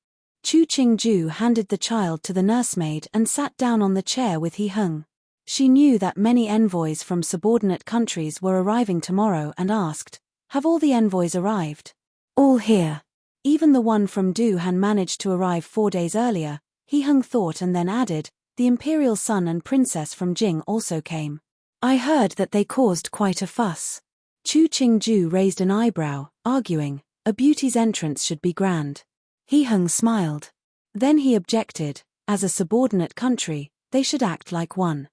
Chu Qingju handed the child to the nursemaid and sat down on the chair with He Hung. She knew that many envoys from subordinate countries were arriving tomorrow and asked, "Have all the envoys arrived?" "All here." Even the one from Du-Han managed to arrive 4 days earlier. He Hung thought and then added, "The imperial son and princess from Jing also came. I heard that they caused quite a fuss." Chu Qingju raised an eyebrow, arguing, "A beauty's entrance should be grand." He Hung smiled. Then he objected, "As a subordinate country, they should act like one.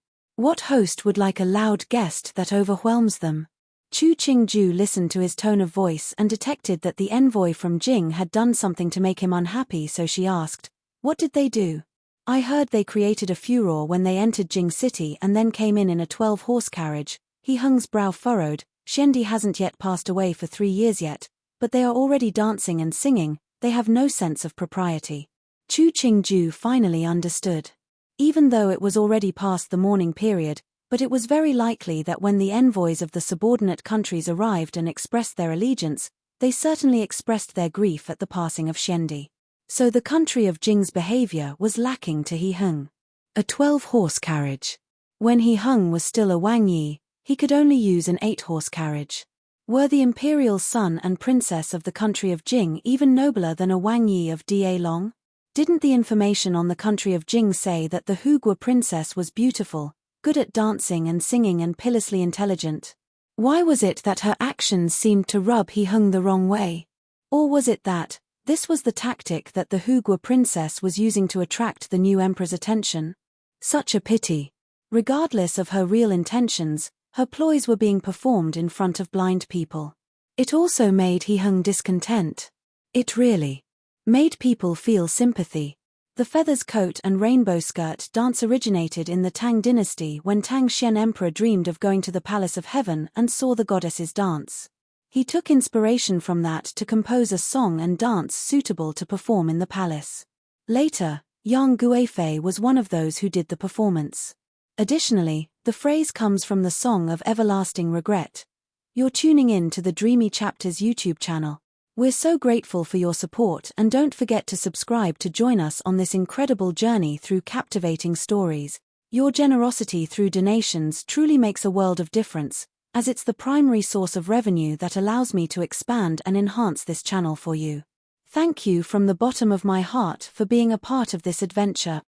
What host would like a loud guest that overwhelms them?" Chu Qingju listened to his tone of voice and detected that the envoy from Jing had done something to make him unhappy, so she asked, "What did they do?" "I heard they created a furor when they entered Jing City and then came in a 12-horse carriage." He Hung's brow furrowed. "Xiandi hasn't yet passed away for 3 years yet, but they are already dancing and singing. They have no sense of propriety." Chu Qingju finally understood. Even though it was already past the mourning period, but it was very likely that when the envoys of the subordinate countries arrived and expressed their allegiance, they certainly expressed their grief at the passing of Xiandi. So the country of Jing's behavior was lacking to He Hung. A 12-horse carriage. When He Hung was still a Wang Yi, he could only use an 8-horse carriage. Were the imperial son and princess of the country of Jing even nobler than a Wang Yi of Da Long? Didn't the information on the country of Jing say that the Hugua princess was beautiful, good at dancing and singing and pitilessly intelligent? Why was it that her actions seemed to rub He Hung the wrong way? Or was it that this was the tactic that the Hugua princess was using to attract the new emperor's attention? Such a pity. Regardless of her real intentions, her ploys were being performed in front of blind people. It also made He Hung discontent. It really made people feel sympathy. The feathers coat and rainbow skirt dance originated in the Tang dynasty when Tang Xian Emperor dreamed of going to the Palace of Heaven and saw the goddesses dance. He took inspiration from that to compose a song and dance suitable to perform in the palace. Later, Yang Guifei was one of those who did the performance. Additionally, the phrase comes from the Song of Everlasting Regret. You're tuning in to the Dreamy Chapters YouTube channel. We're so grateful for your support, and don't forget to subscribe to join us on this incredible journey through captivating stories. Your generosity through donations truly makes a world of difference, as it's the primary source of revenue that allows me to expand and enhance this channel for you. Thank you from the bottom of my heart for being a part of this adventure.